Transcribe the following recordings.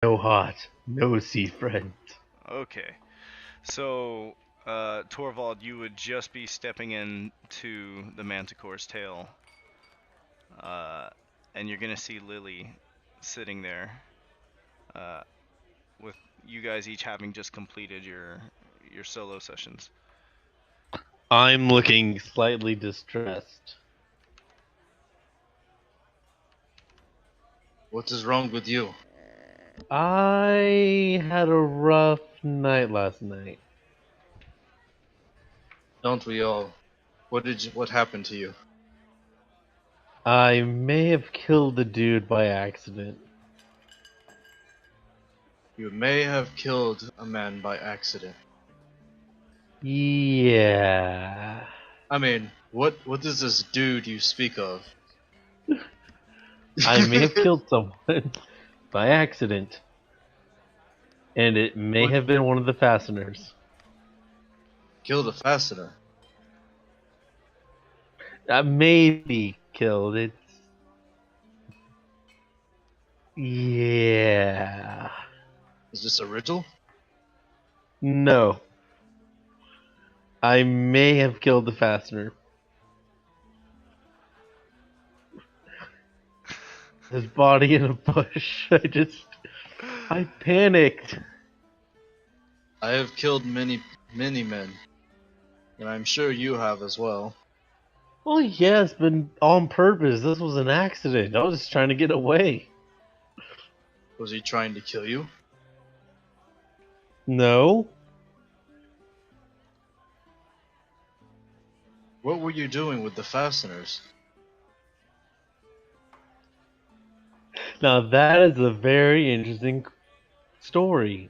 No hot, no sea friend. Okay. So, Torvald, you would just be stepping into the Manticore's tail, uh, and you're gonna see Lilly sitting there, uh, with you guys each having just completed your solo sessions. I'm looking slightly distressed. What is wrong with you? I had a rough night last night. Don't we all? What happened to you? I may have killed the dude by accident. You may have killed a man by accident. Yeah. I mean, what is this dude you speak of? I may have killed someone by accident. And it may What? have been one of the fasteners. Killed a fastener? I may be killed. It's. Yeah. Is this a riddle? No. I may have killed the fastener. His body in a bush. I panicked. I have killed many men, and I'm sure you have as well. Well, yes, but on purpose. This was an accident. I was just trying to get away. Was he trying to kill you? No. What were you doing with the fasteners? Now that is a very interesting story.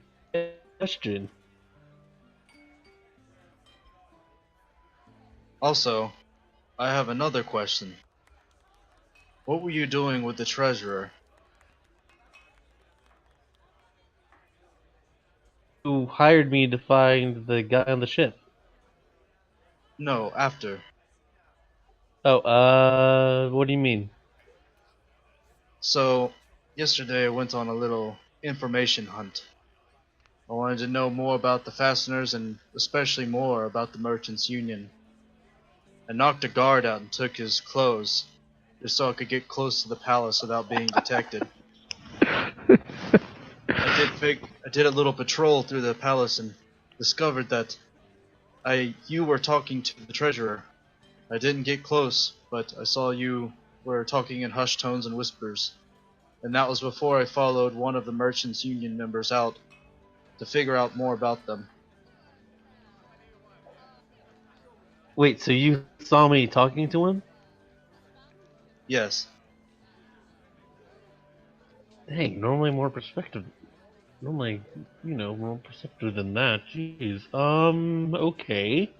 Question. Also, I have another question. What were you doing with the treasurer? Who hired me to find the guy on the ship? No, after. Oh, what do you mean? So, yesterday I went on a little information hunt. I wanted to know more about the fasteners and especially more about the Merchants Union. I knocked a guard out and took his clothes, just so I could get close to the palace without being detected. I did a little patrol through the palace and discovered that you were talking to the treasurer. I didn't get close, but I saw you were talking in hushed tones and whispers. And that was before I followed one of the Merchants Union members out to figure out more about them. Wait, so you saw me talking to him? Yes. Dang, normally more perspective. Normally, more perceptive than that. Jeez. Okay.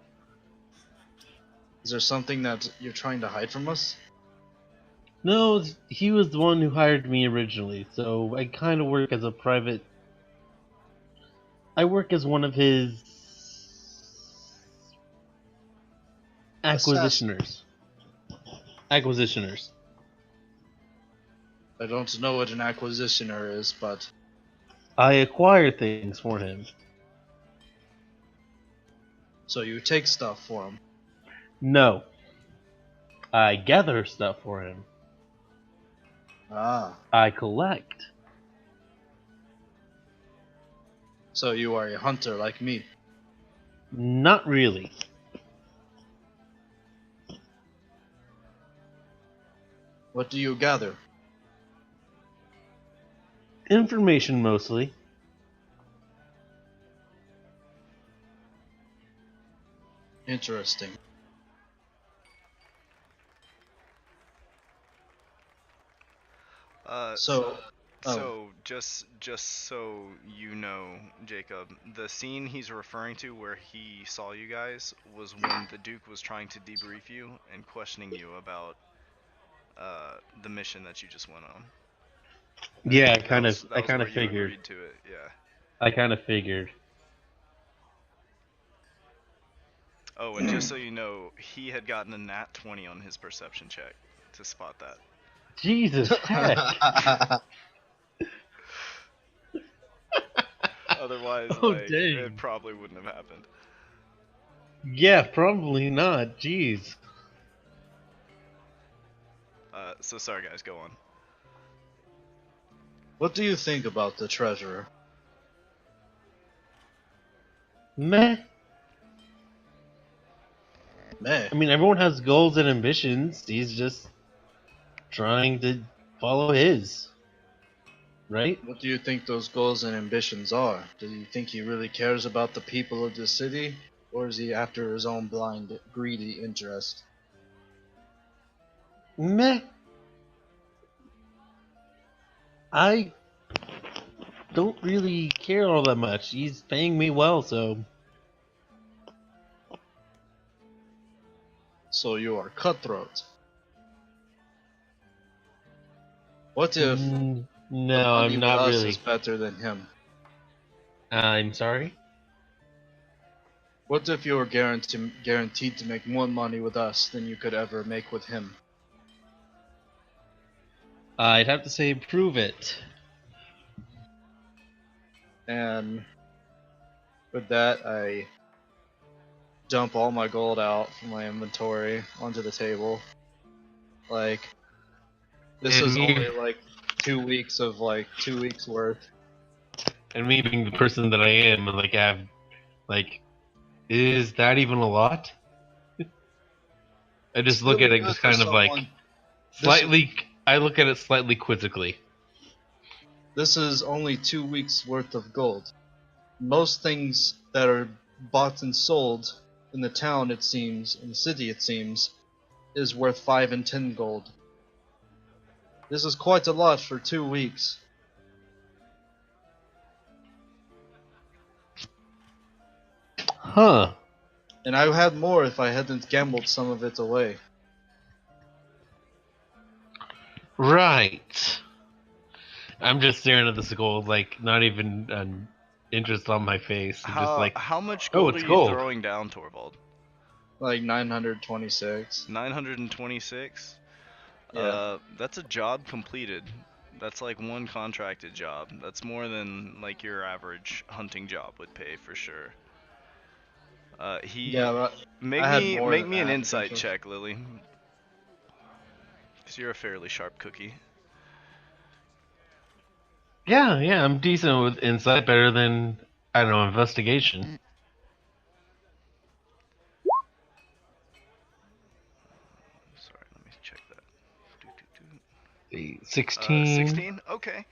Is there something that you're trying to hide from us? No, he was the one who hired me originally, so I kind of work as a private. I work as one of his Assassin. acquisitioners. Acquisitioners. I don't know what an acquisitioner is, but I acquire things for him. so you take stuff for him. No, I gather stuff for him. Ah, I collect. so you are a hunter like me. Not really. What do you gather? Information mostly. Interesting. Uh, So, oh, so just so you know, Jacob, the scene he's referring to where he saw you guys was when the Duke was trying to debrief you and questioning you about the mission that you just went on. Yeah, That I was kind where of you figured. agreed to it. Yeah. I kind of figured. Oh, and just so you know, he had gotten a nat 20 on his perception check to spot that. Jesus heck. Otherwise, Oh, like, it dang. probably wouldn't have happened. Yeah, probably not. Jeez. So sorry, guys. Go on. What do you think about the treasurer? Meh. Meh. I mean, everyone has goals and ambitions. He's just trying to follow his. Right? What do you think those goals and ambitions are? Do you think he really cares about the people of the city? Or is he after his own blind, greedy interest? Meh. I don't really care all that much. He's paying me well, so. So you are cutthroat. What if the No, money I'm with not us really. is better than him? I'm sorry? What if you were guaranteed to make more money with us than you could ever make with him? I'd have to say prove it. And with that, I dump all my gold out from my inventory onto the table. Like, this And is me, only like 2 weeks of like 2 weeks worth. and me being the person that I am, like, I have, like, is that even a lot? I It's just look still at it good just for kind of like, someone. slightly, I look at it slightly quizzically. This is only 2 weeks worth of gold. Most things that are bought and sold in the town, it seems, in the city, it seems, is worth 5 and 10 gold. This is quite a lot for 2 weeks. Huh. And I had more if I hadn't gambled some of it away. Right. I'm just staring at this gold, like, not even an interest on my face. I'm just like, How much oh, gold are it's you gold. throwing down, Torvald? Like 926. 926. Yeah. That's a job completed. That's like one contracted job. That's more than like your average hunting job would pay for sure. Yeah, but I had more Make than me an that, insight essentially. check, Lily, because you're a fairly sharp cookie. Yeah, I'm decent with insight, better than, I don't know, investigation. Sorry, let me check that. Doo, doo, doo. 16. 16. Okay.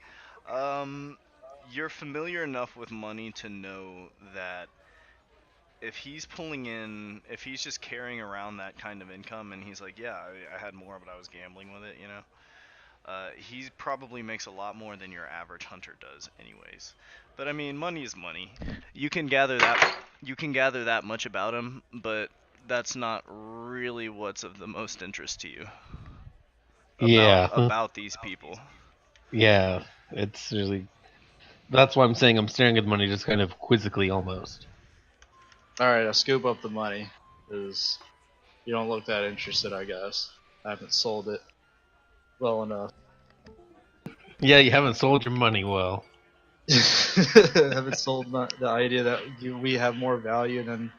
You're familiar enough with money to know that if he's just carrying around that kind of income, and he's like, yeah, I had more, but I was gambling with it, you know. He probably makes a lot more than your average hunter does, anyways. But I mean, money is money. You can gather that. You can gather that much about him, but that's not really what's of the most interest to you Yeah. about these people. Yeah. It's really. That's why I'm saying I'm staring at the money just kind of quizzically almost. Alright, I scoop up the money. Because you don't look that interested, I guess. I haven't sold it well enough. Yeah, you haven't sold your money well. I haven't sold the idea that we have more value than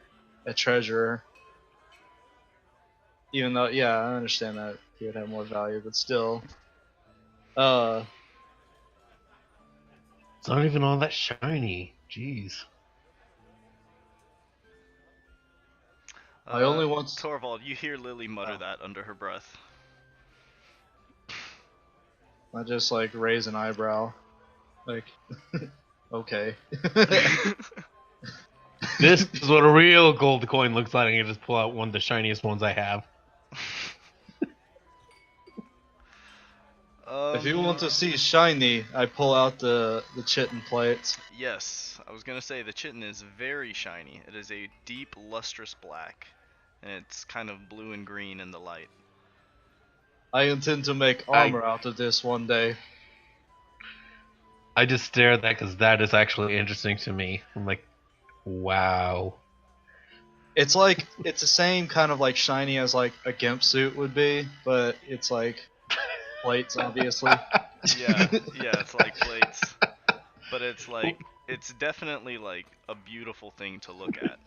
a treasurer. Even though, yeah, I understand that he would have more value, but still. It's not even all that shiny. Jeez. I only want. Thorvald, you hear Lily mutter that under her breath. I just like raise an eyebrow. Like, okay. This is what a real gold coin looks like. I can just pull out one of the shiniest ones I have. If you want to see shiny, I pull out the chitin plates. Yes, I was gonna say the chitin is very shiny. It is a deep, lustrous black, and it's kind of blue and green in the light. I intend to make armor out of this one day. I just stare at that because that is actually interesting to me. I'm like, wow. It's like it's the same kind of like shiny as like a gimp suit would be, but it's like plates, obviously. Yeah, it's like plates, but it's like it's definitely like a beautiful thing to look at.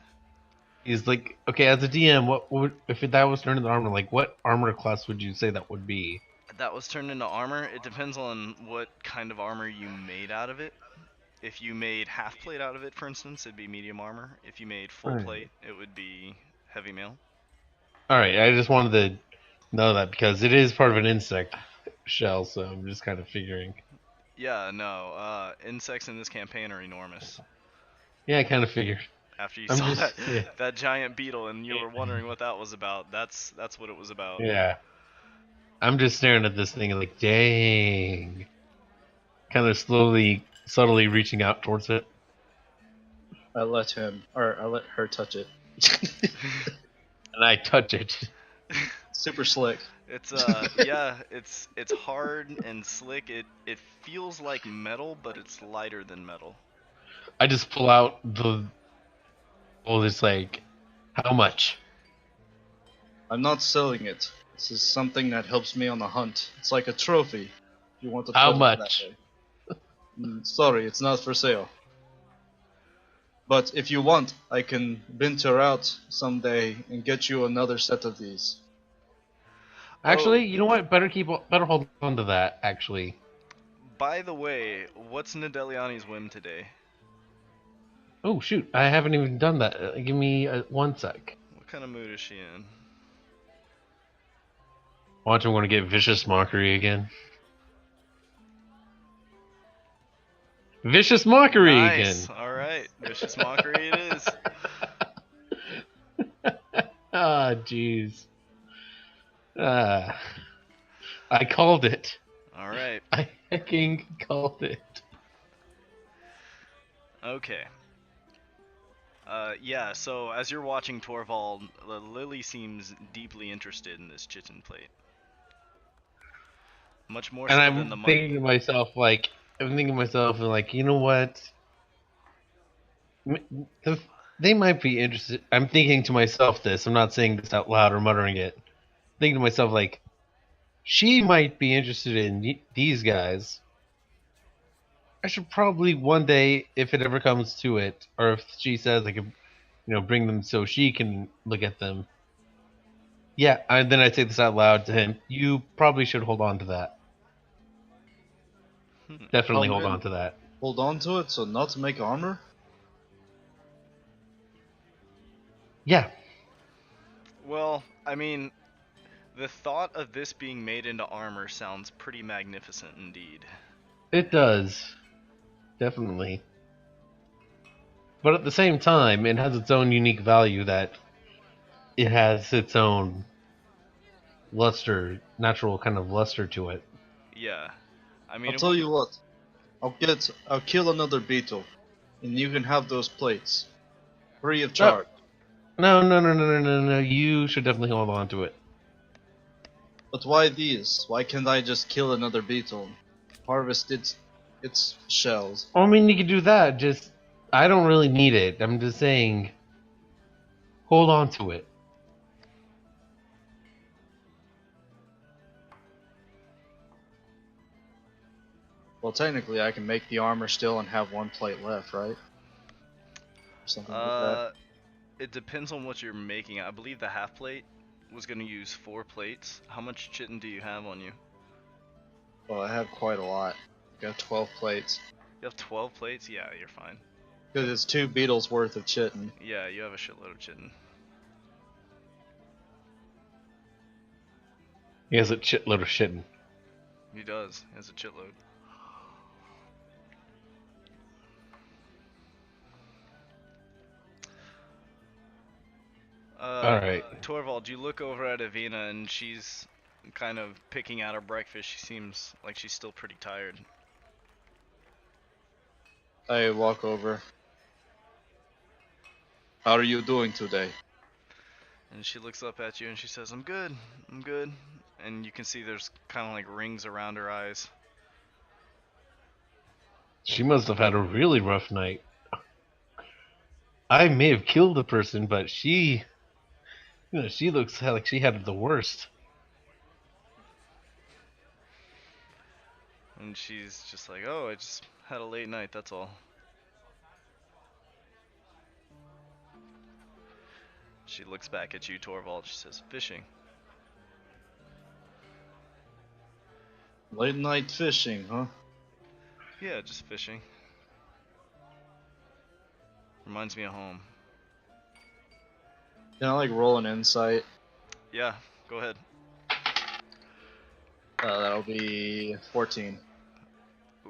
He's like, okay, as a DM, what would if that was turned into armor? Like, what armor class would you say that would be? That was turned into armor. It depends on what kind of armor you made out of it. If you made half plate out of it, for instance, it'd be medium armor. If you made full plate, it would be heavy mail. All right, I just wanted to know that because it is part of an insect shell, so I'm just kind of figuring. Yeah, no. Insects in this campaign are enormous. Yeah, I kind of figured. After you I'm saw just that giant beetle and you were wondering what that was about, that's what it was about. yeah. I'm just staring at this thing and like, dang. Kind of slowly, subtly reaching out towards it. I let her touch it. And I touch it. Super slick. It's yeah, it's hard and slick. It feels like metal, but it's lighter than metal. I just pull out the. Well, it's like, how much? I'm not selling it. This is something that helps me on the hunt. It's like a trophy. If you want to How put it much? that way. Sorry, it's not for sale. But if you want, I can venture out someday and get you another set of these. Actually, you know what? Better hold on to that. Actually, By the way, what's Nadeliani's whim today? oh shoot, I haven't even done that. Give me 1 sec. What kind of mood is she in? Watch, I'm going to get vicious mockery again. Vicious mockery Nice. again. All right, vicious mockery it is. Ah, jeez. I called it. All right. I hecking called it. Okay. Yeah. So as you're watching Thorvald, Lilly seems deeply interested in this chitin plate. Much more And so I'm than the thinking money. to myself, like, you know what? They might be interested. I'm thinking to myself this. I'm not saying this out loud or muttering it. Thinking to myself, like, she might be interested in these guys. I should probably one day, if it ever comes to it, or if she says I could, bring them so she can look at them. Yeah, and then I say this out loud to him. You probably should hold on to that. Definitely hold on to that. Hold on to it so not to make armor? Yeah. Well, I mean, the thought of this being made into armor sounds pretty magnificent indeed. It does. Definitely. But at the same time, it has its own unique value that it has its own luster, natural kind of luster to it. Yeah. I mean, I'll tell you what. I'll kill another beetle, and you can have those plates, free of charge. No. You should definitely hold on to it. But why these? Why can't I just kill another beetle, harvest its shells? I mean, you could do that. Just, I don't really need it. I'm just saying, hold on to it. Well, technically, I can make the armor still and have one plate left, right? Or something like that. It depends on what you're making. I believe the half plate was going to use 4 plates. How much chitin do you have on you? Well, I have quite a lot. I got 12 plates. You have 12 plates? Yeah, you're fine. Because it's 2 beetles worth of chitin. Yeah, you have a shitload of chitin. He has a shitload of shitting. He does. He has a shitload. Alright. Thorvald, you look over at Evena and she's kind of picking out her breakfast. She seems like she's still pretty tired. I walk over. How are you doing today? And she looks up at you and she says, I'm good. And you can see there's kind of like rings around her eyes. She must have had a really rough night. I may have killed a person, but she looks like she had the worst. And she's just like, oh, I just had a late night, that's all. She looks back at you, Thorvald. She says, "Fishing." Late night fishing, huh? Yeah, just fishing. Reminds me of home. Can I like roll an insight? Yeah, go ahead. That'll be 14. Ooh,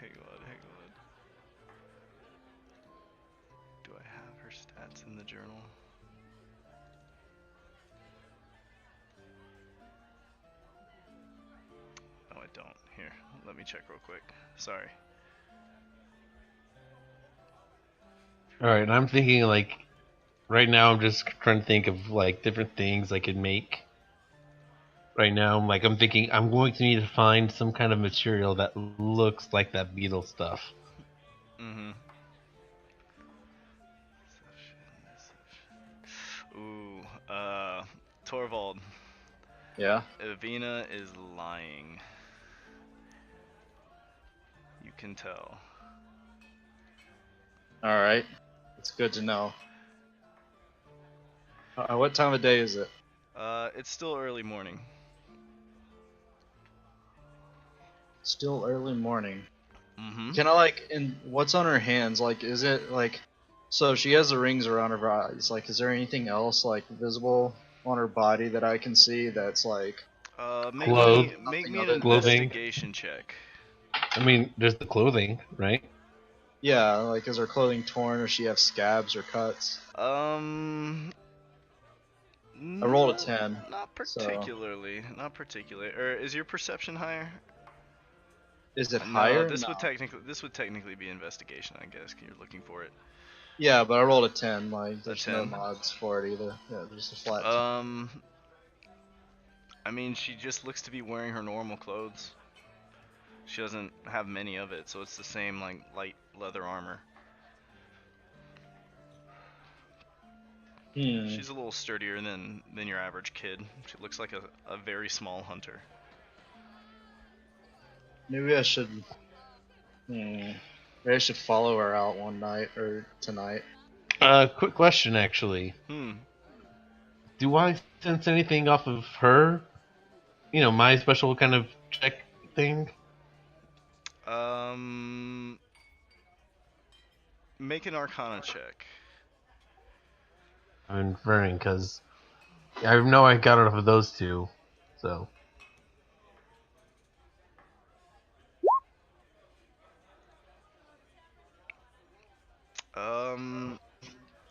hang on. Do I have her stats in the journal? No, I don't. Here, let me check real quick. Sorry. Alright, I'm thinking like right now I'm just trying to think of like different things I could make. Right now I'm thinking I'm going to need to find some kind of material that looks like that beetle stuff. Mm-hmm. Ooh, Thorvald. Yeah? Evena is lying. You can tell. Alright. It's good to know. What time of day is it? It's still early morning. Still early morning. Mm-hmm. Can I like, what's on her hands? Like, is it like, so she has the rings around her eyes. Like, is there anything else like visible on her body that I can see that's like, Make Clothes. me make me an Nothing other than Clothing. investigation check. I mean, there's the clothing, right? yeah, like is her clothing torn or she have scabs or cuts? I rolled a No, 10, not so particularly. Not particularly. Or is your perception higher? is it No, higher? No. this would technically be investigation, I guess. You're looking for it. Yeah, but I rolled a 10. Like, A there's no 10. mods for it either. Yeah, just a flat 10. I mean, she just looks to be wearing her normal clothes. She doesn't have many of it, so it's the same like light leather armor. Hmm. She's a little sturdier than your average kid. She looks like a very small hunter. Maybe I should. Maybe I should follow her out one night or tonight. Quick question actually. Hmm. Do I sense anything off of her? You know, my special kind of check thing? Make an Arcana check. I'm inferring because I know I got it off of those two. So.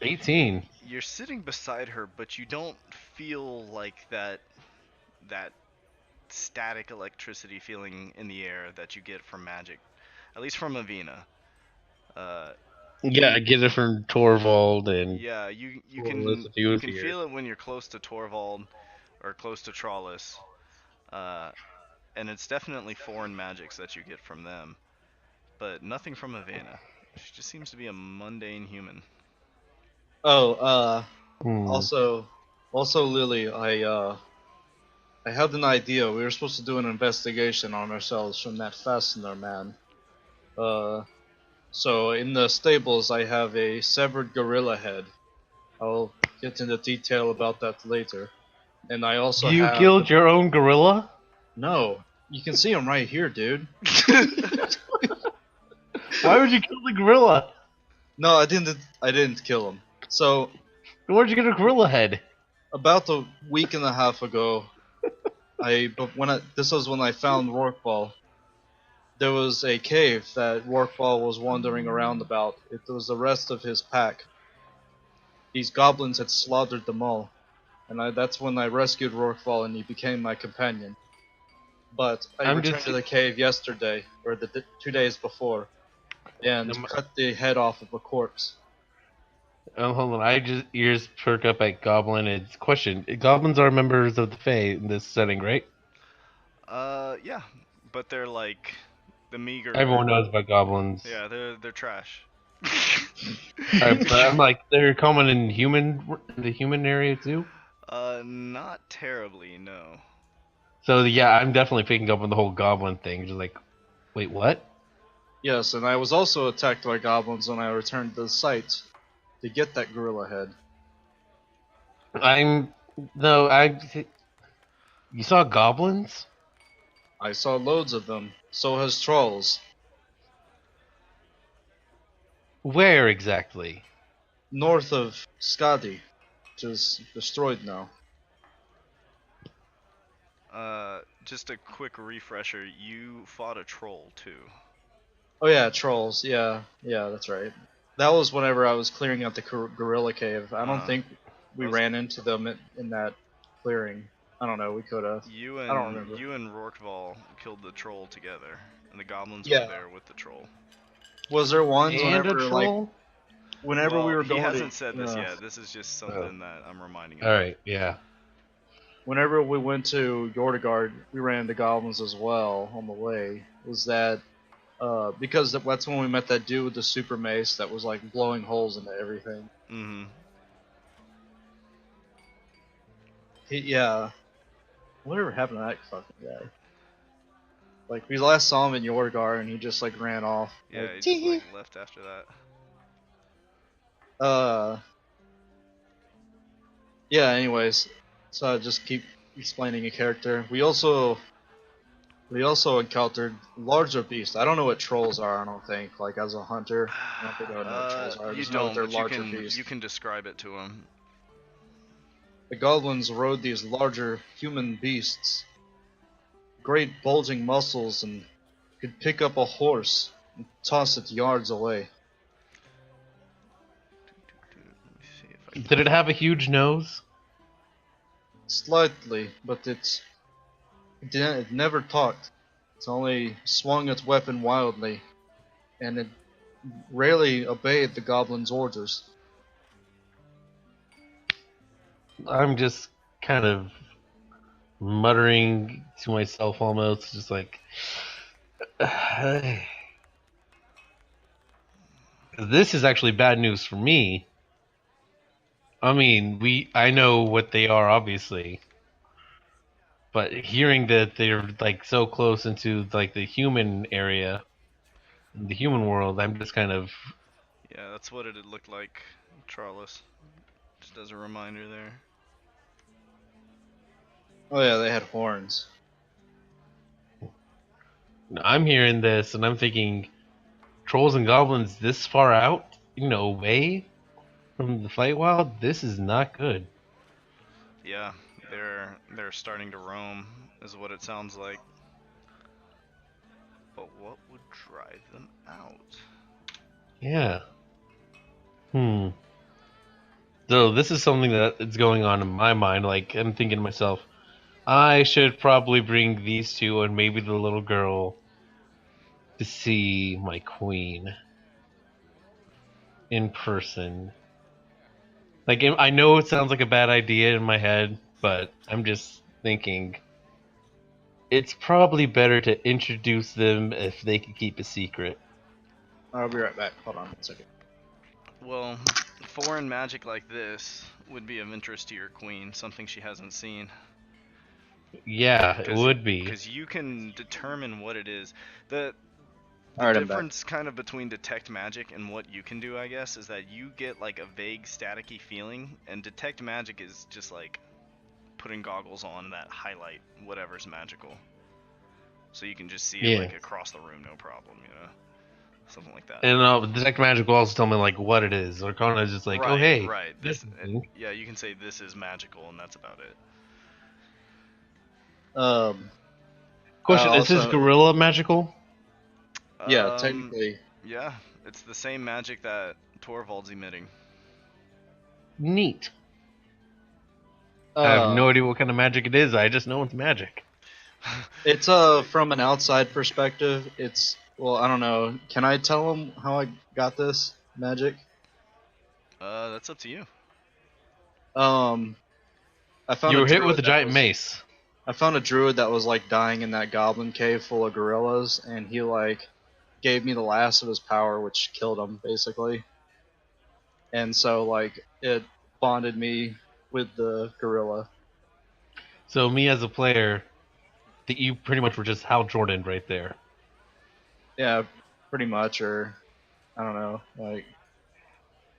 18. You're sitting beside her, but you don't feel like that static electricity feeling in the air that you get from magic, at least from Evena. Yeah, I get it from Thorvald and Yeah, you Torvalds can if he you was can here. feel it when you're close to Thorvald or close to Trollis, uh, and it's definitely foreign magics that you get from them, but nothing from Evena. She just seems to be a mundane human. Oh, Hmm. also Lilly, I had an idea. We were supposed to do an investigation on ourselves from that fastener man. Uh, so in the stables, I have a severed gorilla head. I'll get into detail about that later. And I also You have killed your own gorilla? no. You can see him right here, dude. Why would you kill the gorilla? No, I didn't. I didn't kill him. So Where'd you get a gorilla head? about a week and a half ago, this was when I found Rorqual. There was a cave that Rorqual was wandering around about. It was the rest of his pack. These goblins had slaughtered them all, and that's when I rescued Rorqual and he became my companion. But I I'm returned just. to the cave yesterday, or 2 days before, and cut the head off of a corpse. Hold on. I just ears perk up at Goblin. It's question. Goblins are members of the Fae in this setting, right? Yeah, but they're like the meager. Everyone knows about goblins. Yeah, they're trash. Alright, but I'm like they're common in the human area too. Not terribly, no. So yeah, I'm definitely picking up on the whole goblin thing. Just like, wait, what? Yes, and I was also attacked by goblins when I returned to the site to get that gorilla head. I'm no, I. You saw goblins? I saw loads of them. So has trolls. Where exactly? North of Skadi, which is destroyed now. Just a quick refresher. You fought a troll too. Oh yeah, trolls. Yeah, yeah, that's right. That was whenever I was clearing out the gorilla cave. I don't Uh, think that we was ran into them in that clearing. I don't know. We could have. you I don't and remember. you and Rorkval killed the troll together, and the goblins were Yeah. there with the troll. Was there ones And a whenever troll? we Well, were he going hasn't said to this yet. This is just Oh. something that I'm reminding him of. Alright, yeah. whenever we went to Yordagard, we ran into goblins as well on the way. Was that because that's when we met that dude with the super mace that was like blowing holes into everything. Mm-hmm. Yeah. Whatever happened to that fucking guy? Like we last saw him in Yordagard and he just like ran off. Yeah, Like he just like tee. left after that. Uh. Yeah. Anyways, so I just keep explaining a character. We also encountered larger beasts. I don't know what trolls are. I don't think like as a hunter. I don't think I would know what trolls are. I You just know that don't, they're but you larger can beasts. you can describe it to him. The goblins rode these larger human beasts, great bulging muscles, and could pick up a horse and toss it yards away. Let me see if I Did can. it have a huge nose? Slightly, but it never talked. It only swung its weapon wildly, and it rarely obeyed the goblin's orders. I'm just kind of muttering to myself almost, just like. This is actually bad news for me. I mean, I know what they are, obviously. But hearing that they're like so close into like the human area, the human world, I'm just kind of. Yeah, that's what it looked like, Charles. Just as a reminder there. Oh yeah, they had horns. I'm hearing this and I'm thinking, trolls and goblins this far out, away from the fight wild. This is not good. Yeah, they're starting to roam, is what it sounds like. But what would drive them out? Yeah. Hmm. So this is something that is going on in my mind. Like I'm thinking to myself, I should probably bring these two and maybe the little girl to see my queen in person. Like I know it sounds like a bad idea in my head, but I'm just thinking it's probably better to introduce them if they can keep a secret. I'll be right back. Hold on one second. Well, foreign magic like this would be of interest to your queen, something she hasn't seen. Yeah, it would be. Because you can determine what it is. The Alright, I'm back. difference kind of between detect magic and what you can do, I guess, is that you get like a vague staticky feeling, and detect magic is just like putting goggles on that highlight whatever's magical. So you can just see it like across the room, no problem, something like that. And detect magic will also tell me like what it is. Or kind of just like, right, oh hey, right. Yeah, you can say this is magical, and that's about it. Question: Is this gorilla magical? Yeah, technically. Yeah, it's the same magic that Thorvald's emitting. Neat. I have no idea what kind of magic it is. I just know it's magic. It's from an outside perspective. It's well, I don't know. Can I tell him how I got this magic? That's up to you. I found You a were hit druid with a that giant was- mace. I found a druid that was like dying in that goblin cave full of gorillas, and he like gave me the last of his power, which killed him basically. And so like it bonded me with the gorilla. So me as a player, that you pretty much were just Hal Jordan right there. Yeah, pretty much, or I don't know, like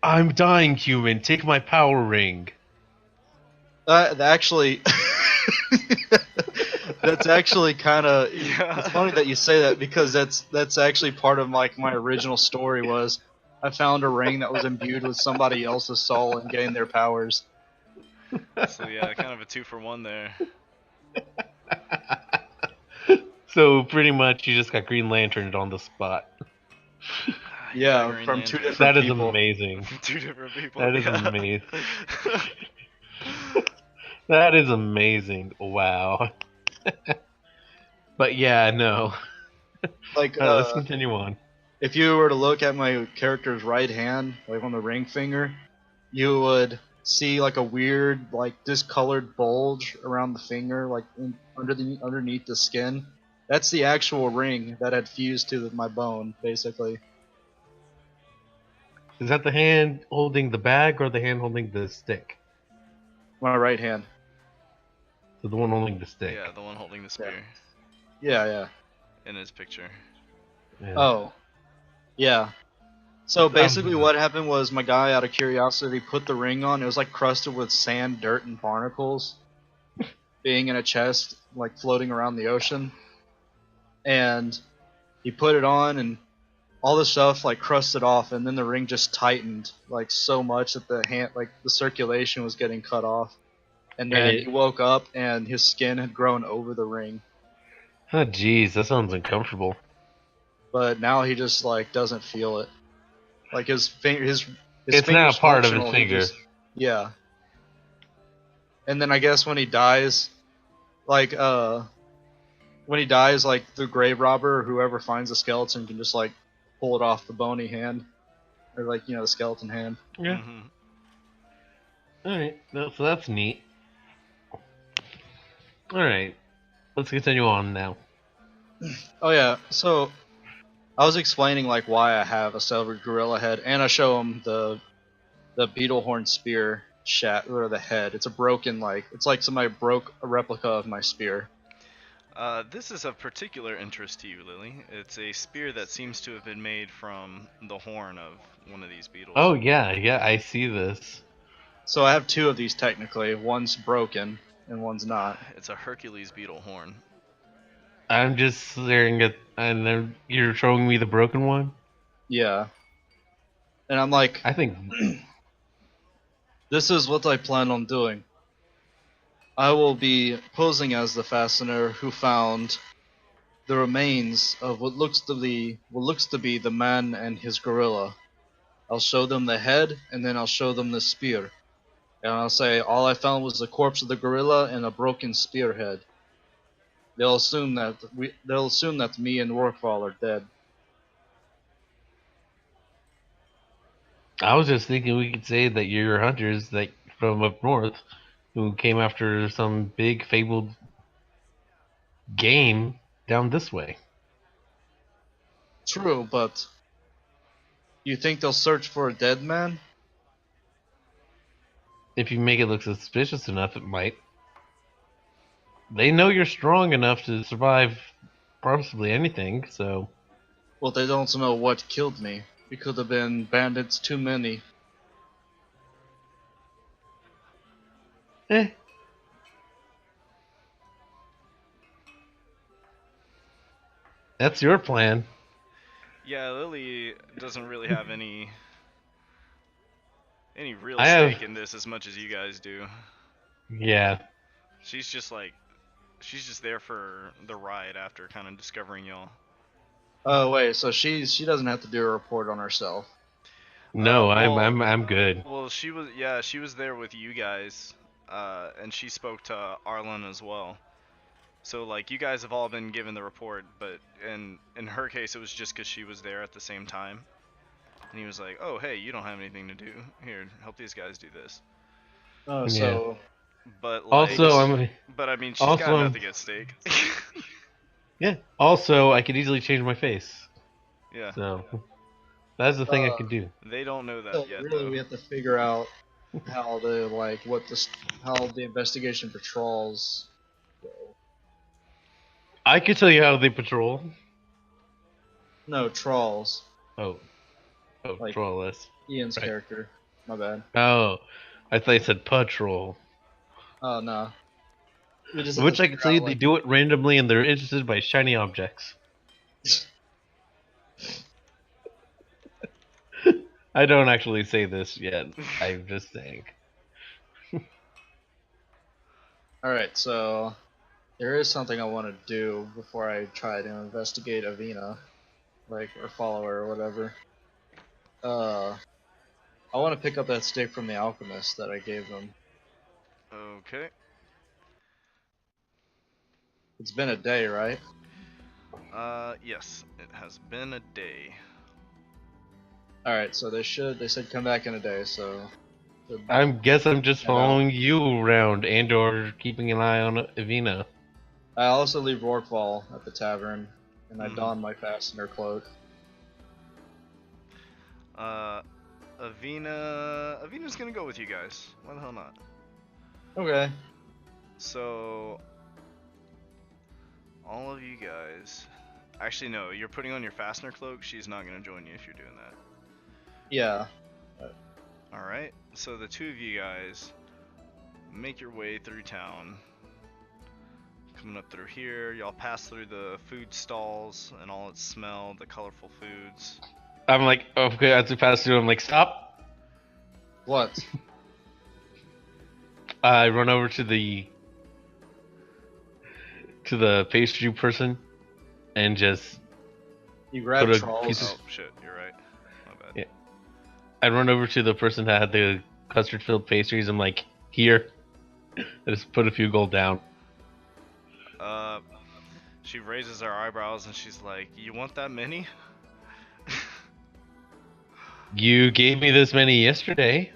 I'm dying, human. Take my power ring. Actually, that's actually kind of. Yeah. It's funny that you say that because that's actually part of like my original story was I found a ring that was imbued with somebody else's soul and gained their powers. So yeah, kind of a 2-for-1 there. So pretty much you just got Green Lanterned on the spot. Yeah, Yeah, Green from two Lantern. different That is people. amazing. Two different people. That is Yeah. amazing. That is amazing. Wow. But yeah, no. Like, Alright, let's continue on. if you were to look at my character's right hand, like on the ring finger, you would see like a weird, like discolored bulge around the finger, like underneath the skin. That's the actual ring that had fused to my bone, basically. Is that the hand holding the bag or the hand holding the stick? My right hand. So the one holding the stick. Yeah, the one holding the spear Yeah. in his picture. Yeah. Oh, yeah. So It's, basically, what happened was my guy, out of curiosity, put the ring on. It was like crusted with sand, dirt, and barnacles, being in a chest, like floating around the ocean. And he put it on, and all the stuff like crusted off, and then the ring just tightened like so much that the circulation was getting cut off. And then he woke up, and his skin had grown over the ring. Oh jeez, that sounds uncomfortable. But now he just like doesn't feel it. Like his his It's now finger's part of his functional, finger. Yeah. And then I guess when he dies, like when he dies, like the grave robber or whoever finds the skeleton can just like pull it off the bony hand, or like the skeleton hand. Yeah. Mm-hmm. Alright, so that's neat. Alright, let's continue on now. Oh yeah, so I was explaining like why I have a silver gorilla head, and I show him the beetle horn spear or the head. It's a broken it's like somebody broke a replica of my spear. This is of particular interest to you, Lily. It's a spear that seems to have been made from the horn of one of these beetles. Oh yeah, I see this. So I have two of these technically. One's broken and one's not. It's a Hercules beetle horn. I'm just staring at, and then you're showing me the broken one? Yeah. And I'm like, I think this is what I plan on doing. I will be posing as the fastener who found the remains of what looks to be the man and his gorilla. I'll show them the head, and then I'll show them the spear. And I'll say, all I found was the corpse of the gorilla and a broken spearhead. They'll assume that me and Thorvald are dead. I was just thinking we could say that you're hunters that from up north who came after some big fabled game down this way. True, but you think they'll search for a dead man? If you make it look suspicious enough, it might. They know you're strong enough to survive possibly anything, so Well, they don't know what killed me. It could have been bandits too many. eh. That's your plan. Yeah, Lily doesn't really have any real I have- stake in this as much as you guys do. Yeah. She's just there for the ride after kind of discovering y'all. Oh wait, so she doesn't have to do a report on herself. No, well- I'm good. Well, she was there with you guys, and she spoke to Arlen as well. So like you guys have all been given the report, but in her case it was just because she was there at the same time. And he was like, "Oh hey, you don't have anything to do. Here, help these guys do this." Oh, Yeah. so But like, Also, but I mean, she's also, got nothing at stake. yeah. Also, I could easily change my face. Yeah. So that's the thing I could do. They don't know that so yet. really Though. we have to figure out how how the investigation patrols go. I could tell you how they patrol. No, trawls. Oh, Like- patrol list. Ian's Right. character. My bad. Oh, I thought you said patrol. Oh no. We just have Which to I can figure tell you, out, they like, do it randomly and they're interested by shiny objects. I don't actually say this yet. I'm just saying. Alright, so there is something I want to do before I try to investigate Evena, like, or follow her or whatever. I want to pick up that stick from the alchemist that I gave them. Okay. It's been a day, right? Yes, it has been a day. Alright, so they said come back in a day, so. I'm just And following you around and/or keeping an eye on Evena. I also leave Rorqual at the tavern, and I Mhm. don my fastener cloak. Avena's gonna go with you guys. Why the hell not? Okay. So, all of you guys. Actually, no, you're putting on your fastener cloak. She's not gonna join you if you're doing that. Yeah. Alright, so the two of you guys make your way through town. Coming up through here, y'all pass through the food stalls and all its smell, the colorful foods. I'm like, okay, as we pass through, I'm like, stop. What? I run over to the pastry person and just You grab put a trolls. piece of. Oh shit, you're right. My bad. Yeah. I run over to the person that had the custard-filled pastries. I'm like, here. I just put a few gold down. Uh, she raises her eyebrows and she's like, "You want that many?" You gave me this many yesterday.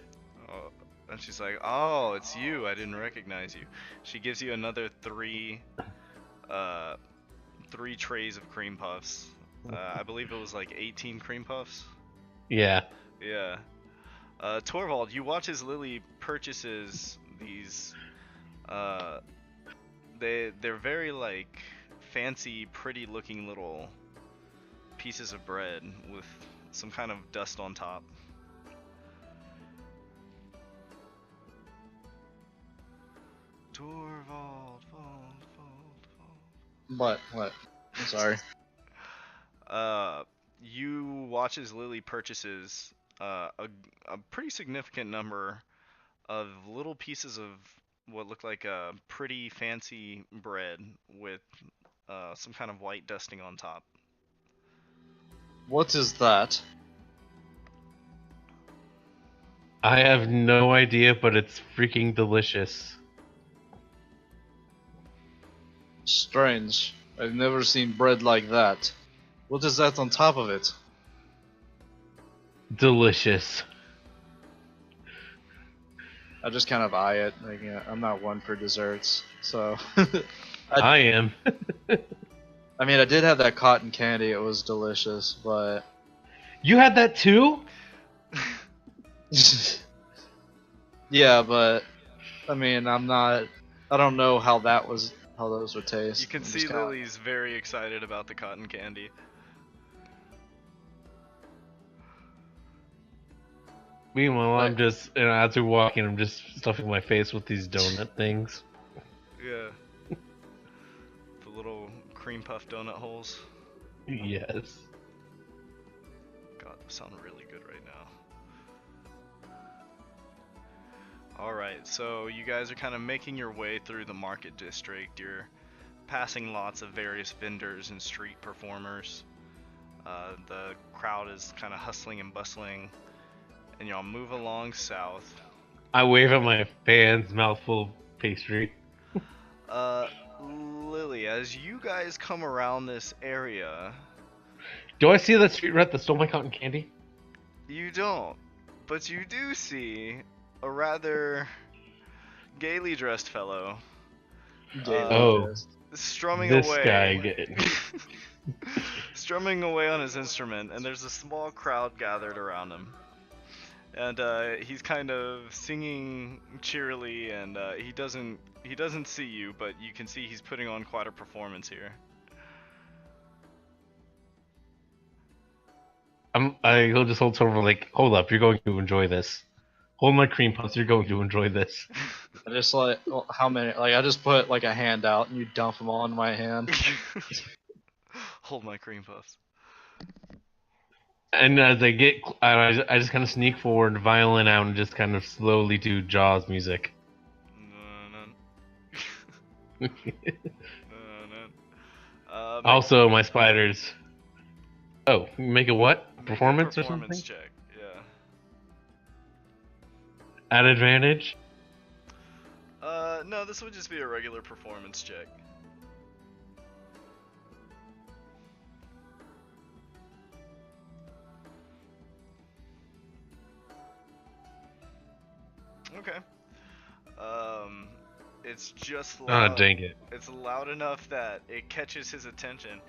Oh, and she's like, "Oh, it's you. I didn't recognize you." She gives you another uh, three trays of cream puffs. I believe it was like 18 cream puffs. Yeah. Yeah. Thorvald, you watch as Lilly purchases these. Uh, they're very like fancy, pretty-looking little pieces of bread with some kind of dust on top. Thorvald, What? What? I'm sorry. You watch as Lilly purchases a pretty significant number of little pieces of what look like a pretty fancy bread with some kind of white dusting on top. What is that? I have no idea, but it's freaking delicious. Strange. I've never seen bread like that. What is that on top of it? Delicious. I just kind of eye it. Like, yeah, I'm not one for desserts, so. I am. I mean, I did have that cotton candy. It was delicious, but. You had that too? Yeah, but I mean, I'm not. I don't know how those would taste. You can I'm see just kinda- Lily's very excited about the cotton candy. Meanwhile, I'm Like- just, as we're walking, I'm just stuffing my face with these donut things. Yeah. The little cream puff donut holes. Yes. God, those sound really good right now. Alright, so you guys are kind of making your way through the market district. You're passing lots of various vendors and street performers. The crowd is kind of hustling and bustling, and y'all move along south. I wave at my fans, mouthful of pastry. Lily, as you guys come around this area, Do I see that street rat that stole my cotton candy? you don't, but you do see a rather gaily dressed fellow Oh. strumming This away. guy. Strumming away on his instrument, and there's a small crowd gathered around him. And he's kind of singing cheerily, and he doesn't see you, but you can see he's putting on quite a performance here. He'll just hold Thorvald like, hold up, you're going to enjoy this. Hold my cream puffs. You're going to enjoy this. I just like how many? Like I just put like a hand out and you dump them all in my hand. Hold my cream puffs. And as I get, I just kind of sneak forward, violin out, and just kind of slowly do Jaws music. Also, my spiders. Oh, make it what? Performance or something? Check. Yeah. At advantage? No, this would just be a regular performance check. Okay. It's just loud. Oh, dang it. It's loud enough that it catches his attention,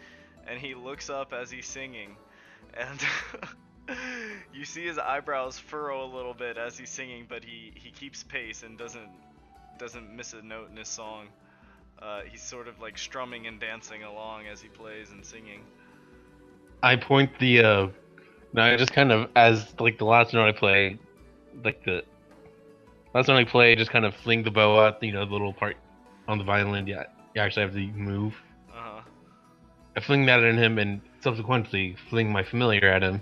and he looks up as he's singing, and you see his eyebrows furrow a little bit as he's singing, but he keeps pace and doesn't miss a note in his song. He's sort of like strumming and dancing along as he plays and singing. I point the, no, I just kind of, as, like, the last note I play, like, the last note I play, just kind of fling the bow out, the little part on the violin, you actually have to move. Uh-huh. I fling that at him, and subsequently fling my familiar at him.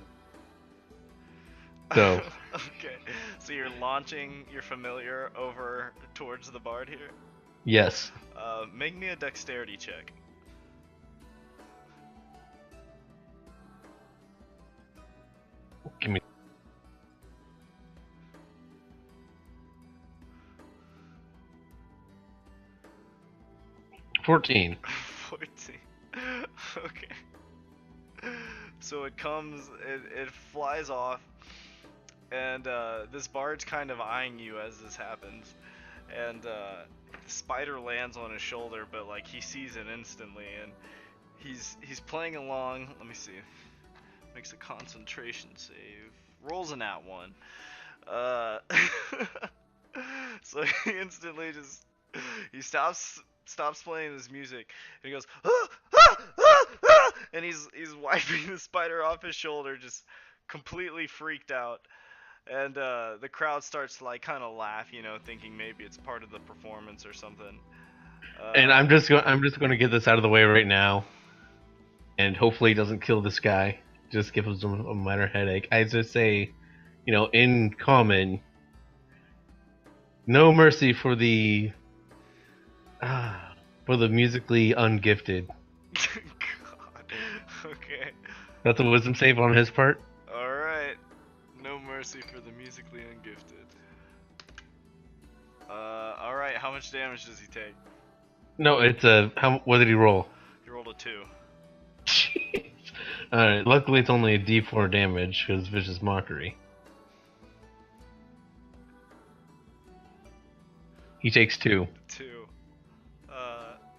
So. Okay, so you're launching your familiar over towards the bard here? Yes. Make me a dexterity check. Give me. $14. 14. Okay. So it comes, it flies off, and this bard's kind of eyeing you as this happens, and the spider lands on his shoulder, but like he sees it instantly, and he's playing along. Let me see. Makes a concentration save. Rolls an at one. So he instantly he stops playing this music, and he goes, ah, ah, ah, ah! And he's wiping the spider off his shoulder, just completely freaked out. And the crowd starts to like kind of laugh, thinking maybe it's part of the performance or something. And I'm just going to get this out of the way right now, and hopefully it doesn't kill this guy. Just give him a minor headache. I just say, in common, no mercy for the musically ungifted. God. Okay. That's a wisdom save on his part. All right. No mercy for the musically ungifted. All right. How much damage does he take? No, it's what did he roll? He rolled a 2. Alright, luckily it's only a D4 damage, because Vicious Mockery. He takes 2. 2.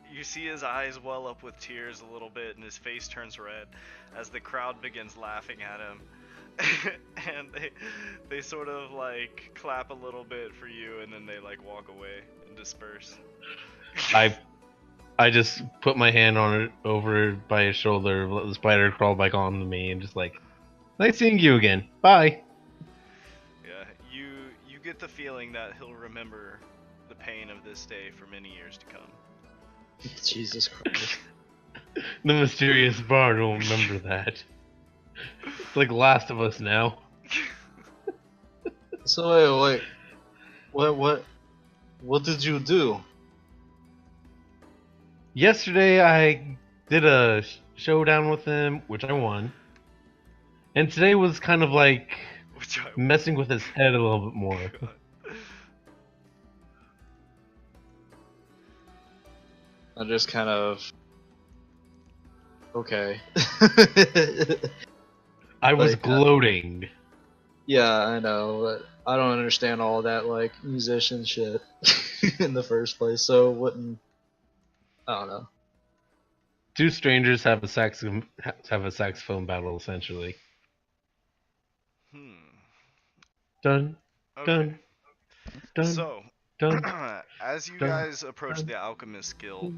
You see his eyes well up with tears a little bit, and his face turns red as the crowd begins laughing at him. And they sort of like clap a little bit for you, and then they like walk away and disperse. I just put my hand on it over by his shoulder, let the spider crawl back onto me, and just like, nice seeing you again. Bye. Yeah, you get the feeling that he'll remember the pain of this day for many years to come. Jesus Christ. The mysterious bard will remember that. It's like Last of Us now. So wait. What did you do? Yesterday I did a showdown with him, which I won. And today was kind of like messing with his head a little bit more. I'm just kind of... Okay. I was like, gloating. Yeah, I know, but I don't understand all that, like, musician shit in the first place, so wouldn't... I don't know. Two strangers have a saxophone battle, essentially. Dun, dun, dun, so, dun, as you dun, guys approach the Alchemist Guild,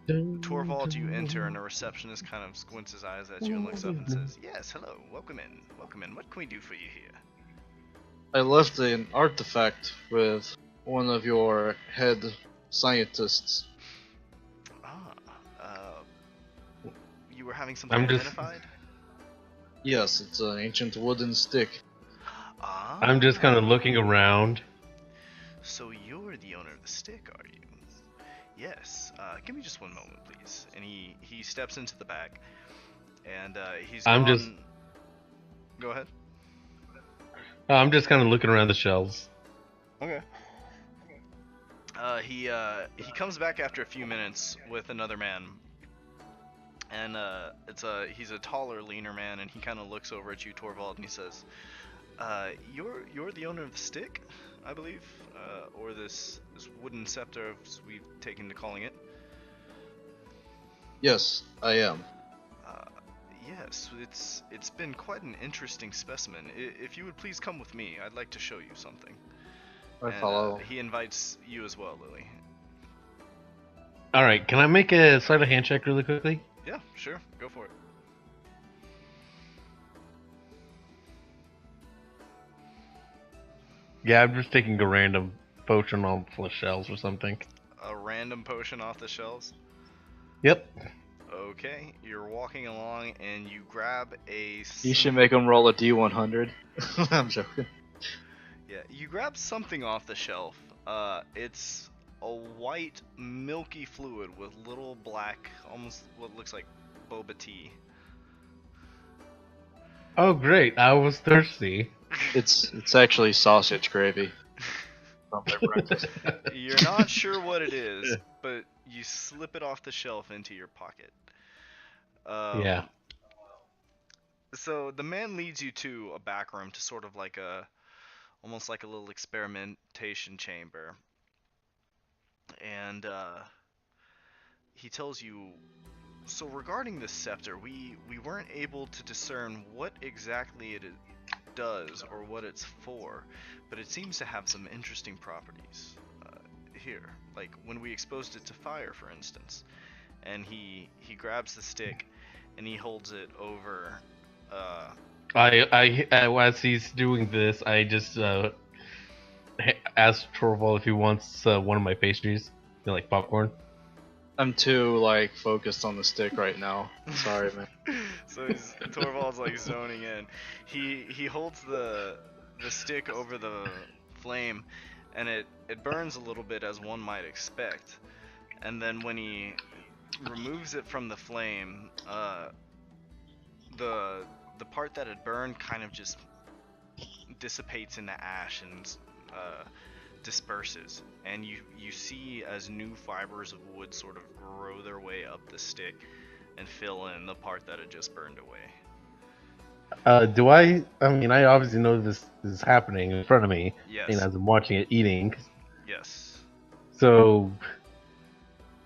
Thorvald, you enter, and a receptionist kind of squints his eyes at you and looks up and says, "Yes, hello, welcome in, welcome in. What can we do for you here?" I left an artifact with one of your head scientists. Ah, you were having something I'm just identified? Yes, it's an ancient wooden stick. I'm just kind of looking Ah, around. so you're the owner of the stick, are you? Yes. Give me just one moment, please. And he steps into the bag, and he's I'm gone. just Go ahead. I'm just kind of looking around the shelves. Okay. He comes back after a few minutes with another man, and he's a taller, leaner man, and he kind of looks over at you, Torvald, and he says, you're the owner of the stick, I believe, or this wooden scepter, as we've taken to calling it." Yes, I am. Uh, yes, it's been quite an interesting specimen. If you would please come with me, I'd like to show you something. I And follow. he invites you as well, Lilly. All right, can I make a sleight of hand check really quickly? Yeah, sure, go for it. Yeah, I'm just taking a random potion off the shelves or something. A random potion off the shelves. Yep. Okay, you're walking along and you grab a. You should make him roll a D100. I'm joking. Yeah, you grab something off the shelf. It's a white, milky fluid with little black, almost what looks like boba tea. Oh, great! I was thirsty. It's actually sausage gravy from their breakfast. You're not sure what it is, but you slip it off the shelf into your pocket. Yeah. So the man leads you to a back room to sort of like almost like a little experimentation chamber. And he tells you, so regarding this scepter, we weren't able to discern what exactly it does or what it's for, but it seems to have some interesting properties here, like when we exposed it to fire, for instance. And he grabs the stick and he holds it over. As he's doing this, I just asked Torvald if he wants one of my pastries, like popcorn. I'm too focused on the stick right now. Sorry, man. So Torvald's like zoning in. He holds the stick over the flame, and it burns a little bit, as one might expect. And then when he removes it from the flame, the part that had burned kind of just dissipates into ash and disperses, and you see as new fibers of wood sort of grow their way up the stick and fill in the part that had just burned away. I mean, I obviously know this is happening in front of me, Yes. and as I'm watching it eating. Yes. So,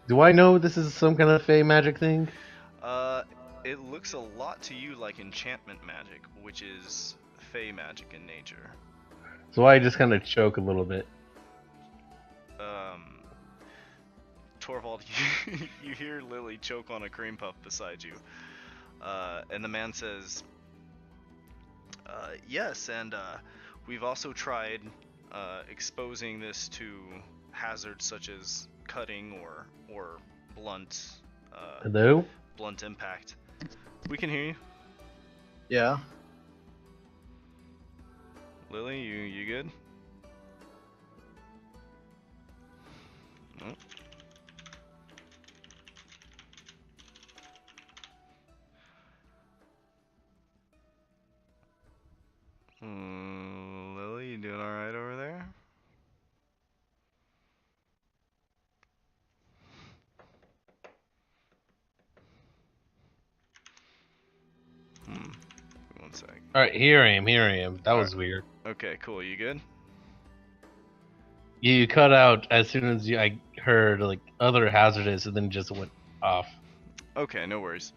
do I know this is some kind of fey magic thing? It looks a lot to you like enchantment magic, which is fey magic in nature. So I just kind of choke a little bit. Thorvald, you hear Lilly choke on a cream puff beside you. And the man says, yes, and we've also tried exposing this to hazards such as cutting or blunt Hello? blunt impact. We can hear you. Yeah. Lilly, you good? Oh. Lilly, you doing alright over there? One sec. Alright, here I am. That was Alright. weird. Okay, cool. You good? You cut out as soon as I heard like other hazardous, and then just went off. Okay, no worries.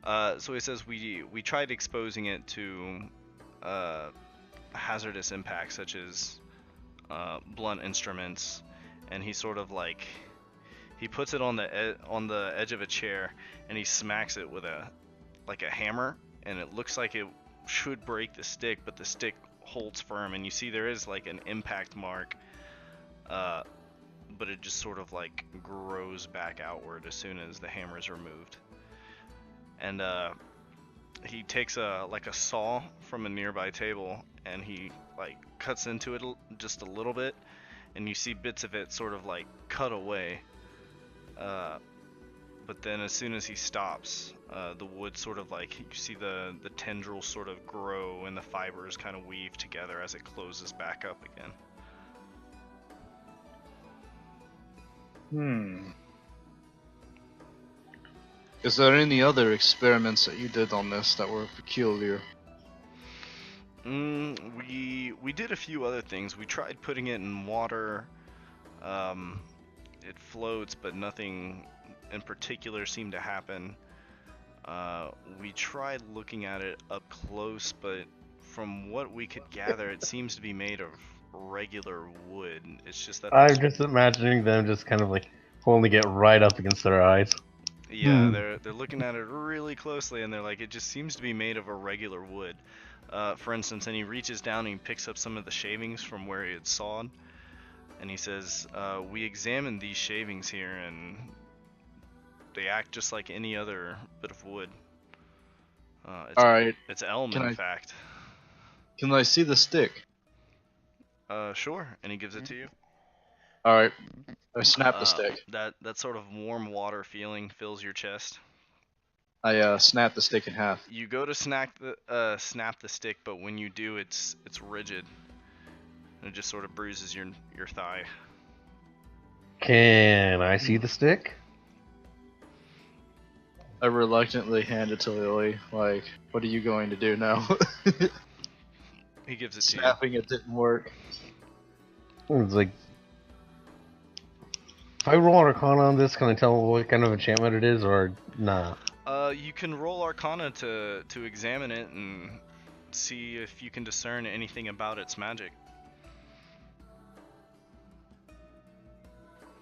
So he says we tried exposing it to hazardous impacts such as blunt instruments, and he sort of he puts it on the edge of a chair and he smacks it with a hammer, and it looks like it should break the stick, but the stick holds firm, and you see there is like an impact mark, but it just sort of like grows back outward as soon as the hammer is removed. And he takes a saw from a nearby table, and he like cuts into it just a little bit, and you see bits of it sort of like cut away. But then as soon as he stops, the wood sort of like, you see the tendrils sort of grow and the fibers kind of weave together as it closes back up again. Is there any other experiments that you did on this that were peculiar? We did a few other things. We tried putting it in water. It floats, but nothing in particular seemed to happen. We tried looking at it up close, but from what we could gather, it seems to be made of regular wood. It's just that I'm just imagining them just kind of like holding it right up against their eyes. yeah, they're looking at it really closely, and they're like, it just seems to be made of a regular wood. For instance, and he reaches down and he picks up some of the shavings from where he had sawed, and he says, we examined these shavings here, and they act just like any other bit of wood. Alright. It's elm, in fact. Can I see the stick? Sure. And he gives it to you. Alright. I snap the stick. That sort of warm water feeling fills your chest. I snap the stick in half. You go to snap the stick, but when you do, it's rigid. And it just sort of bruises your thigh. Can I see the stick? I reluctantly hand it to Lilly. Like, what are you going to do now? He gives it to you. Snapping it didn't work. It's like, if I roll Arcana on this, can I tell what kind of enchantment it is, or nah? You can roll Arcana to examine it and see if you can discern anything about its magic.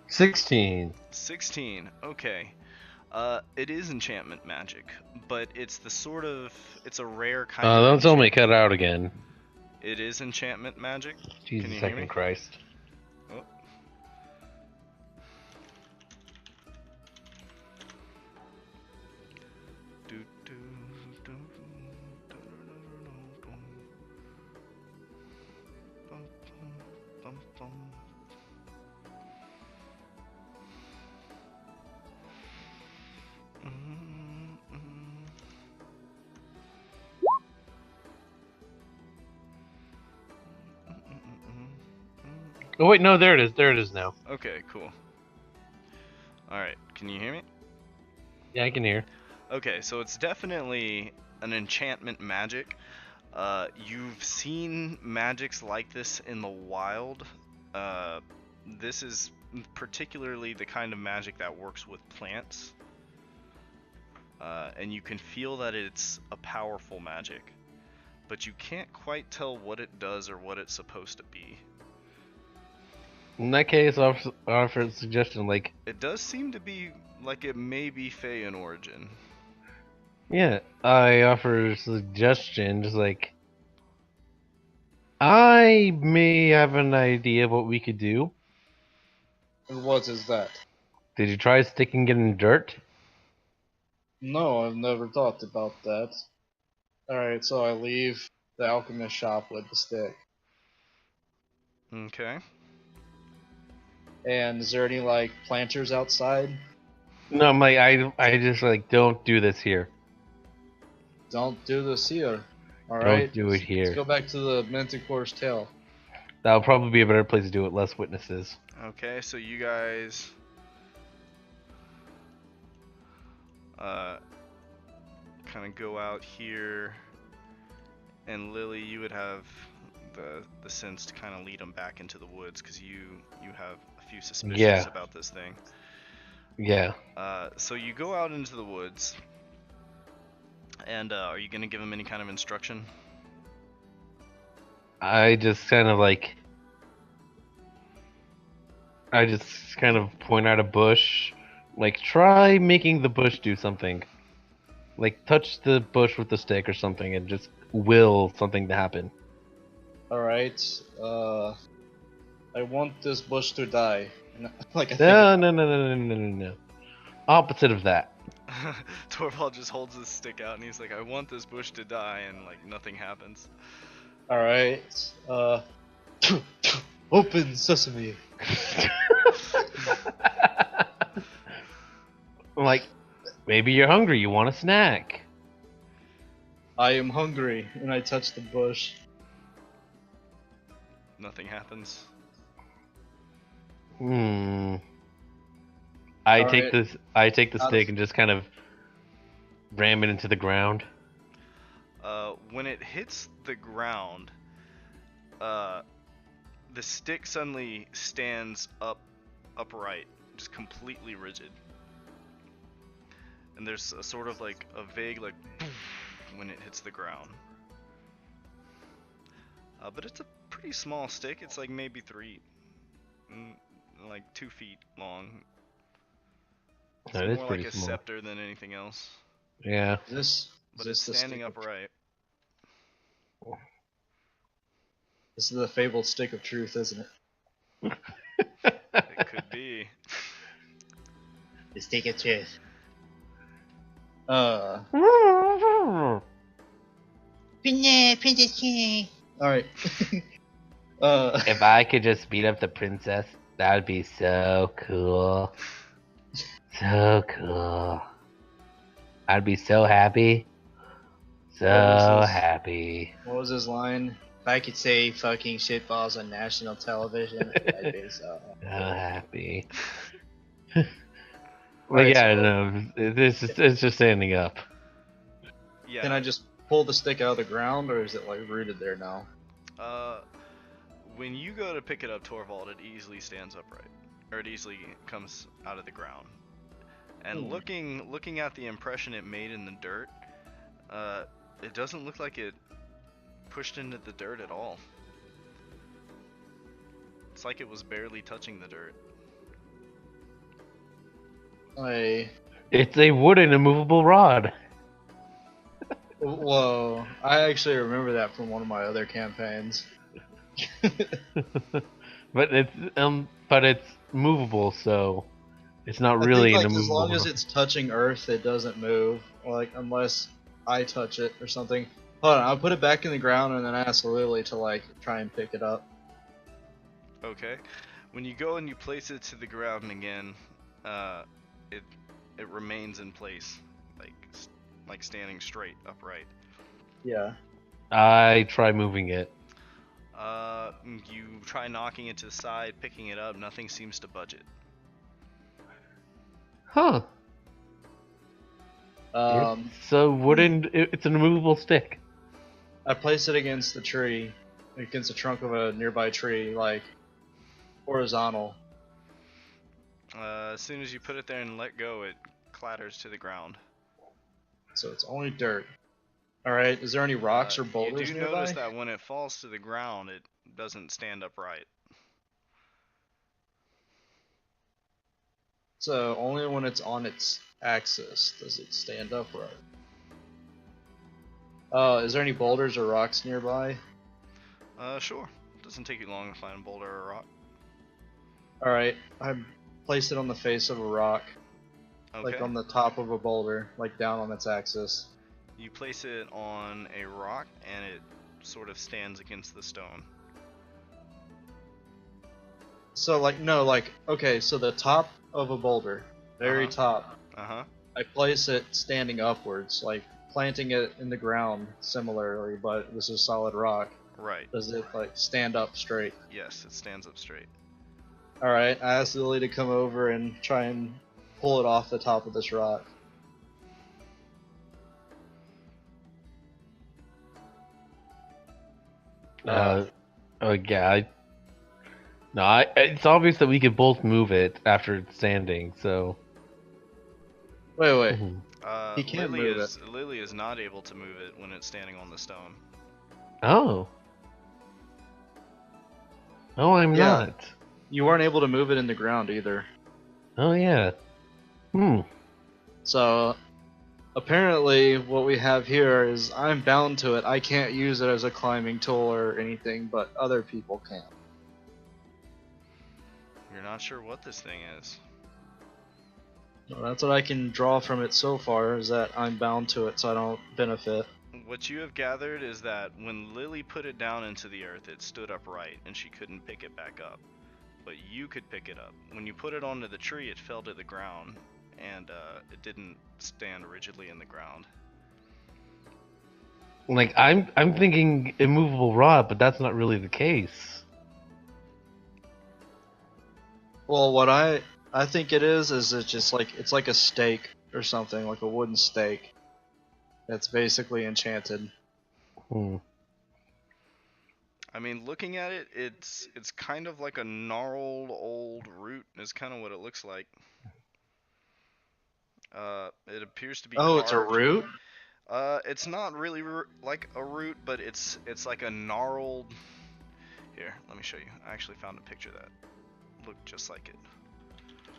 16. 16. Okay. It is enchantment magic, but it's a rare kind of. Don't tell me cut out again. It is enchantment magic. Jesus Can you fucking hear me? Christ. Oh. Oh wait, no, there it is. There it is now. Okay, cool. Alright, can you hear me? Yeah, I can hear. Okay, so it's definitely an enchantment magic. You've seen magics like this in the wild. This is particularly the kind of magic that works with plants. And you can feel that it's a powerful magic, but you can't quite tell what it does or what it's supposed to be. In that case, I offer a suggestion, like... It does seem to be like it may be Fey in origin. Yeah, I offer a suggestion, just like... I may have an idea of what we could do. And what is that? Did you try sticking it in dirt? No, I've never thought about that. Alright, so I leave the alchemist shop with the stick. Okay. And is there any, like, planters outside? No, I'm like, I just, like, don't do this here. Don't do this here. Alright? Don't do it here. Let's go back to the Manticore's tail. That'll probably be a better place to do it, less witnesses. Okay, so you guys kind of go out here, and Lilly, you would have the sense to kind of lead them back into the woods, because you have a few suspicions about this thing. Yeah. So you go out into the woods, and are you going to give them any kind of instruction? I just kind of point out a bush, like, try making the bush do something. Like, touch the bush with the stick or something, and just will something to happen. Alright, I want this bush to die. And, like, I think No, about no, no, no, no, no, no, no. Opposite of that. Thorvald just holds his stick out and he's like, I want this bush to die, and like nothing happens. Alright, open sesame. Like, maybe you're hungry, you want a snack. I am hungry, and I touch the bush. Nothing happens. I Alright. take the stick and just kind of ram it into the ground. When it hits the ground, the stick suddenly stands upright, just completely rigid. And there's a sort of like a vague like when it hits the ground. But it's a pretty small stick. It's like maybe 2 feet long. It's That is more pretty like a small. scepter than anything else. Yeah. But it's standing upright. This is the fabled stick of truth, isn't it? It could be. The stick of truth. Princess King. Alright. If I could just beat up the princess, that would be so cool. So cool. I'd be so happy. So happy. What was his line? If I could say fucking shitballs on national television, I'd be so So happy. Alright, yeah, so- no, it's just standing up. Yeah. Can I just pull the stick out of the ground, or is it like rooted there now? When you go to pick it up, Thorvald, it easily stands upright, or it easily comes out of the ground. And looking at the impression it made in the dirt, it doesn't look like it pushed into the dirt at all. It's like it was barely touching the dirt. It's a wooden immovable rod. Whoa! I actually remember that from one of my other campaigns. but it's movable, so it's not really I an think, like, as immovable long as rod. it's touching Earth, it doesn't move. Like, unless I touch it or something. Hold on, I'll put it back in the ground and then ask Lilly to like try and pick it up. Okay. When you go and you place it to the ground again, it remains in place, like standing straight, upright. Yeah. I try moving it. You try knocking it to the side, picking it up. Nothing seems to budge it. Huh. It's a wooden. It's an immovable stick. I place it against the tree, against the trunk of a nearby tree, like horizontal. As soon as you put it there and let go, it clatters to the ground. So it's only dirt. Alright, is there any rocks or boulders You do nearby? notice that when it falls to the ground, it doesn't stand upright. So only when it's on its axis does it stand upright. Is there any boulders or rocks nearby? Sure. Doesn't take you long to find a boulder or a rock. Alright, I place it on the face of a rock, Okay. like on the top of a boulder, like down on its axis. You place it on a rock, and it sort of stands against the stone. So like, no, like, okay, so the top of a boulder, very top, Uh-huh. I place it standing upwards, like planting it in the ground similarly, but this is solid rock. Right. Does it like stand up straight? Yes, it stands up straight. Alright, I asked Lily to come over and try and pull it off the top of this rock. Yeah. It's obvious that we could both move it after it's standing. So. Wait. He can't Lilly move Lilly is not able to move it when it's standing on the stone. Oh. Oh, I'm Yeah. not. You weren't able to move it in the ground either. Oh yeah. So, apparently what we have here is I'm bound to it. I can't use it as a climbing tool or anything, but other people can. You're not sure what this thing is. Well, that's what I can draw from it so far, is that I'm bound to it so I don't benefit. What you have gathered is that when Lilly put it down into the earth, it stood upright and she couldn't pick it back up. But you could pick it up. When you put it onto the tree, it fell to the ground, and it didn't stand rigidly in the ground. Like I'm thinking immovable rod, but that's not really the case. Well, what I think it is it's just like it's like a stake or something, like a wooden stake. That's basically enchanted. Hmm. I mean, looking at it, it's kind of like a gnarled old root is kind of what it looks like. It appears to be Oh, it's a carved. root? It's not really like a root, but it's like a gnarled. Here, let me show you. I actually found a picture that looked just like it.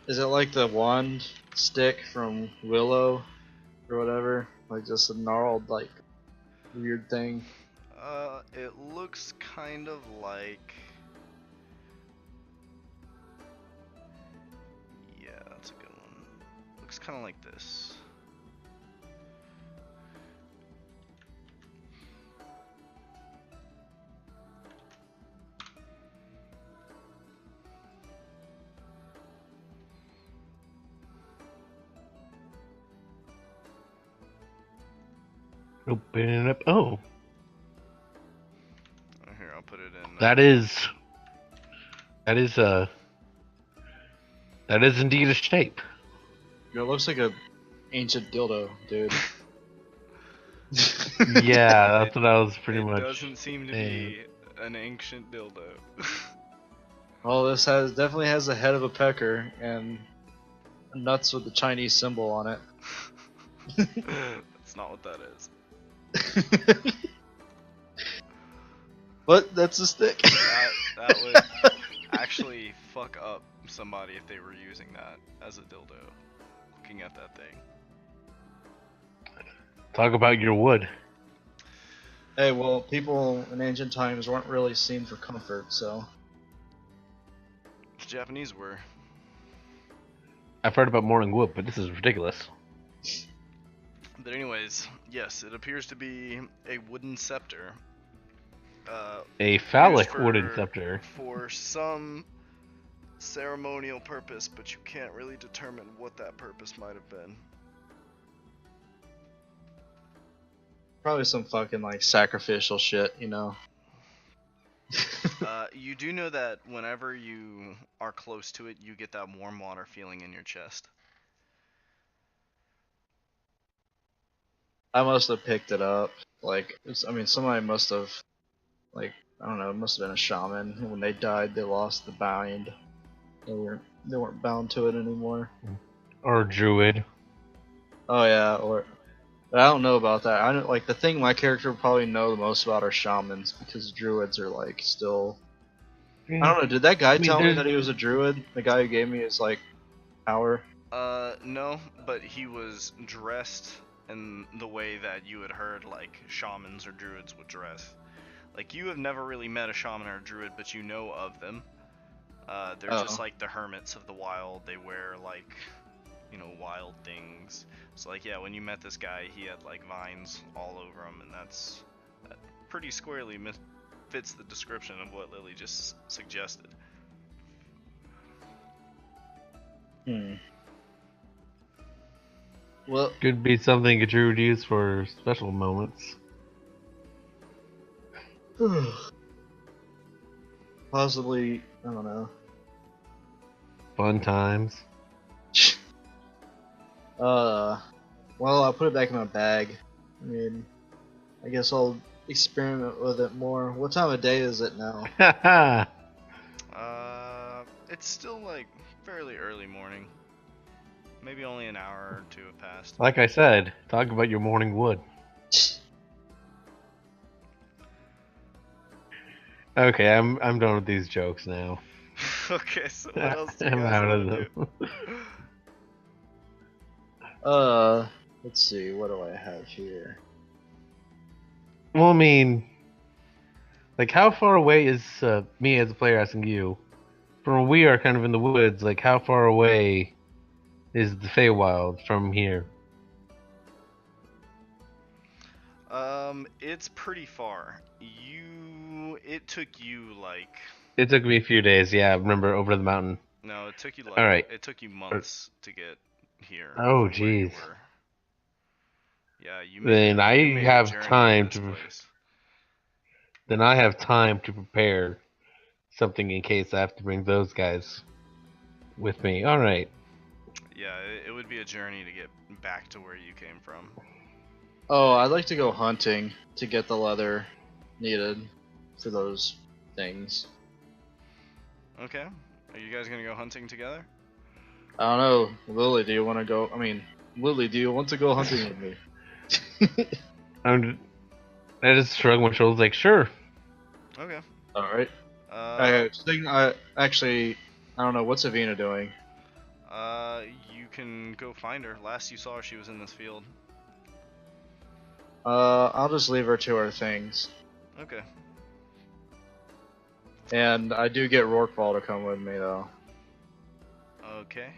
Is it like the wand stick from Willow or whatever? Like just a gnarled, like, weird thing? It looks kind of like. Yeah, that's a good one. Looks kind of like this. Open it up. Oh, Here, I'll put it in. that is indeed a shape. It looks like a ancient dildo, dude. Yeah, that's what I was pretty much. It doesn't seem to be an ancient dildo. Well, this definitely has the head of a pecker and nuts with the Chinese symbol on it. That's not what that is. But that's a stick. That would actually fuck up somebody if they were using that as a dildo. Looking at that thing. Talk about your wood. Hey, well, people in ancient times weren't really seen for comfort, so. The Japanese were. I've heard about morning wood, but this is ridiculous. But anyways, yes, it appears to be a wooden scepter. A phallic used for- wooden scepter. For some ceremonial purpose, but you can't really determine what that purpose might have been. Probably some fucking, like, sacrificial shit, you know? You do know that whenever you are close to it, you get that warm water feeling in your chest. I must have picked it up. Like, somebody must have, like, I don't know, it must have been a shaman. And when they died, they lost the bind. They weren't bound to it anymore. Or a druid. Oh yeah, but I don't know about that. I don't, like, the thing my character would probably know the most about are shamans, because druids are, like, still. I don't know. Did that guy tell me that he was a druid? The guy who gave me his, like, power. No, but he was dressed in the way that you had heard, like, shamans or druids would dress. Like, you have never really met a shaman or a druid, but you know of them. They're just like the hermits of the wild. They wear, like, you know, wild things. So, like, yeah, when you met this guy, he had, like, vines all over him, and that pretty squarely fits the description of what Lilly just suggested. Well, Could be something a druid used for special moments. possibly, I don't know. Fun times. Well, I'll put it back in my bag. I mean, I guess I'll experiment with it more. What time of day is it now? Haha. It's still, like, fairly early morning. Maybe only an hour or two have passed. Like I said, talk about your morning wood. Okay, I'm done with these jokes now. Okay, so what else do you I'm guys out of wanna them. do? Let's see, what do I have here? Well, I mean, like, how far away is me as a player asking you? From where we are kind of in the woods, like, how far away is the Feywild from here? It's pretty far. It took you like, It took me a few days, yeah, I remember, over the mountain. no, it took you like, Alright. it took you months to get here Oh, from where you jeez. were. Yeah, you Then I made a have journey to time this to. place. Then I have time to prepare something in case I have to bring those guys with me. Alright. Yeah, it would be a journey to get back to where you came from. Oh, I'd like to go hunting to get the leather needed for those things. Okay. Are you guys gonna go hunting together? I don't know, Lily, do you want to go? I mean, Lily, do you want to go hunting with me? I just shrug my shoulders, like, sure. Okay. All right. Uh, Actually, I don't know. What's Evena doing? you can go find her. Last you saw her, she was in this field. I'll just leave her to her things. Okay. And I do get Rorqual to come with me, though. Okay.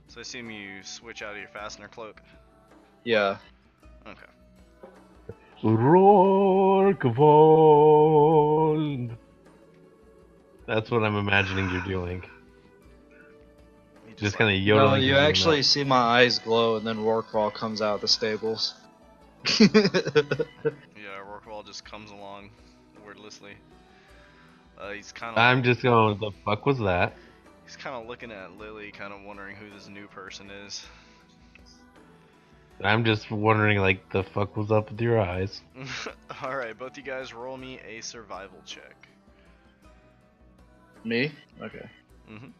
So I assume you switch out of your fastener cloak. Yeah. Okay. Rorkvold. That's what I'm imagining you're doing. You Just like, kind of No, yodeling. you into the actually mouth. see my eyes glow, and then Rorqual comes out of the stables. yeah, Rorkwall just comes along wordlessly. He's kind I'm of just going, the fuck was that? looking at Lilly, kind of wondering who this new person is. I'm just wondering, like, the fuck was up with your eyes? All right, both you guys roll me a survival check. Me? Okay. Mhm.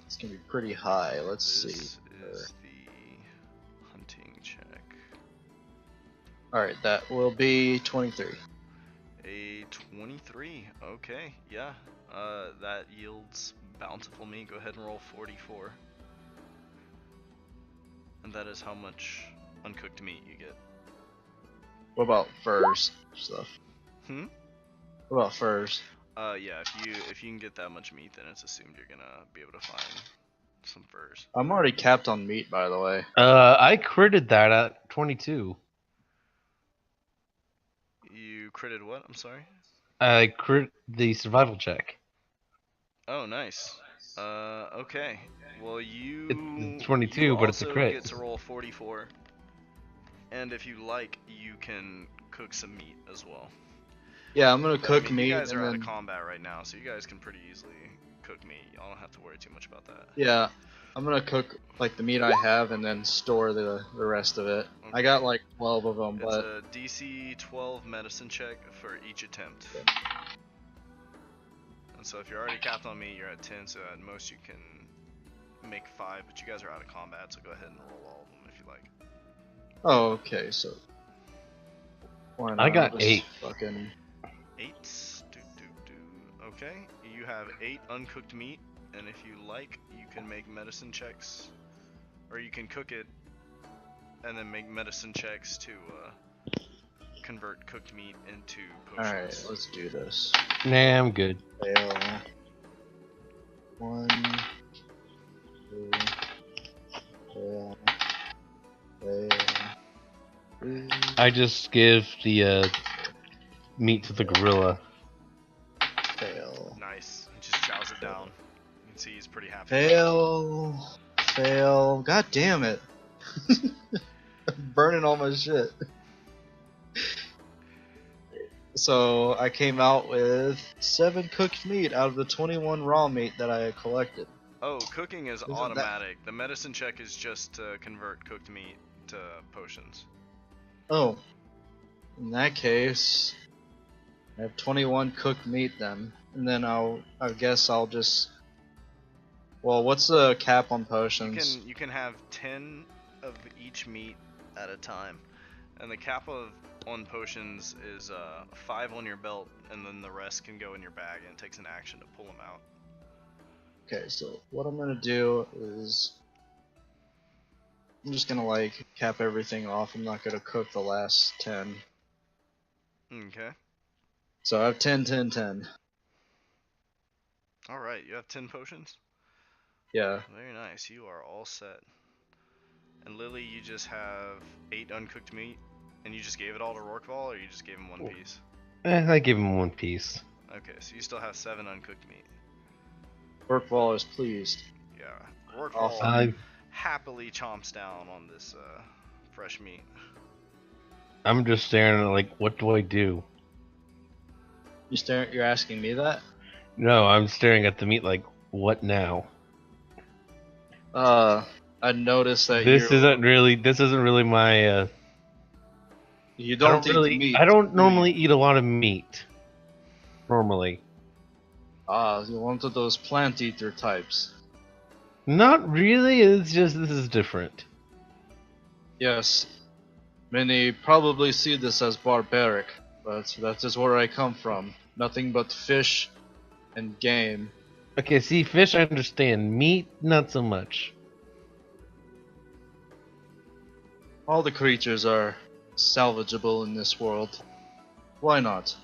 It's gonna be pretty high. Let's see. This is the hunting check. Alright, that will be 23. A 23. Okay, yeah. That yields bountiful meat. Go ahead and roll 44. And that is how much uncooked meat you get. What about furs stuff? Hmm? What about furs? Yeah. If you can get that much meat, then it's assumed you're gonna be able to find some furs. I'm already capped on meat, by the way. I critted that at 22. You critted what? I'm sorry. I crit the survival check. Oh, nice. Okay. Well, It's you 22, but it's a also crit. get to roll 44, and if you like, you can cook some meat as well. Yeah, I'm gonna cook I mean, meat. you guys and are out then, of combat right now, so you guys can pretty easily cook meat. Y'all don't have to worry too much about that. Yeah, I'm gonna cook like the meat I have and then store the rest of it. I Okay. got like 12 of them, It's but a DC 12 medicine check for each attempt. And so if you're already capped on meat, you're at 10, so at most you can make 5, but you guys are out of combat, so go ahead and roll all of them if you like. oh, okay. So why not? I got I'll just 8. Fucking 8. Okay, you have 8 uncooked meat, and if you like, you can make medicine checks, or you can cook it and then make medicine checks to convert cooked meat into potions. Alright, let's do this. Nah, I'm good. Fail. 1, 2, fail. Fail. 3. I just give the meat to the gorilla. Fail. Nice. He just chows it down. You can see he's pretty happy. Fail. Fail. God damn it. I'm burning all my shit. So I came out with 7 cooked meat out of the 21 raw meat that I had collected. Oh, cooking is Isn't that- automatic. The medicine check is just to convert cooked meat to potions. Oh. In that case, I have 21 cooked meat then. And then I guess I'll just... Well, what's the cap on potions? You can have 10 of each meat at a time, and the cap on potions is 5 on your belt, and then the rest can go in your bag, and it takes an action to pull them out. Okay, so what I'm gonna do is I'm just gonna like cap everything off. I'm not gonna cook the last 10. Okay. So I have 10, 10, 10. Alright, you have 10 potions? Yeah. Very nice. You are all set. And Lilly, you just have 8 uncooked meat? And you just gave it all to Rorqual, or you just gave him one piece? I gave him one piece. Okay, so you still have 7 uncooked meat. Workwall is pleased. Yeah. Off. Rorqual happily chomps down on this fresh meat. I'm just staring at like, what do I do? You're asking me that? No, I'm staring at the meat like, what now? I noticed that This isn't really my. you don't eat the meat. I don't do you? normally eat a lot of meat. Normally, You're one of those plant eater types. not really. It's just this is different. Yes, many probably see this as barbaric, but that is where I come from. Nothing but fish and game. Okay, see, fish I understand. Meat, not so much. All the creatures are salvageable in this world. Why not?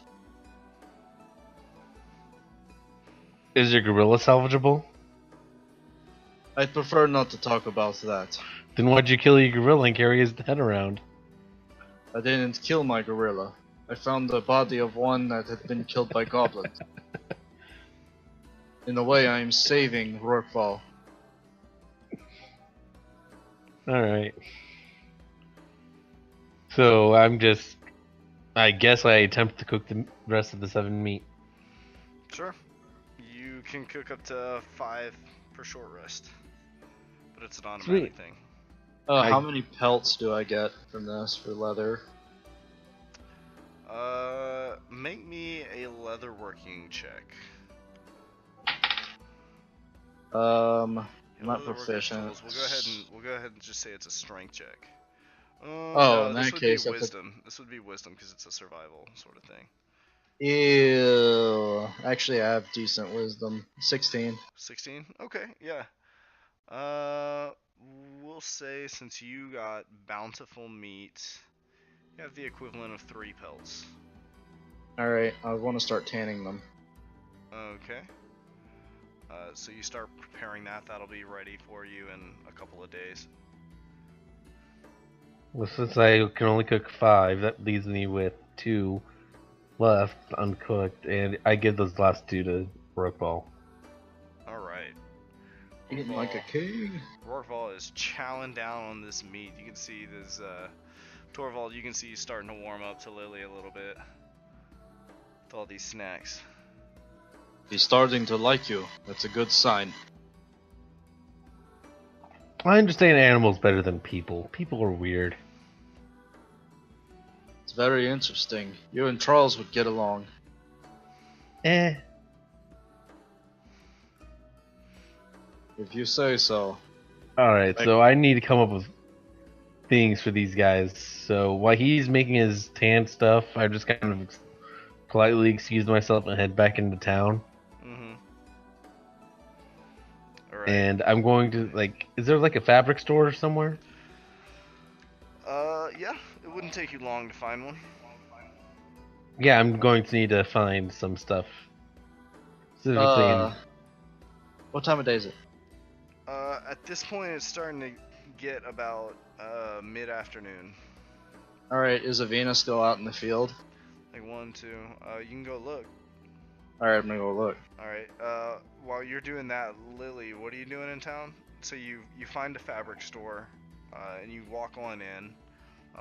Is your gorilla salvageable? I'd prefer not to talk about that. Then why'd you kill your gorilla and carry his head around? I didn't kill my gorilla. I found the body of one that had been killed by goblins. In a way, I am saving Rorqual. Alright. So I guess I attempt to cook the rest of the 7 meat. Sure. You can cook up to 5 per short rest. But it's an automatic thing. How many pelts do I get from this for leather? Make me a leather working check. I'm not Leather working proficient. tools. We'll go ahead and just say it's a strength check. Oh, no, in this that would case, be that's wisdom. This would be wisdom because it's a survival sort of thing. Ew. Actually, I have decent wisdom. 16. 16? Okay, yeah. We'll say since you got bountiful meat, you have the equivalent of 3 pelts. Alright, I want to start tanning them. Okay. So you start preparing that. That'll be ready for you in a couple of days. Well, since I can only cook 5, that leaves me with 2 left uncooked, and I give those last 2 to Rookball. Alright. Eating like a king. Rorqual is chowing down on this meat. You can see this, Thorvald, you can see he's starting to warm up to Lilly a little bit. With all these snacks. He's starting to like you. That's a good sign. I understand animals better than people. People are weird. It's very interesting. You and Charles would get along. Eh. If you say so. Alright, so I need to come up with things for these guys. So while he's making his tan stuff, I just kind of politely excuse myself and head back into town. Mm-hmm. Alright. And I'm going to, like, is there like a fabric store somewhere? Yeah. It wouldn't take you long to find one. Yeah, I'm going to need to find some stuff. Specifically What time of day is it? At this point, it's starting to get about, mid-afternoon. Alright, is Evena still out in the field? Like 1, 2. You can go look. Alright, I'm gonna go look. Alright, while you're doing that, Lilly, what are you doing in town? So you find a fabric store, and you walk on in.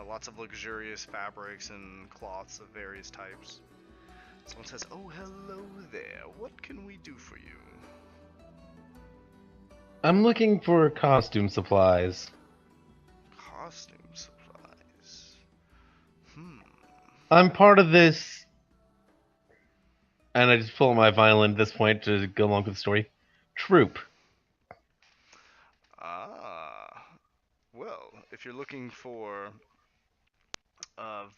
Lots of luxurious fabrics and cloths of various types. Someone says, "Oh, hello there. What can we do for you?" I'm looking for costume supplies. Costume supplies. I'm part of this, and I just pull out my violin at this point to go along with the story. Troop. Well, if you're looking for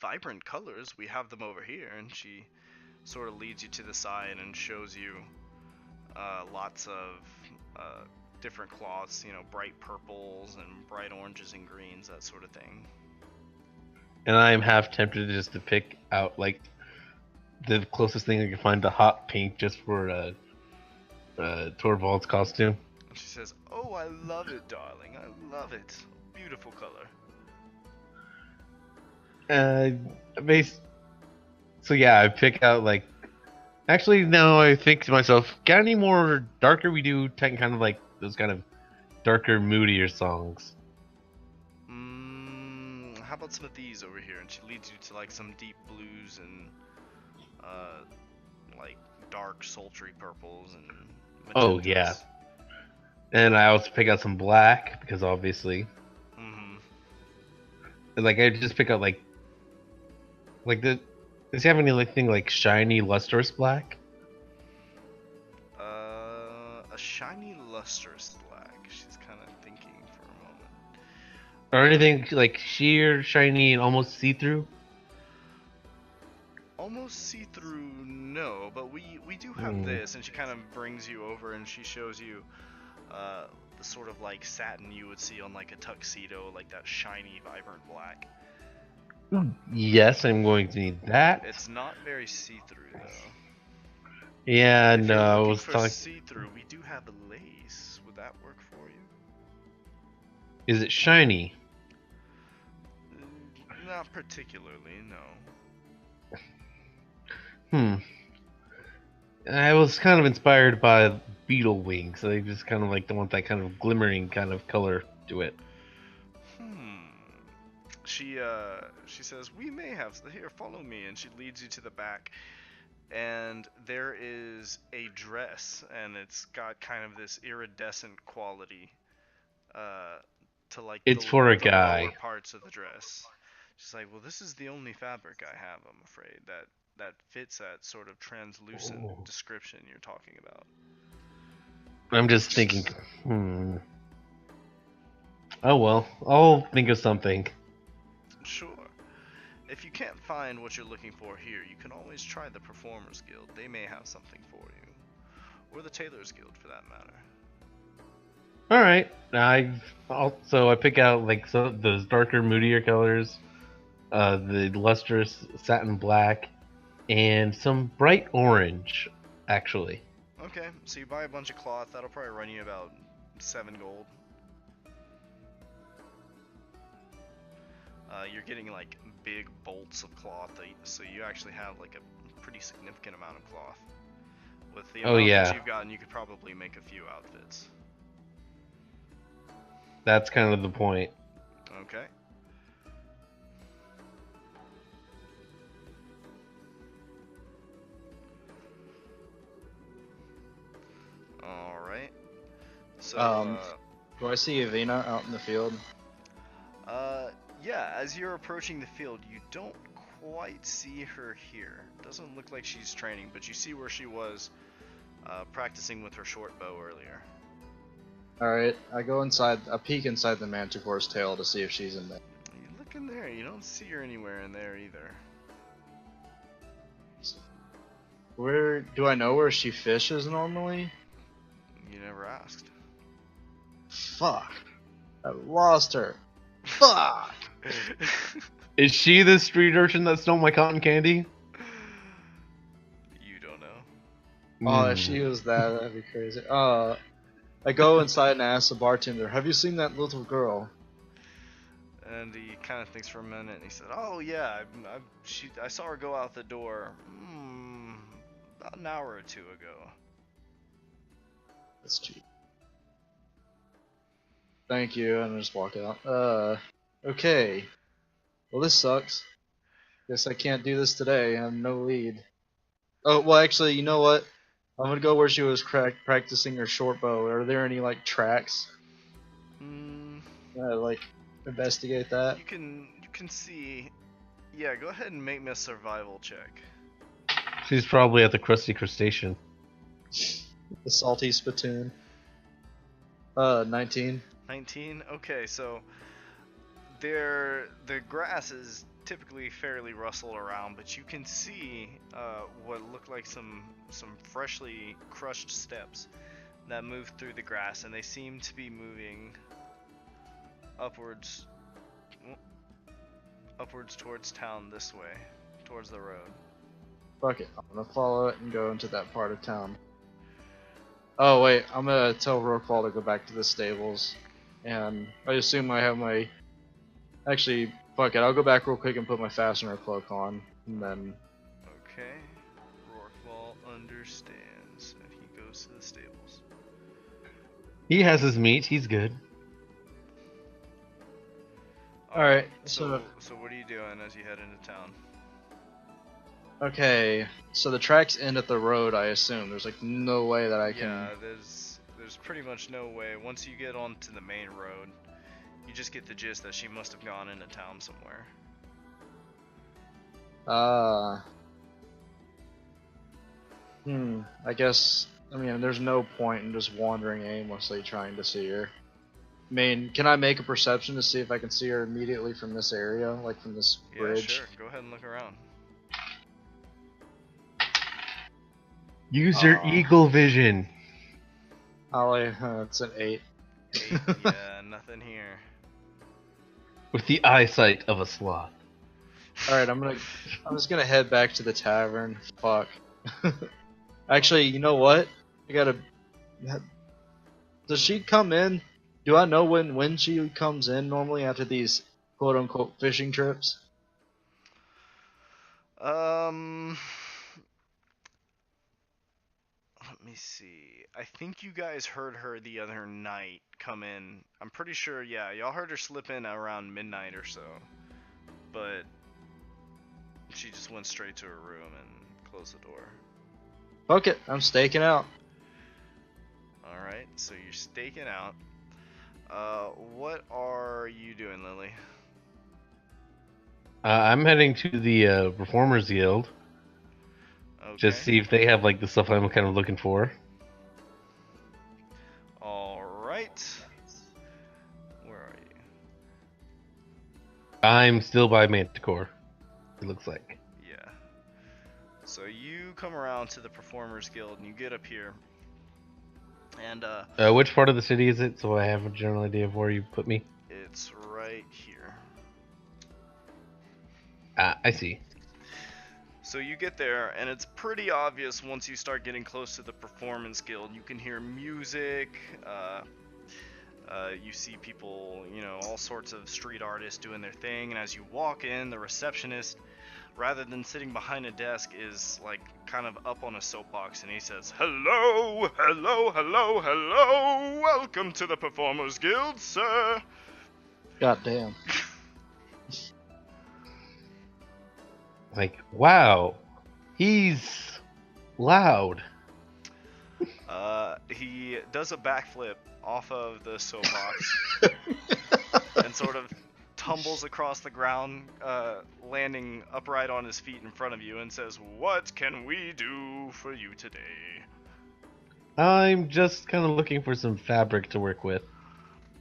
vibrant colors, we have them over here. And she sort of leads you to the side and shows you lots of different cloths, you know, bright purples and bright oranges and greens, that sort of thing. And I'm half tempted just to pick out like the closest thing I can find to hot pink just for Thorvald's costume. And she says, "Oh, I love it, darling. I love it. Beautiful color." Base. So yeah, I pick out like. Actually, no. I think to myself, got any more darker? We do kind of like those kind of darker, moodier songs. How about some of these over here? And she leads you to like some deep blues and like dark, sultry purples and magentas. Oh yeah. And I also pick out some black because obviously. Mm-hmm. And, like I just pick out like the. Does he have anything like shiny, lustrous black? A shiny, lustrous black. She's kind of thinking for a moment. Or anything like sheer, shiny, and almost see-through? Almost see-through, no, but we do have this, and she kind of brings you over and she shows you the sort of like satin you would see on like a tuxedo, like that shiny, vibrant black. Yes, I'm going to need that. It's not very see-through though. Yeah, If no, you're I looking was for talking. see-through, we do have lace. Would that work for you? Is it shiny? Not particularly, no. I was kind of inspired by beetle wings. I just kind of like want that kind of glimmering kind of color to it. She says, "We may have here. Follow me," and she leads you to the back. And there is a dress, and it's got kind of this iridescent quality to like It's for a the guy. lower parts of the dress. She's like, "Well, this is the only fabric I have, I'm afraid, that fits that sort of translucent description you're talking about." I'm just thinking, Oh well, I'll think of something. Sure. If you can't find what you're looking for here, you can always try the Performers Guild. They may have something for you. Or the Tailors Guild, for that matter. Alright, I pick out like those darker, moodier colors, the lustrous satin black, and some bright orange, actually. Okay, so you buy a bunch of cloth. That'll probably run you about 7 gold. You're getting like big bolts of cloth, so you actually have like a pretty significant amount of cloth. With the amount that you've gotten, you could probably make a few outfits. That's kind of the point. Okay. Alright. So, do I see Evena out in the field? Yeah, as you're approaching the field, you don't quite see her here. Doesn't look like she's training, but you see where she was practicing with her short bow earlier. Alright, I go inside, I peek inside the Manticore's tail to see if she's in there. You look in there, you don't see her anywhere in there either. Where, do I know where she fishes normally? You never asked. Fuck. I lost her. Fuck! Is she the street urchin that stole my cotton candy? You don't know. Oh, if she was that, that'd be crazy. I go inside and ask the bartender, "Have you seen that little girl?" And he kind of thinks for a minute, and he said, "Oh yeah, I saw her go out the door about an hour or two ago." That's cheap. Thank you, and I just walk out. Okay. Well, this sucks. Guess I can't do this today. I have no lead. Oh, well, actually, you know what? I'm gonna go where she was practicing her short bow. Are there any, like, tracks? Like, investigate that? You can see. Yeah, go ahead and make me a survival check. She's probably at the Krusty Crustacean. The salty spittoon. 19. 19? Okay, so the grass is typically fairly rustled around, but you can see what look like some freshly crushed steps that move through the grass, and they seem to be moving upwards towards town this way, towards the road. Fuck it, I'm gonna follow it and go into that part of town. Oh wait, I'm gonna tell Roquefall to go back to the stables, and I assume I have my... Actually, fuck it, I'll go back real quick and put my fastener cloak on, and then... Okay. Rourkewall understands, and he goes to the stables. He has his meat. He's good. Alright, So what are you doing as you head into town? Okay, so the tracks end at the road, I assume. There's like no way that I can... Yeah, there's pretty much no way. Once you get onto the main road, you just get the gist that she must have gone into town somewhere. I guess, I mean, there's no point in just wandering aimlessly trying to see her. I mean, can I make a perception to see if I can see her immediately from this area, like from this bridge? Yeah, sure. Go ahead and look around. Use your eagle vision. Ollie, it's an 8. 8, yeah, nothing here. With the eyesight of a sloth. Alright, I'm just gonna head back to the tavern. Fuck. Actually, you know what? I gotta... Does she come in? Do I know when she comes in normally after these quote-unquote fishing trips? Let me see. I think you guys heard her the other night come in. I'm pretty sure, yeah, y'all heard her slip in around midnight or so. But she just went straight to her room and closed the door. Fuck it, I'm staking out. Alright, so you're staking out. What are you doing, Lily? I'm heading to the Performers Guild. Okay. Just see if they have like the stuff I'm kind of looking for. Alright. Where are you? I'm still by Manticore, it looks like. Yeah. So you come around to the Performers Guild and you get up here. And Which part of the city is it, so I have a general idea of where you put me? it's right here. I see. So you get there, and it's pretty obvious once you start getting close to the Performance Guild. You can hear music, you see people, you know, all sorts of street artists doing their thing, and as you walk in, the receptionist, rather than sitting behind a desk, is like kind of up on a soapbox, and he says, "Hello, hello, hello, hello, welcome to the Performers Guild, sir." God damn. Like, wow, he's loud. He does a backflip off of the soapbox and sort of tumbles across the ground, landing upright on his feet in front of you, and says, "What can we do for you today?" I'm just kind of looking for some fabric to work with.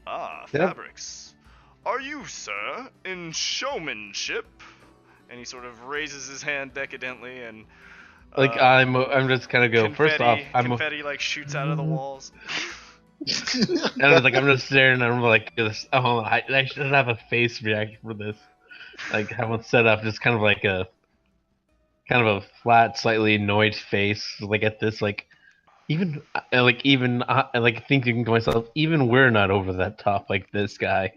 Ah, Yep. fabrics. Are you, sir, in showmanship? And he sort of raises his hand decadently, and Like, I'm just kind of go. First off, confetti like shoots out of the walls. And I was like, I'm just staring, and I'm like, this. Oh, I should have a face reaction for this. Like, have one set up, just kind of a flat, slightly annoyed face. Like at this, like thinking to myself, even we're not over that top like this guy.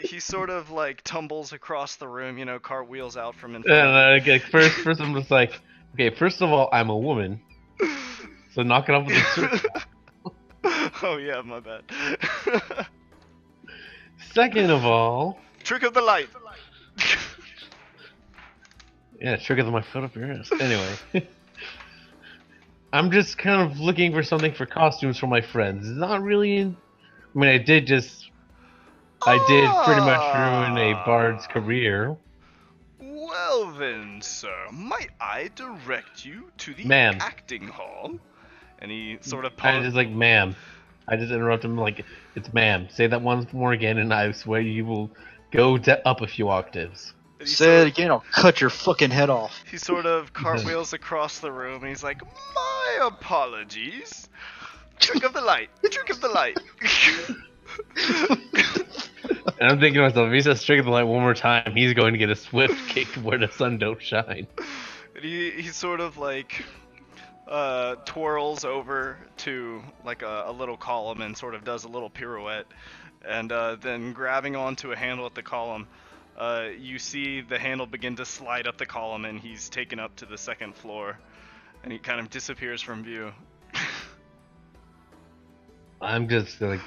He sort of like tumbles across the room, you know, cartwheels out from in And front. first I'm just like, okay, first of all, I'm a woman, so knock it off with a switch. Oh yeah, my bad. Second of all, Trick of the light. yeah, trigger my foot up your ass. Anyway, I'm just kind of looking for something for costumes for my friends. It's not really. I mean, I did pretty much ruin a bard's career. Well then, sir, might I direct you to the Ma'am. acting hall? And he sort of I just like, ma'am. I just interrupt him like, it's ma'am. Say that once more again, and I swear you will go up a few octaves. Say it again, I'll cut your fucking head off. He sort of cartwheels across the room, and he's like, "My My apologies. Trick of the light. Trick of the light. And I'm thinking to myself, if he says "trick of the light" one more time, he's going to get a swift kick where the sun don't shine. And he sort of like twirls over to like a little column and sort of does a little pirouette, and then grabbing onto a handle at the column, you see the handle begin to slide up the column, and he's taken up to the second floor, and he kind of disappears from view. I'm just like,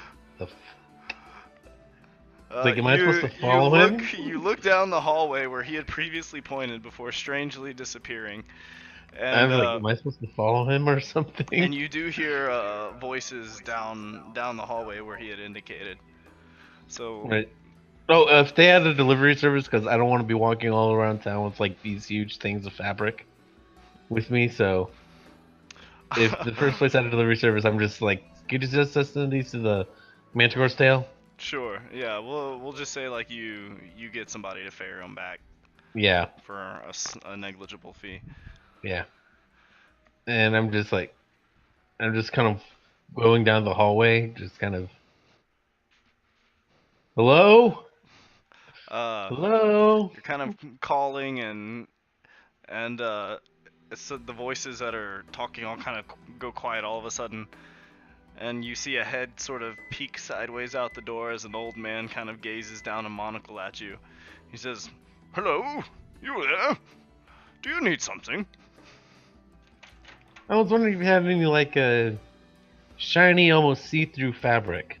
like, am I supposed to follow him? You look down the hallway where he had previously pointed before strangely disappearing. And, I'm like, am I supposed to follow him or something? And you do hear voices down the hallway where he had indicated. So. Right. Oh, if they had a delivery service, because I don't want to be walking all around town with like these huge things of fabric with me. So, if the first place had a delivery service, I'm just like, could you just send these to the Manticore's tail? Sure. Yeah. We'll just say like you get somebody to ferry him back. Yeah. For a negligible fee. Yeah. And I'm just like, I'm just kind of going down the hallway, just kind of. Hello? Hello? You're kind of calling and so the voices that are talking all kind of go quiet all of a sudden, and you see a head sort of peek sideways out the door as an old man kind of gazes down a monocle at you. He says, "Hello, you there? Do you need something?" I was wondering if you had any like a shiny, almost see-through fabric.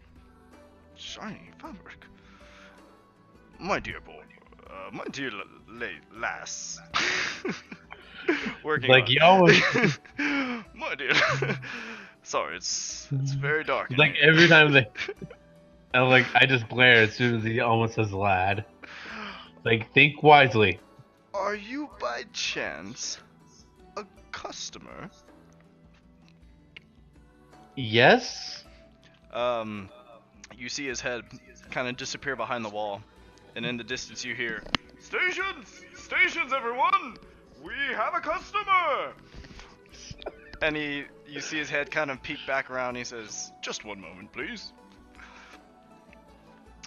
Shiny fabric? My dear boy, my dear lass. Working like on. you always. My dear. Sorry, it's very dark. Like every time I just glare as soon as he almost says "lad." Like, think wisely. Are you by chance a customer? Yes. You see his head kind of disappear behind the wall, and in the distance you hear, "Stations! Stations, everyone! We have a customer!" And you see his head kind of peek back around, and he says, "Just one moment, please."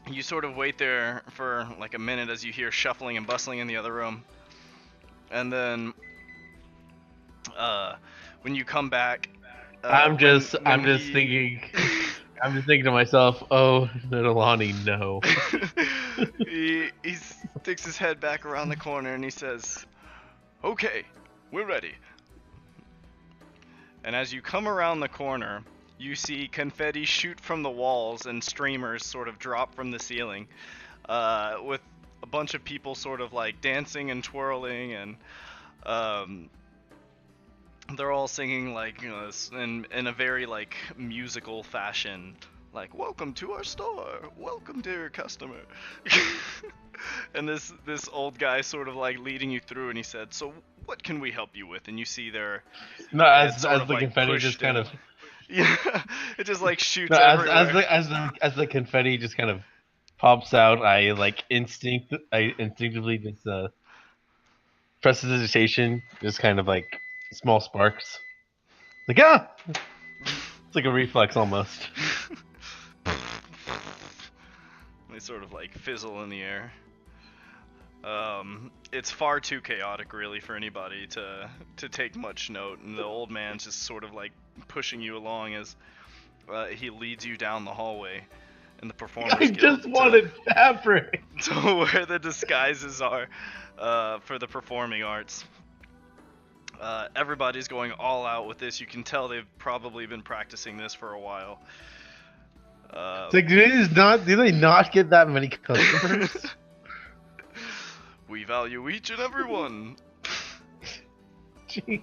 You sort of wait there for like a minute as you hear shuffling and bustling in the other room. And then, when you come back, I'm just thinking to myself, oh, Nidalani, no. he sticks his head back around the corner and he says, "Okay, we're ready." And as you come around the corner, you see confetti shoot from the walls and streamers sort of drop from the ceiling, with a bunch of people sort of like dancing and twirling, and they're all singing like, you know, in a very like musical fashion, like, "Welcome to our store, welcome dear customer." And this old guy sort of like leading you through, and he said, "So what can we help you with?" And you see there, no, as the like confetti just kind of, yeah, it just like shoots everywhere. As the confetti just kind of pops out, I instinctively just press hesitation, just kind of like small sparks, like it's like a reflex almost. They sort of like fizzle in the air. It's far too chaotic, really, for anybody to take much note, and the old man's just sort of like pushing you along as he leads you down the hallway, and the performers I just wanted fabric to where the disguises are for the performing arts. Everybody's going all out with this. You can tell they've probably been practicing this for a while. It's like, do they not get that many customers? We value each and every one. Jesus.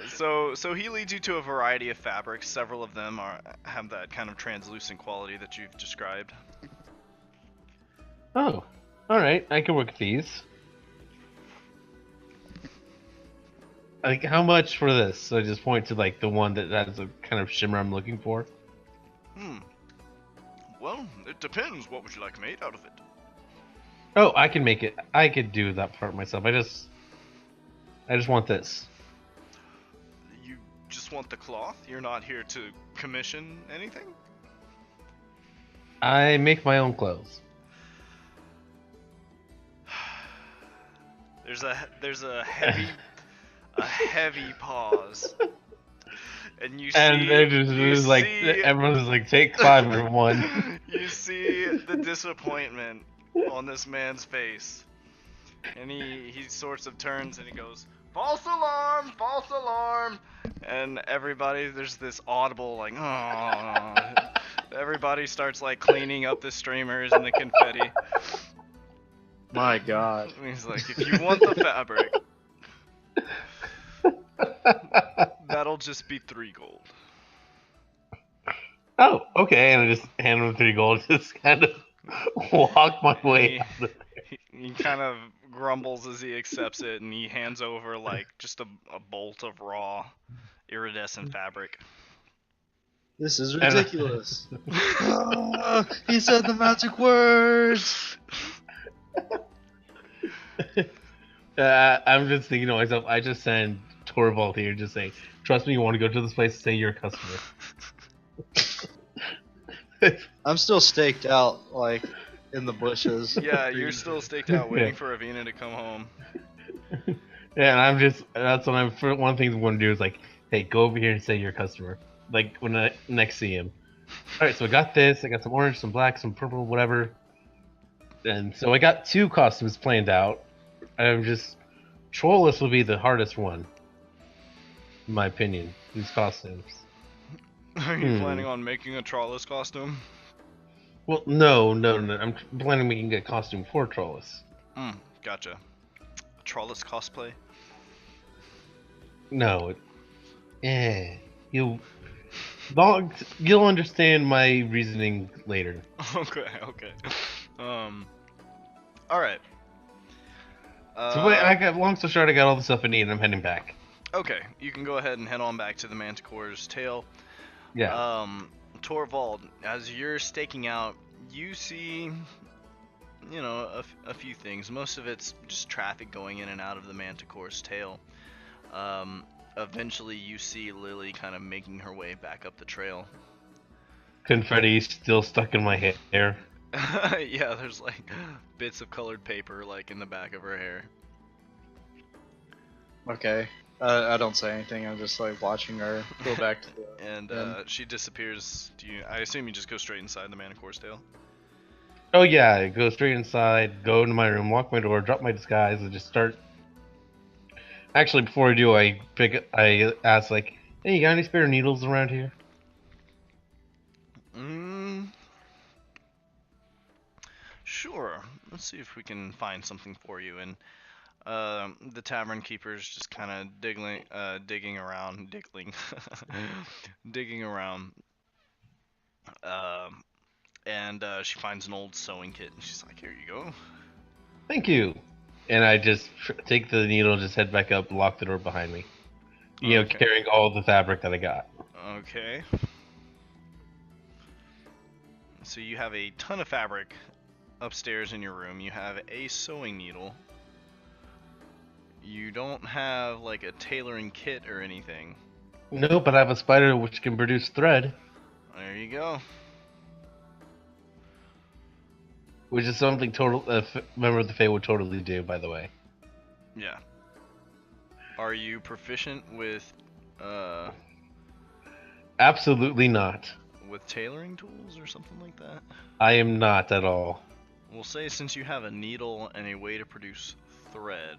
So he leads you to a variety of fabrics. Several of them have that kind of translucent quality that you've described. Oh, all right. I can work with these. Like, how much for this? So I just point to like the one that has a kind of shimmer I'm looking for. Well, it depends. What would you like made out of it? Oh, I can make it. I could do that part myself. I just want this. just want the cloth? You're not here to commission anything? I make my own clothes. There's a heavy pause. And you see, And they're just like, see, everyone's just like, take 5 everyone. you see the disappointment on this man's face, and he sorts of turns and he goes, false alarm, false alarm, and everybody, there's this audible like, oh, everybody starts like cleaning up the streamers and the confetti. My God. And he's like, if you want the fabric, that'll just be 3 gold. Oh, okay. And I just hand him 3 gold, just kind of walk my way out. He kind of grumbles as he accepts it, and he hands over like just a bolt of raw iridescent fabric. This is ridiculous. He said the magic words. I'm just thinking to myself, I just send Thorvald here, just say, trust me, you want to go to this place, say you're a customer. I'm still staked out, like, in the bushes. Yeah, you're still staked out waiting for Evena to come home. Yeah, and that's what one thing I'm going to do is like, hey, go over here and say you're a customer. Like, when I next see him. Alright, so I got this, I got some orange, some black, some purple, whatever. And so I got 2 costumes planned out. Trollless will be the hardest one. In my opinion, these costumes. Are you planning on making a Trollless costume? Well, no. I'm planning on making a costume for Trollless. Gotcha. A Trollless cosplay? No. You'll understand my reasoning later. Okay. Alright. So wait, long story short, I got all the stuff I need and I'm heading back. Okay, you can go ahead and head on back to the Manticore's tail. Yeah. Thorvald, as you're staking out, you see, a few things. Most of it's just traffic going in and out of the Manticore's tail. Eventually you see Lilly kind of making her way back up the trail. Confetti still stuck in my hair. Yeah, there's like bits of colored paper like in the back of her hair. Okay. I don't say anything. I'm just like watching her go back to the. And she disappears. I assume you just go straight inside the Manticore's tail. Oh yeah, I go straight inside, go into my room, lock my door, drop my disguise, and just start. Actually, before I do, I ask like, "Hey, you got any spare needles around here?" Sure. Let's see if we can find something for you. And the tavern keeper's just kind of digging around. And she finds an old sewing kit, and she's like, "Here you go." Thank you. And I just take the needle, just head back up, lock the door behind me. You know, carrying all the fabric that I got. Okay. So you have a ton of fabric upstairs in your room. You have a sewing needle. You don't have like a tailoring kit or anything. No, but I have a spider which can produce thread. There you go. Which is something member of the Fae would totally do, by the way. Yeah. Are you proficient with Absolutely not. with tailoring tools or something like that? I am not at all. We'll say since you have a needle and a way to produce thread,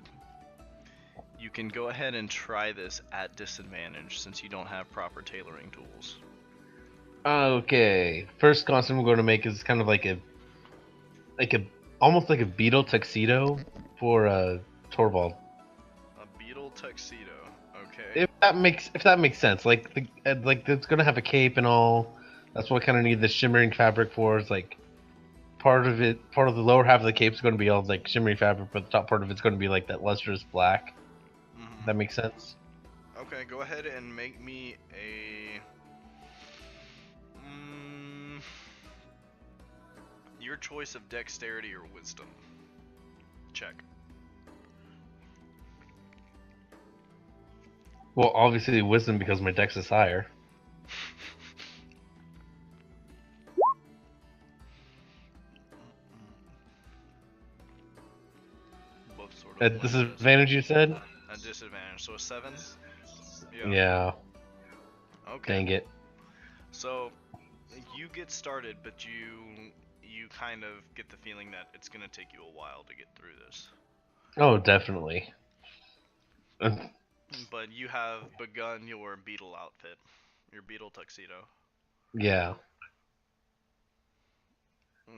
you can go ahead and try this at disadvantage since you don't have proper tailoring tools. Okay. First costume I'm going to make is kind of almost like a beetle tuxedo for Thorvald. A beetle tuxedo. Okay. If that makes sense. Like it's gonna have a cape and all. That's what I kind of need the shimmering fabric for. Is like part of the lower half of the cape is going to be all like shimmering fabric, but the top part of it's going to be like that lustrous black. Mm-hmm. That makes sense. Okay, go ahead and make me a your choice of dexterity or wisdom check. Well, obviously wisdom because my dex is higher. Both sort of At blend this. disadvantage, you said? A disadvantage. So a 7? Yeah. Okay. Dang it. So you get started, but you kind of get the feeling that it's gonna take you a while to get through this. Oh, definitely. But you have begun your beetle outfit, your beetle tuxedo. Yeah.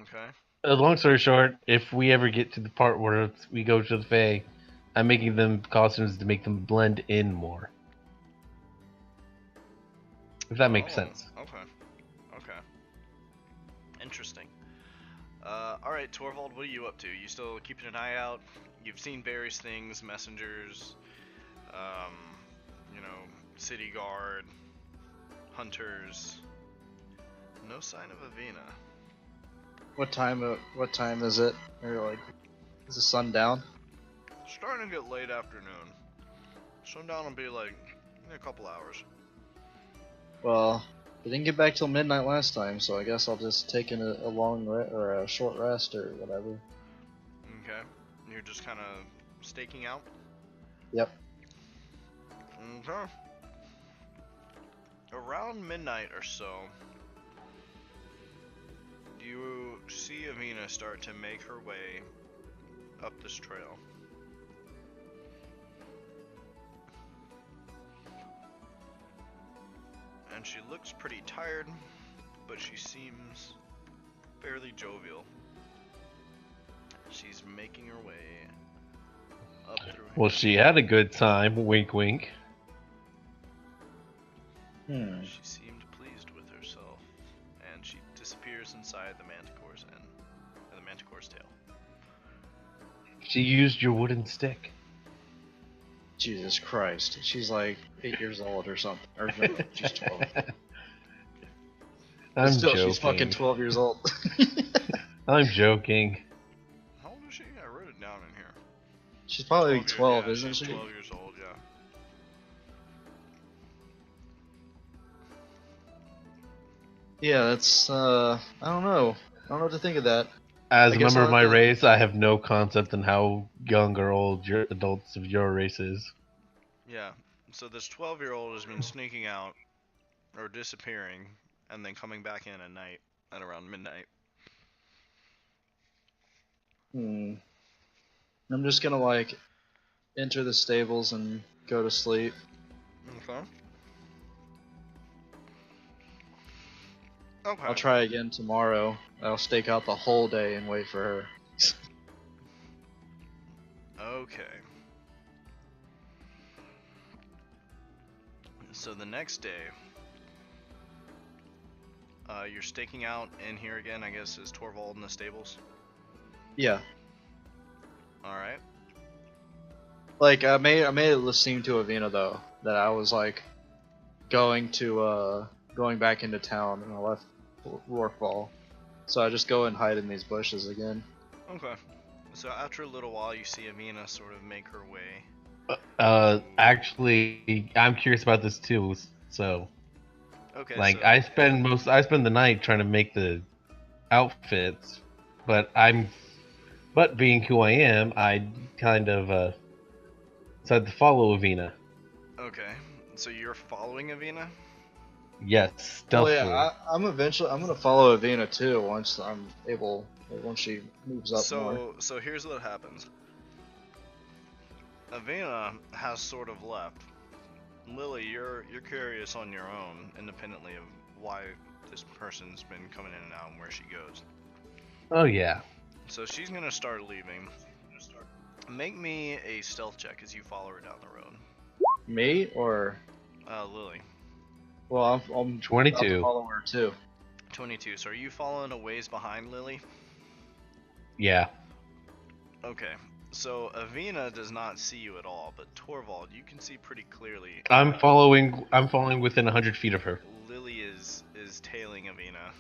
Okay. Long story short, if we ever get to the part where we go to the Fae, I'm making them costumes to make them blend in more. If that makes sense. Okay. Okay. Interesting. All right, Torvald, what are you up to? You still keeping an eye out? You've seen various things, messengers, um, you know, city guard, hunters. No sign of Evena. What time is it? Or like, is the sun down? Starting to get late afternoon. Sundown will be like in a couple hours. Well, we didn't get back till midnight last time, so I guess I'll just take in a long or a short rest or whatever. Okay. You're just kind of staking out? Yep. Okay. Around midnight or so, you see Evena start to make her way up this trail. And she looks pretty tired, but she seems fairly jovial. She's making her way up through. Well, she had a good time. Wink, wink. She seemed pleased with herself, and she disappears inside the manticore's end, the manticore's tail. She used your wooden stick. Jesus Christ. She's like 8 years old or something. Or no, she's 12. I'm Still, joking. she's fucking 12 years old. I'm joking. How old is she? I wrote it down in here. She's probably 12, yeah, isn't she's she? 12 years old, yeah. Yeah, that's, I don't know. I don't know what to think of that. As I a guess member I'll of my have to- race, I have no concept on how young or old your adults of your race is. Yeah, so this 12-year-old has been sneaking out, or disappearing, and then coming back in at night, at around midnight. I'm just gonna, like, enter the stables and go to sleep. Okay. Okay. I'll try again tomorrow. I'll stake out the whole day and wait for her. Okay. So the next day, you're staking out in here again, I guess, is Thorvald in the stables? Yeah. Alright. Like, I made it seem to Evena, though, that I was, like, going back into town, and I left Rorqual. So I just go and hide in these bushes again. Okay. So after a little while, you see Evena sort of make her way. Actually, I'm curious about this too. So, Okay, like, so... I spend the night trying to make the outfits, but being who I am, I kind of decided to follow Evena. Okay. So you're following Evena? Yes, Well, stealthily. yeah, I'm gonna follow Evena too once she moves up more. So here's what happens. Evena has sort of left. Lilly, you're curious on your own, independently of why this person's been coming in and out and where she goes. Oh yeah. So she's gonna start leaving. Make me a stealth check as you follow her down the road. Me or Lilly. well, I'm 22. I'll follow her too. 22. So are you following a ways behind Lilly? Yeah. Okay. So Evena does not see you at all, but Thorvald, you can see pretty clearly. I'm following within 100 feet of her. Lilly is tailing Evena.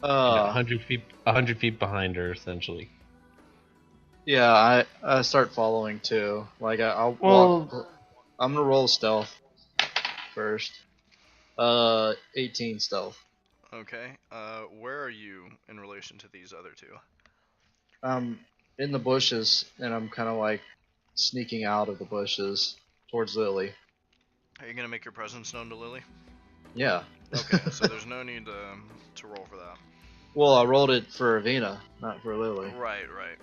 100 feet behind her, essentially. Yeah, I start following too. Like I'll Well, walk. I'm gonna roll stealth first. 18 stealth. Okay. Where are you in relation to these other two? I'm in the bushes, and I'm kind of like sneaking out of the bushes towards Lilly. Are you gonna make your presence known to Lilly? Yeah. Okay, so there's no need to roll for that. Well, I rolled it for Evena, not for Lilly. Right, right.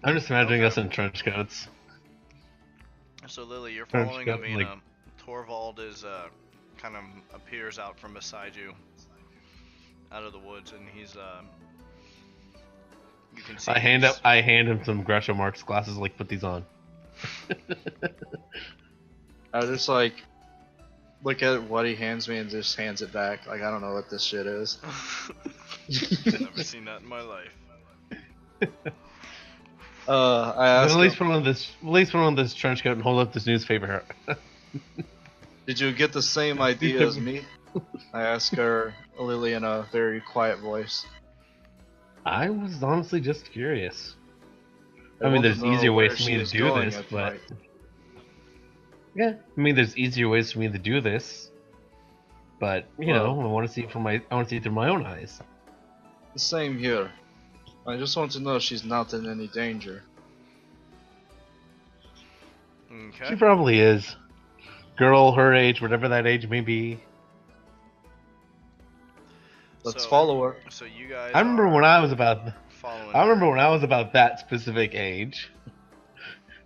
I'm just imagining Okay. us in trench coats. So Lilly, you're Trench following coat, Evena. like, Thorvald is kind of appears out from beside you, out of the woods, and he's you can see. I hand him some Groucho Marx glasses. Like, put these on. I just like look at what he hands me and just hands it back. Like I don't know what this shit is. I've never seen that in my life. I asked At least him, put on this trench coat and hold up this newspaper. "Did you get the same idea as me?" I asked her, Lily, in a very quiet voice. I was honestly just curious. I mean, want to there's know easier where ways for she me to is do going this, at but night. yeah, I mean, there's easier ways for me to do this. But you know, I want to see it through my own eyes. The same here. I just want to know she's not in any danger. Okay. She probably is. Girl her age, whatever that age may be. Let's follow her. So you guys. I remember when I was about that specific age.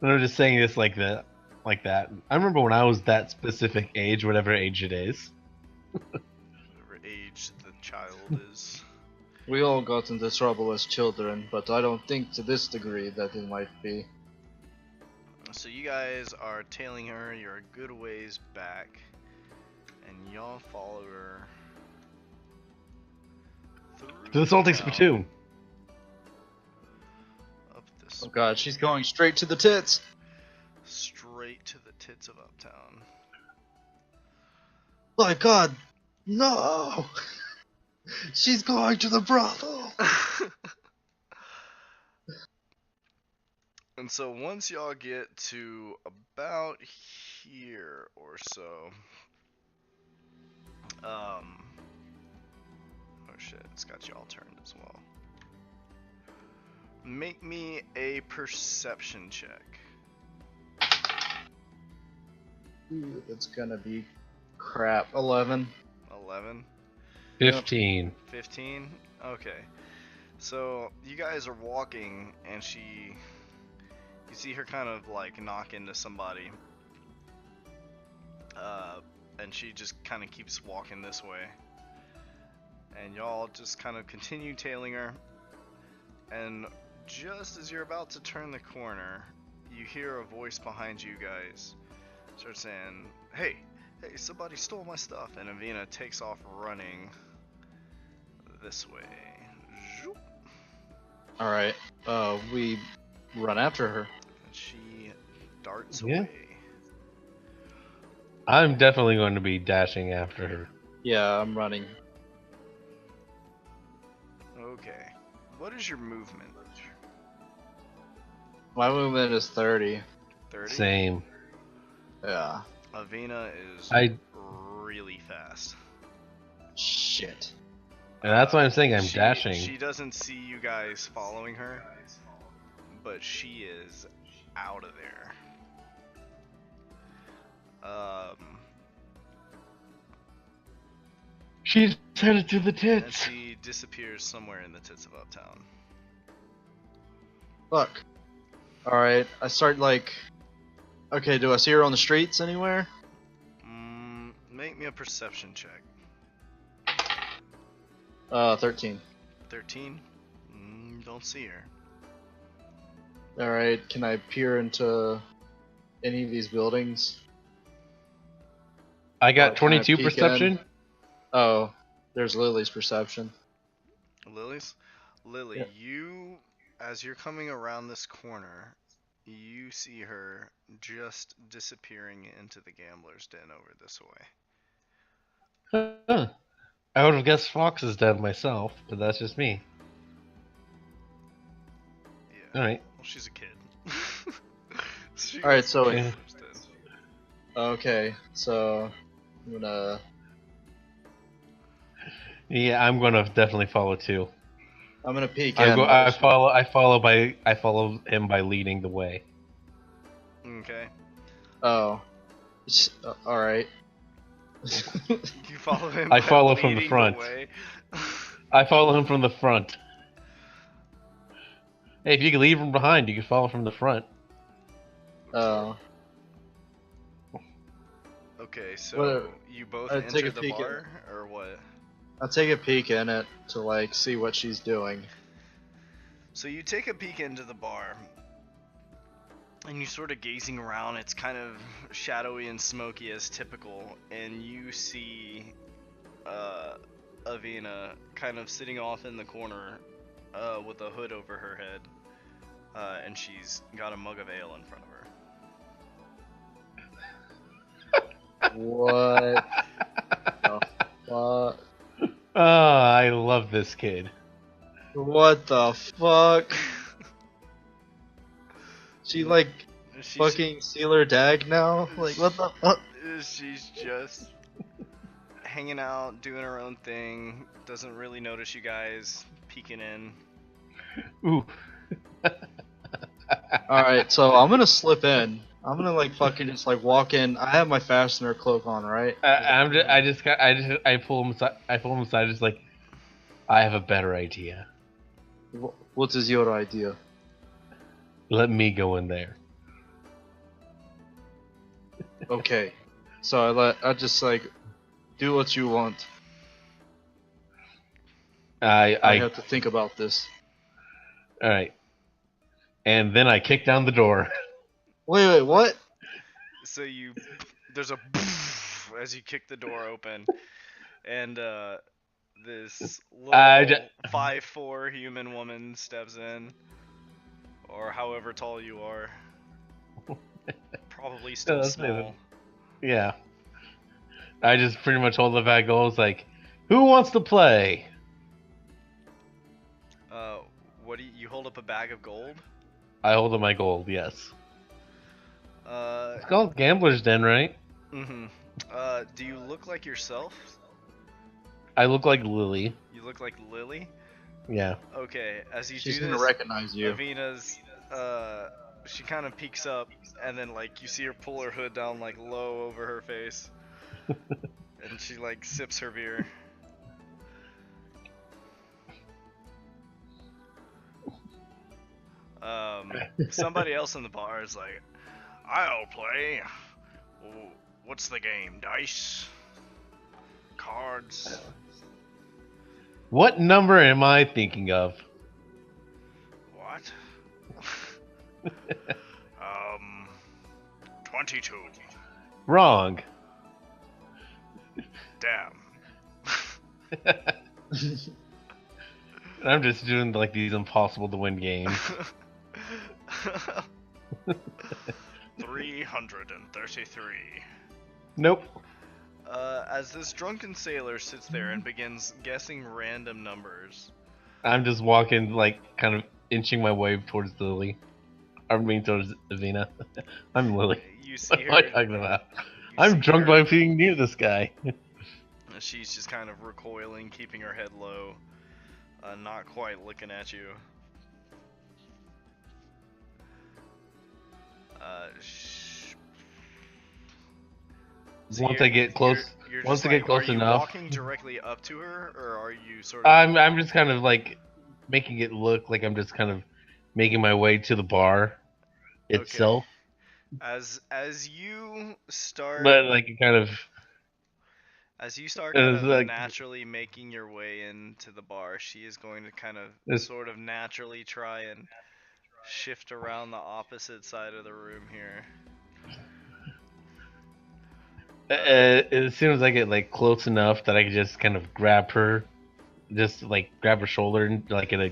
And I'm just saying this like that. I remember when I was that specific age, whatever age it is. Whatever age the child is. We all got into trouble as children, but I don't think to this degree that it might be. So you guys are tailing her. You're a good ways back, and y'all follow her through To the Salting town, Spittoon. up this Oh god, she's going straight to the tits! straight to the tits of Uptown. My god, no! She's going to the brothel! And so once y'all get to about here or so, oh shit, it's got y'all turned as well. Make me a perception check. Ooh, it's gonna be crap. 11. 11. 15. 15? Okay. So you guys are walking and you see her kind of like knock into somebody. And she just kind of keeps walking this way. And y'all just kind of continue tailing her. And just as you're about to turn the corner, you hear a voice behind you guys start saying, hey, somebody stole my stuff. And Evena takes off running this way. Zoop. Alright, we run after her. And she darts Yeah. away. I'm definitely going to be dashing after her. Yeah, I'm running. Okay. What is your movement? My movement is 30. 30? Same. Yeah. Evena is I- really fast. Shit. And that's why I'm saying I'm dashing. She doesn't see you guys following her, but she is out of there. She's headed to the And tits. she disappears somewhere in the tits of Uptown. Fuck. Alright, I start like... Okay, do I see her on the streets anywhere? Make me a perception check. 13. 13? Don't see her. Alright, can I peer into any of these buildings? I got Can I 22 peek perception. in? Oh, there's Lily's perception. Lily, Yeah. you, as you're coming around this corner, you see her just disappearing into the gambler's den over this way. Huh. I would have guessed Fox is dead myself, but that's just me. Yeah. Alright. Well, she's a kid. She Alright, goes so Yeah. first in. okay, so I'm gonna Yeah, I'm gonna definitely follow too. peek I in. go. I follow him by leading the way. Okay. Oh, all right. You follow him I by follow from the leading the front. way. I follow him from the front. Hey, if you can leave from behind, you can follow from the front. Oh, Okay, so what? you both Take enter a the peek in. bar, or what? I'll take a peek in it to like see what she's doing. So you take a peek into the bar, and you're sort of gazing around. It's kind of shadowy and smoky as typical, and you see Evena kind of sitting off in the corner with a hood over her head, and she's got a mug of ale in front of her. What the fuck? Oh, I love this kid. What the fuck? She like She's, fucking Sealer Dag now? Like what the fuck? She's just hanging out, doing her own thing. Doesn't really notice you guys peeking in. Ooh. Alright, so I'm gonna slip in. I'm gonna like fucking just like walk in. I have my fastener cloak on, right? I pull him aside. I pull him aside. Just like, I have a better idea. What is your idea? Let me go in there. Okay. So I just like do what you want. I have to think about this. All right. And then I kick down the door. Wait, what? So there's a as you kick the door open, and this little 5'4" human woman steps in, or however tall you are. Probably still small. Yeah. I just pretty much hold the bag. Goes like, who wants to play? What do you hold up a bag of gold? I hold up my gold. Yes. Uh, It's called Gambler's Den, right? mm-hmm. Do you look like yourself? I look like Lilly. You look like Lilly? Yeah. Okay, as you She's do gonna this, recognize you. Avena's, she kind of peeks up, and then, like, you see her pull her hood down, like, low over her face. And she, like, sips her beer. Somebody else in the bar is like, I'll play. What's the game? Dice? Cards? What number am I thinking of? What? 22. Wrong. Damn. I'm just doing like these impossible to win games. 333. Nope. As this drunken sailor sits there and begins guessing random numbers. I'm just walking, like, kind of inching my way towards Lily. I mean, towards Evena. I'm Lily. You see What her. am I talking about? You I'm see drunk her- by being near this guy. She's just kind of recoiling, keeping her head low, not quite looking at you. So Once I get close, you're once just I get like, close are you enough, walking directly up to her, or are you sort of? I'm just kind of like making it look like I'm just kind of making my way to the bar itself. As you start, But like kind of kind of like naturally making your way into the bar, she is going to kind of It's- sort of naturally try and shift around the opposite side of the room here. as soon as I get like close enough that I can just kind of grab her, just like grab her shoulder and like in a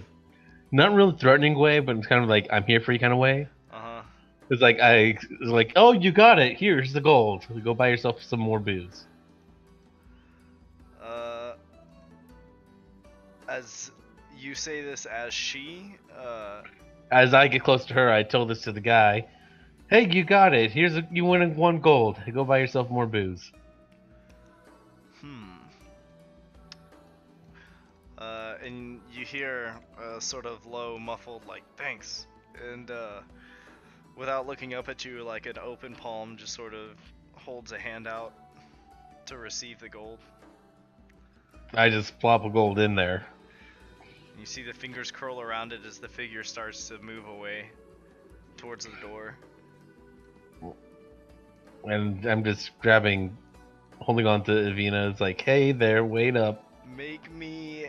not really threatening way, but it's kind of like I'm here for you kind of way. Uh-huh. It's like it's like, oh, you got it. Here's the gold. Go buy yourself some more booze. As you say this, as she, As I get close to her, I tell this to the guy. Hey, you got it. You win 1 gold. Go buy yourself more booze. And you hear a sort of low, muffled, like, thanks. And, without looking up at you, like an open palm just sort of holds a hand out to receive the gold. I just plop a gold in there. You see the fingers curl around it as the figure starts to move away towards the door. And I'm just holding on to Evena. It's like, hey there, wait up. Make me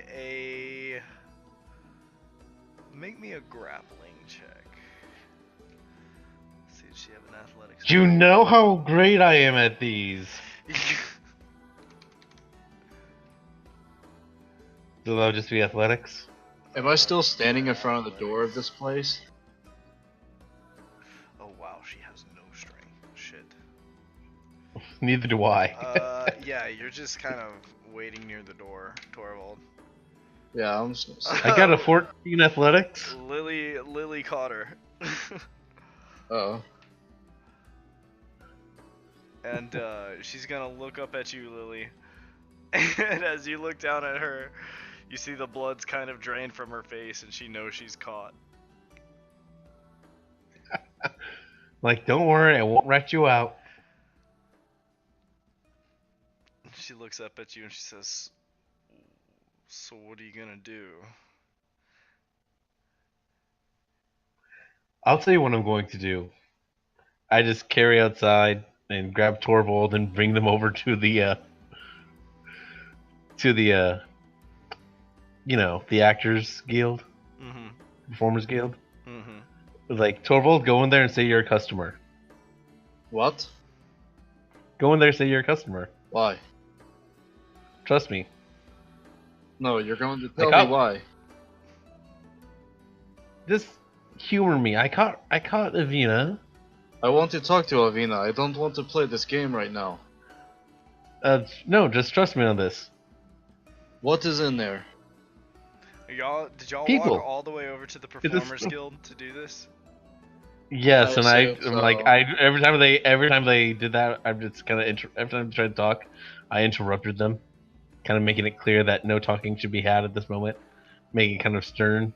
a grappling check. Let's see, does she have an athletics? You know how great I am at these. So that'll just be athletics? Am I still standing in front of the door of this place? Oh wow, she has no strength. Shit. Neither do I. Yeah, you're just kind of waiting near the door, Thorvald. Yeah, I'm just gonna say. I got a 14 athletics. Lilly caught her. Uh-oh. And she's gonna look up at you, Lilly. And as you look down at her, you see the blood's kind of drained from her face, and she knows she's caught. Like, don't worry, I won't rat you out. She looks up at you and she says, "So what are you gonna do?" I'll tell you what I'm going to do. I just carry outside and grab Thorvald and bring them over to the the Actors Guild, Mm-hmm. Performers Guild. Mm-hmm. Like, Thorvald, go in there and say you're a customer. What? Go in there and say you're a customer. Why? Trust me. No, you're going to tell caught- me why. Just humor me. I caught Evena. I want to talk to Evena. I don't want to play this game right now. No, just trust me on this. What is in there? Did y'all People. walk all the way over to the Performers Guild to do this? Yes, and I'm assume like, so. every time they did that, I'm just kind of every time they tried to talk, I interrupted them, kind of making it clear that no talking should be had at this moment, making it kind of stern.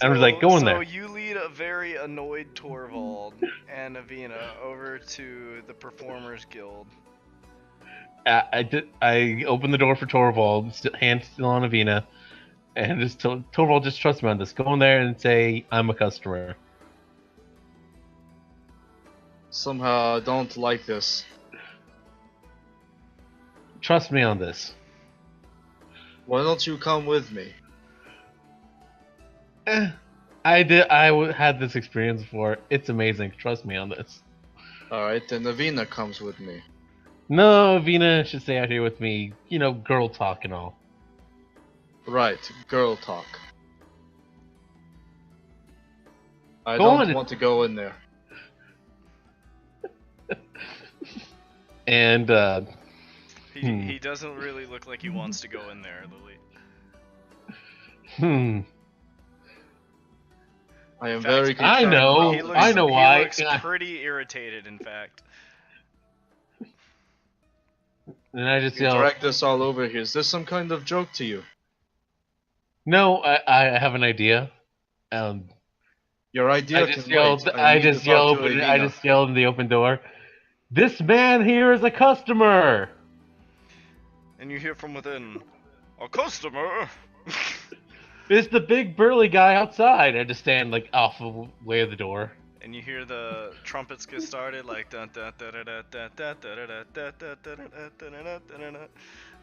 I was like, go in there. So you lead a very annoyed Thorvald and Evena over to the Performers Guild. I opened the door for Thorvald, hand still on Evena, and just told Thorvald, just trust me on this. Go in there and say I'm a customer. Somehow I don't like this. Trust me on this. Why don't you come with me? I had this experience before. It's amazing. Trust me on this. Alright, then Evena comes with me. No, Evena should stay out here with me. You know, girl talk and all. Right, girl talk. I Go don't on. want to go in there. And He doesn't really look like he wants to go in there, hmm. I am In fact, very concerned. I know. He looks, I know why. He looks pretty irritated, in fact. And I just You yell, drag this all over here. Is this some kind of joke to you? no, I have an idea. Your idea I just can yelled. wait. I need to just talk yelled. to I Evena. just yelled in the open door. This man here is a customer. And you hear from within, "A customer!" It's the big burly guy outside. I just stand like off the way of the door. And you hear the trumpets get started, like dun dun dun dun dun dun dun dun dun dun dun dun dun dun dun dun.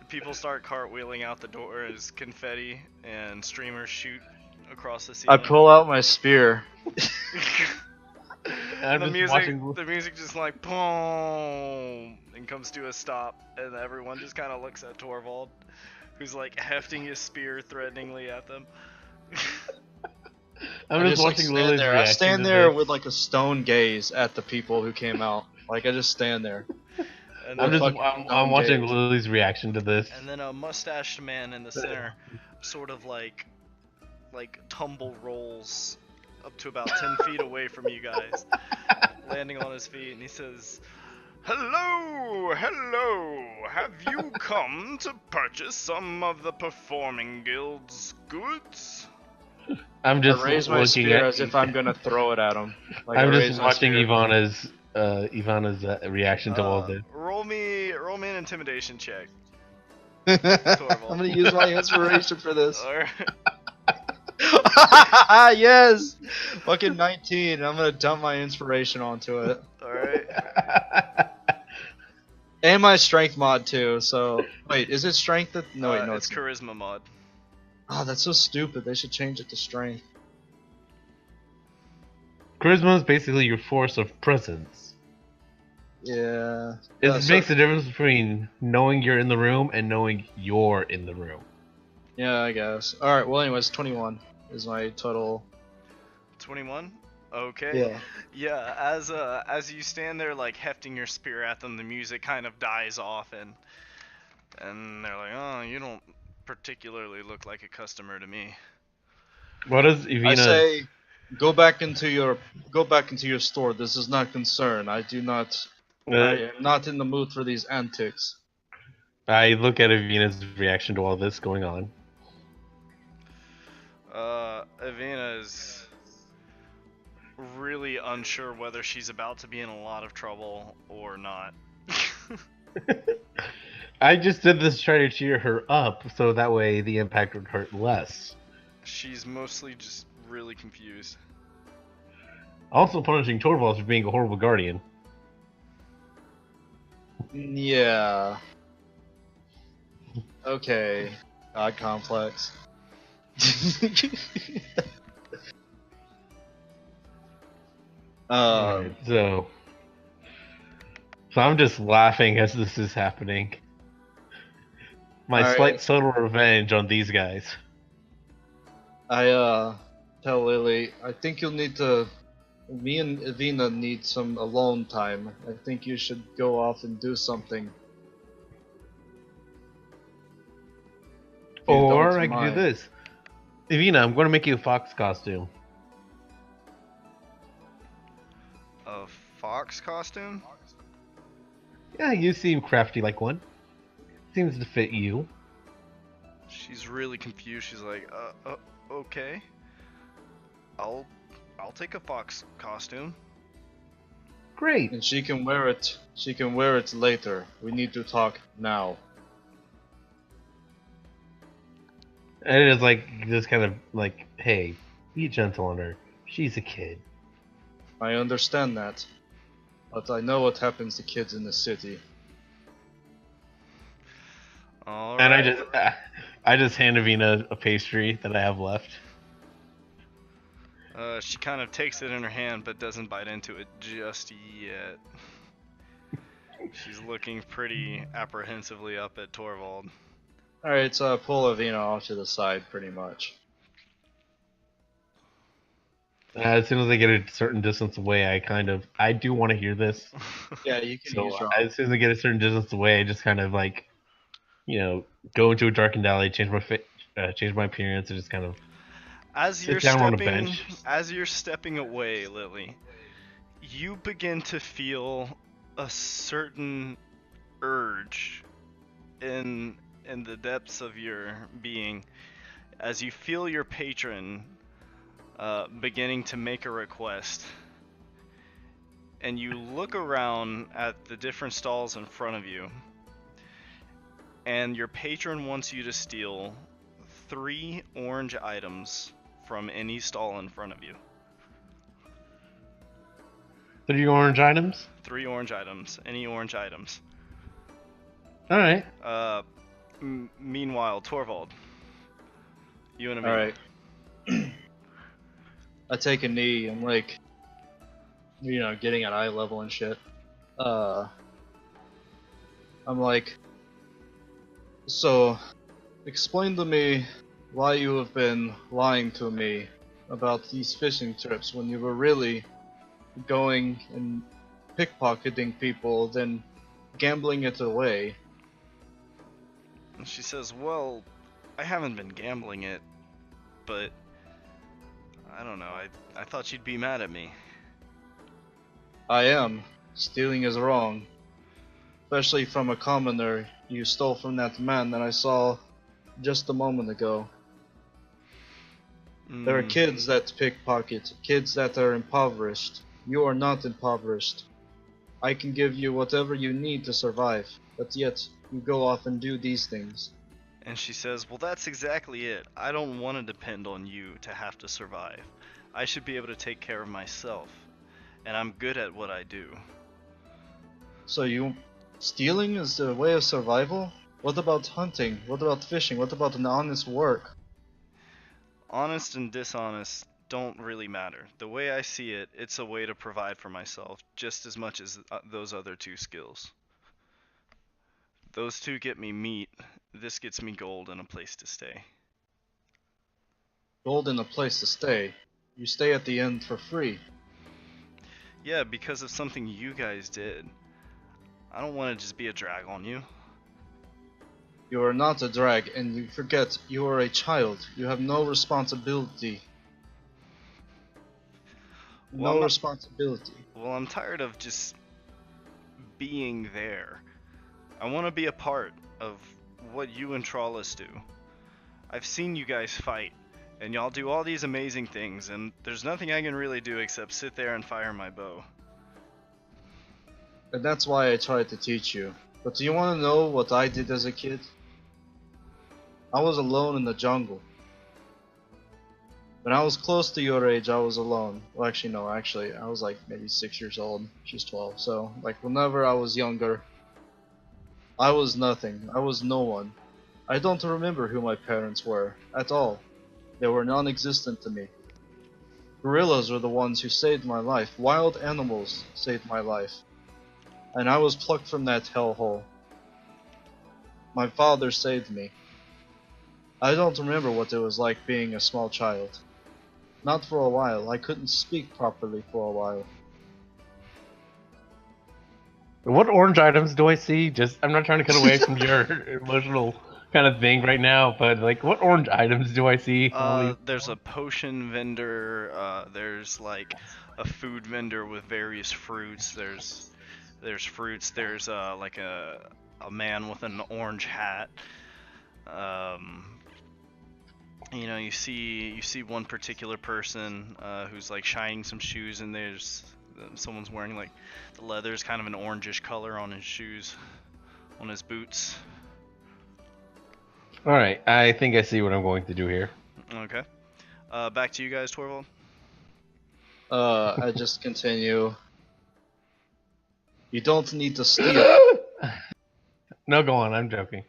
People start cartwheeling out the door as confetti and streamers shoot across the I ceiling. pull out my spear. I'm the just music just like boom and comes to a stop, and everyone just kind of looks at Thorvald, who's like hefting his spear threateningly at them. I'm I just like, watching stand Lily's there. reaction. I stand to there this. with like a stone gaze at the people who came out. Like I just stand there. And I'm then, just I'm watching gaze. Lily's reaction to this. and then a mustached man in the center sort of like tumble rolls up to about 10 feet away from you guys, landing on his feet, and he says, "Hello, hello. Have you come to purchase some of the Performing Guild's goods?" I'm just I raise my looking spear at. as if I'm gonna throw it at him. Like, I'm I raise just my watching spear. Ivana's reaction to all this. Roll me an intimidation check, I'm Thorvald. gonna use my inspiration for this. Alright. Yes! Fucking 19. I'm gonna dump my inspiration onto it. Alright. And my strength mod too, so... Wait, is it strength that... No, wait, no, It's it's not. charisma mod. Oh, that's so stupid. They should change it to strength. Charisma is basically your force of presence. Yeah. It makes the difference between knowing you're in the room and knowing you're in the room. Yeah, I guess. Alright, well anyways, 21 is my total... 21? Okay. Yeah. Yeah, as you stand there like hefting your spear at them, the music kind of dies off and they're like, "Oh, you don't particularly look like a customer to me." What does I Evena? say, go back into your store. This is not concern. I am not in the mood for these antics. I look at Evena's reaction to all this going on. Evena is really unsure whether she's about to be in a lot of trouble or not. I just did this to try to cheer her up, so that way the impact would hurt less. She's mostly just really confused. Also punishing Thorvald for being a horrible guardian. Yeah. Okay. God complex. Alright, so I'm just laughing as this is happening. My Alright. slight subtle revenge on these guys. I tell Lily, I think you'll need to. Me and Evena need some alone time. I think you should go off and do something. If you Or don't I could do mind. this. Evena, I'm going to make you a fox costume. A fox costume? Yeah, you seem crafty like one. Seems to fit you. She's really confused. She's like, okay. I'll take a fox costume. Great. And she can wear it. She can wear it later. We need to talk now. And it is like, just kind of like, hey, be gentle on her. She's a kid. I understand that, but I know what happens to kids in the city. All And right. I just hand Evena a pastry that I have left. She kind of takes it in her hand, but doesn't bite into it just yet. She's looking pretty apprehensively up at Thorvald. Alright, so I pull Evena off to the side pretty much. As soon as I get a certain distance away, I do want to hear this. Yeah, you can So use your as soon as I get a certain distance away, I just kind of like, go into a darkened alley, change my appearance, and just kind of As sit you're down on a stepping, bench. as you're stepping away, Lily, you begin to feel a certain urge in the depths of your being as you feel your patron beginning to make a request. And you look around at the different stalls in front of you, and your patron wants you to steal 3 orange items from any stall in front of you. 3 orange items? 3 orange items. Any orange items. Alright. Meanwhile, Thorvald, you and me. Alright. I take a knee. I'm like, getting at eye level and shit. I'm like, so, explain to me why you have been lying to me about these fishing trips when you were really going and pickpocketing people, then gambling it away. And she says, well, I haven't been gambling it, but I don't know. I thought you'd be mad at me. I am. Stealing is wrong. Especially from a commoner you stole from that man that I saw just a moment ago. There are Mm, kids that pickpocket, kids that are impoverished. You are not impoverished. I can give you whatever you need to survive, but yet you go off and do these things. And she says, well, that's exactly it. I don't want to depend on you to have to survive. I should be able to take care of myself. And I'm good at what I do. So stealing is the way of survival? What about hunting? What about fishing? What about an honest work? Honest and dishonest don't really matter. The way I see it, it's a way to provide for myself just as much as those other two skills. Those two get me meat. This gets me gold and a place to stay. Gold and a place to stay. You stay at the end for free. Yeah, because of something you guys did. I don't want to just be a drag on you. You are not a drag, and you forget you are a child. You have no responsibility. Well, No responsibility. Well, I'm tired of just being there. I want to be a part of what you and Trawless do. I've seen you guys fight, and y'all do all these amazing things, and there's nothing I can really do except sit there and fire my bow. And that's why I tried to teach you. But do you want to know what I did as a kid? I was alone in the jungle. When I was close to your age, I was alone. Well, actually, no, I was like maybe 6 years old. She's 12. So, like, whenever I was younger, I was nothing. I was no one. I don't remember who my parents were, at all. They were non-existent to me. Gorillas are the ones who saved my life. Wild animals saved my life. And I was plucked from that hellhole. My father saved me. I don't remember what it was like being a small child. Not for a while. I couldn't speak properly for a while. What orange items do I see? I'm not trying to cut away from your emotional kind of thing right now, but like, what orange items do I see? There's a potion vendor. There's like a food vendor with various fruits. There's fruits. There's like a man with an orange hat. You see one particular person who's like shining some shoes, and there's someone's wearing like the leather's kind of an orangish color on his shoes, on his boots. All right, I think I see what I'm going to do here. Okay. Back to you guys, Thorvald. I just continue. You don't need to steal. No, go on. I'm joking.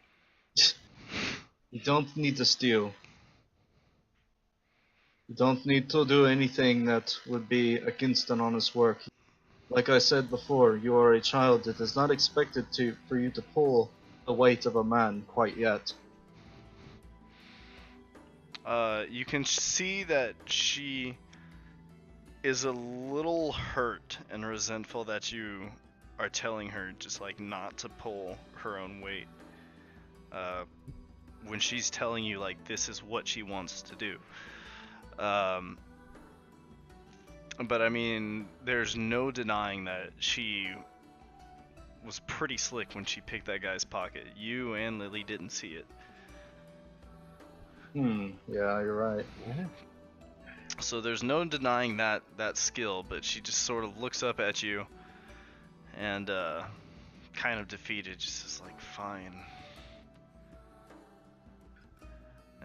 You don't need to steal. You don't need to do anything that would be against an honest work. Like I said before, you are a child that is not expected for you to pull the weight of a man quite yet. You can see that she is a little hurt and resentful that you are telling her just like not to pull her own weight. When she's telling you like this is what she wants to do. But I mean, there's no denying that she was pretty slick when she picked that guy's pocket. You and Lilly didn't see it. Yeah, you're right. So there's no denying that skill, but she just sort of looks up at you and kind of defeated, just is like, fine.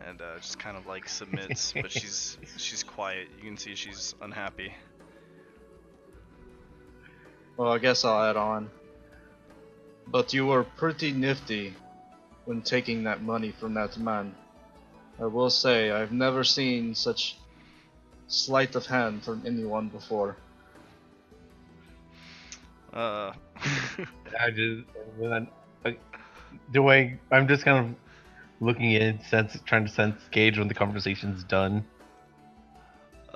And just kind of like submits, but she's quiet. You can see she's unhappy. Well, I guess I'll add on. But you were pretty nifty when taking that money from that man. I will say, I've never seen such sleight of hand from anyone before. I'm just kind of looking in, trying to gauge when the conversation's done.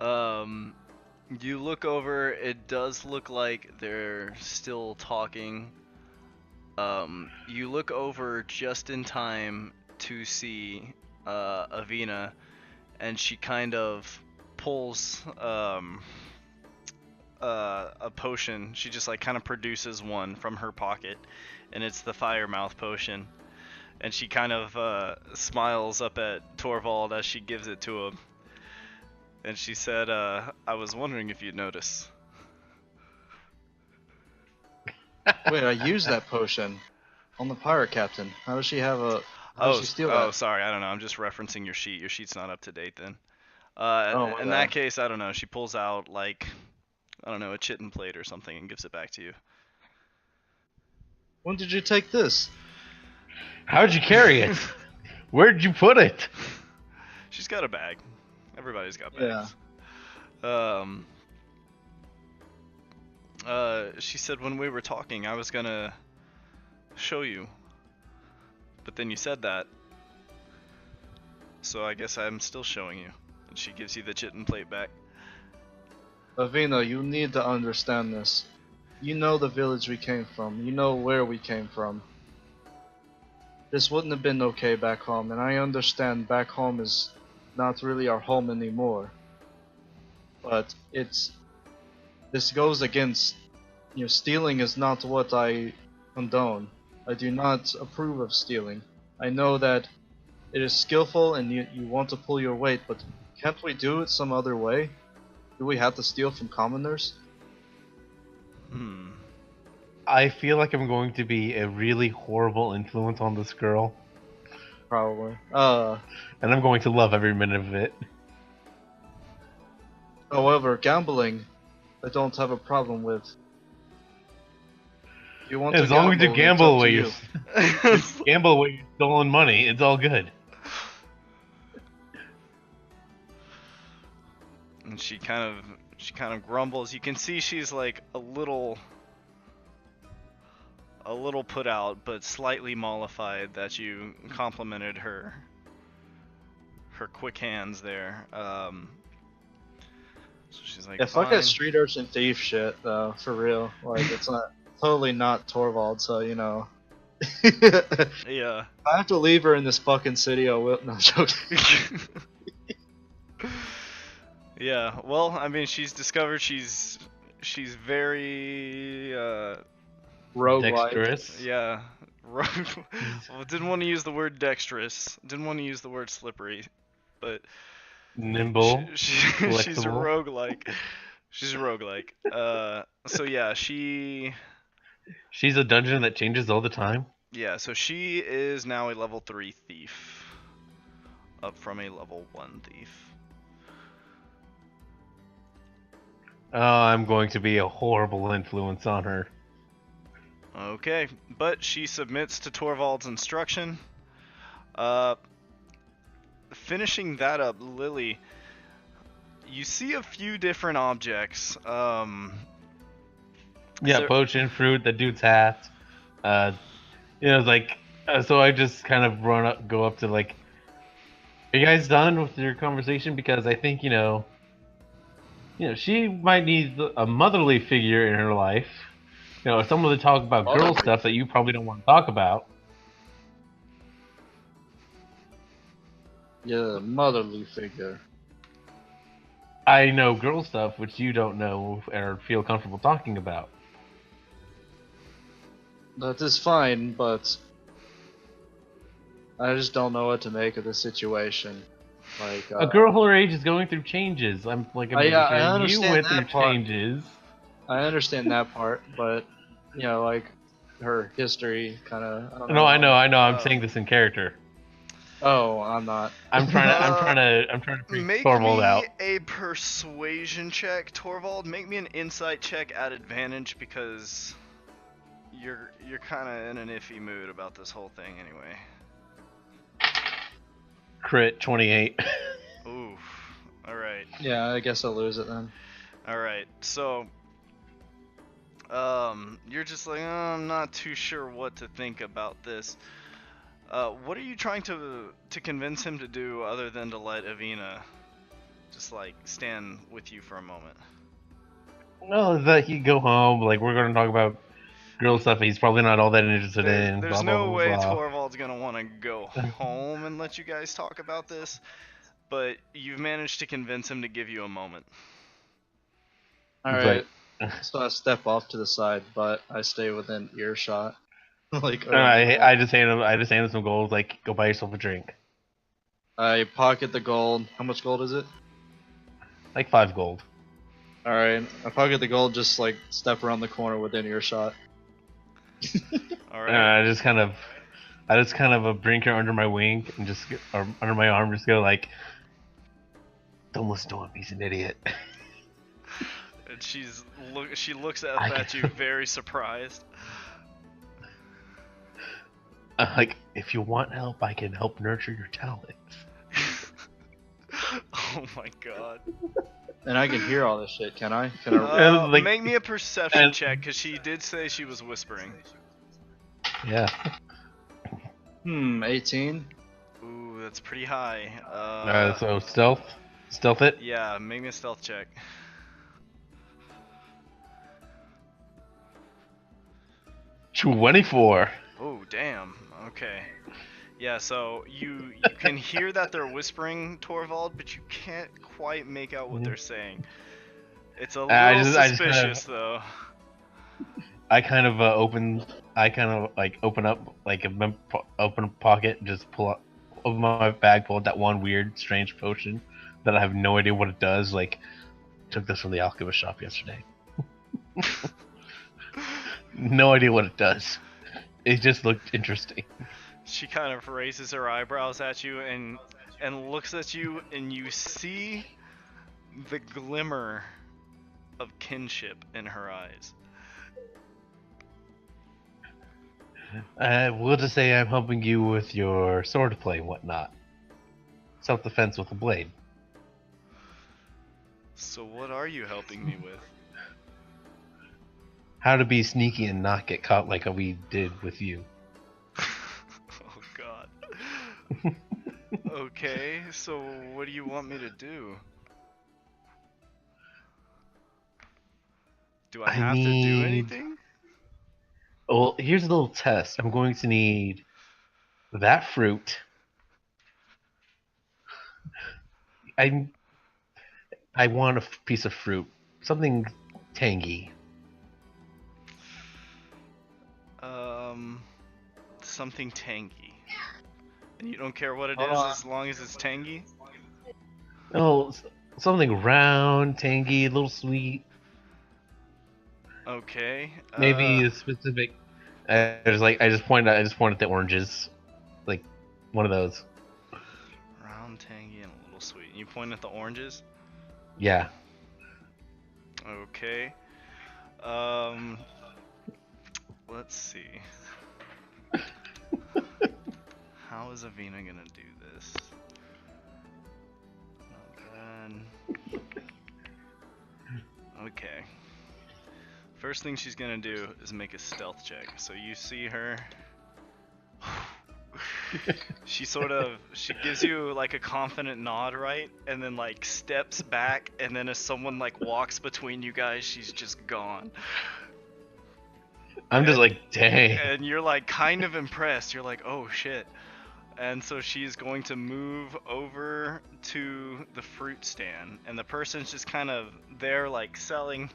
You look over, it does look like they're still talking. You look over just in time to see Evena, and she kind of pulls a potion. She just like kind of produces one from her pocket, and it's the fire mouth potion. And she kind of smiles up at Thorvald as she gives it to him. And she said, I was wondering if you'd notice. Wait, I used that potion on the pirate captain. How does she have a? How does she steal that? Sorry, I don't know. I'm just referencing your sheet. Your sheet's not up to date then. In that case, I don't know. She pulls out like, I don't know, a chitin plate or something and gives it back to you. When did you take this? How'd you carry it? Where'd you put it? She's got a bag. Everybody's got bags. Yeah. She said when we were talking, I was gonna show you, but then you said that, so I guess I'm still showing you. And she gives you the chitin plate back. Evena, you need to understand this. You know the village we came from. You know where we came from. This wouldn't have been okay back home, and I understand back home is not really our home anymore. But this goes against, stealing is not what I condone. I do not approve of stealing. I know that it is skillful and you want to pull your weight, but can't we do it some other way? Do we have to steal from commoners? I feel like I'm going to be a really horrible influence on this girl. Probably. And I'm going to love every minute of it. However, gambling, I don't have a problem with. You want as to long as you gamble away your gamble away your stolen money, it's all good. And she kind of grumbles. You can see she's like a little put out, but slightly mollified that you complimented her quick hands there. So she's like, yeah, fuck fine. that street urchin thief shit, though, for real. Like, it's totally not Thorvald, so, Yeah. If I have to leave her in this fucking city, I will. No, I'm joking. Yeah, well, I mean, she's discovered she's very, Roguelike. Dexterous. yeah, well, didn't want to use the word dexterous, didn't want to use the word slippery, but Nimble. she's flexible. roguelike. She's roguelike. So yeah, She's a dungeon that changes all the time. yeah, so she is now a level 3 thief, up from a level 1 thief. Oh, I'm going to be a horrible influence on her. Okay, but she submits to Thorvald's instruction. Finishing that up, Lilly, you see a few different objects. Yeah, potion, fruit, the dude's hat. It's like, so I just kind of go up to like, are you guys done with your conversation? Because I think, she might need a motherly figure in her life. Someone to talk about girl stuff that you probably don't want to talk about. Yeah, motherly figure. I know girl stuff which you don't know or feel comfortable talking about. That is fine, but I just don't know what to make of the situation. Like a girl her age is going through changes. I understand you went through changes. I understand that part, but like her history kind of. No, I know. I'm saying this in character. Oh, I'm not. I'm trying to freak Thorvald out. Make me a persuasion check, Thorvald. Make me an insight check at advantage because you're kind of in an iffy mood about this whole thing anyway. Crit 28. Oof. All right. Yeah, I guess I'll lose it then. All right. So you're just like, I'm not too sure what to think about this. What are you trying to convince him to do other than to let Evena just like stand with you for a moment? No, that he go home. Like, we're gonna talk about girl stuff he's probably not all that interested in. There's blah, no blah, way blah. Thorvald's gonna want to go home and let you guys talk about this. but you've managed to convince him to give you a moment. Alright, like, so I step off to the side, but I stay within earshot. Like around the I corner. just hand him some gold. Like, go buy yourself a drink. I pocket the gold. How much gold is it? Like 5 gold. Alright, I pocket the gold, just like step around the corner within earshot. All right. I just kind of bring her under my wing and or under my arm, just go like, don't listen to him. He's an idiot. And she looks at you very surprised. Like, if you want help, I can help nurture your talents. Oh my god. And I can hear all this shit, can I? Can I? Like- Make me a perception check, because she did say she was whispering. Yeah. 18? Ooh, that's pretty high. So stealth it. Yeah, make me a stealth check. 24. Oh, damn. Okay. Yeah, so you can hear that they're whispering, Thorvald, but you can't quite make out what they're saying. It's a little suspicious, though. I kind of open up like open a pocket, just open my bag, pull out that one weird, strange potion that I have no idea what it does. Like, took this from the alchemist shop yesterday. No idea what it does. It just looked interesting. She kind of raises her eyebrows at you and looks at you, and you see the glimmer of kinship in her eyes. We'll just say I'm helping you with your sword play and whatnot. Self-defense with a blade. So what are you helping me with? How to be sneaky and not get caught like we did with you. Oh god. Okay, so what do you want me to do? Do I have to do anything? Well, here's a little test. I'm going to need that fruit. I want a piece of fruit. Something tangy. Something tangy. And you don't care what it Hold is on. as long as it's tangy? Oh, something round, tangy, a little sweet. Okay. Maybe a specific. I just pointed at the oranges, like one of those. Round, tangy, and a little sweet. You point at the oranges? Yeah. Okay. Let's see. How is Evena gonna do this? Okay. First thing she's gonna do is make a stealth check. So you see her. She gives you like a confident nod, right? And then like steps back, and then as someone like walks between you guys, she's just gone. I'm just like, dang. And you're like kind of impressed. You're like, oh shit. And so she's going to move over to the fruit stand, and the person's just kind of there like selling.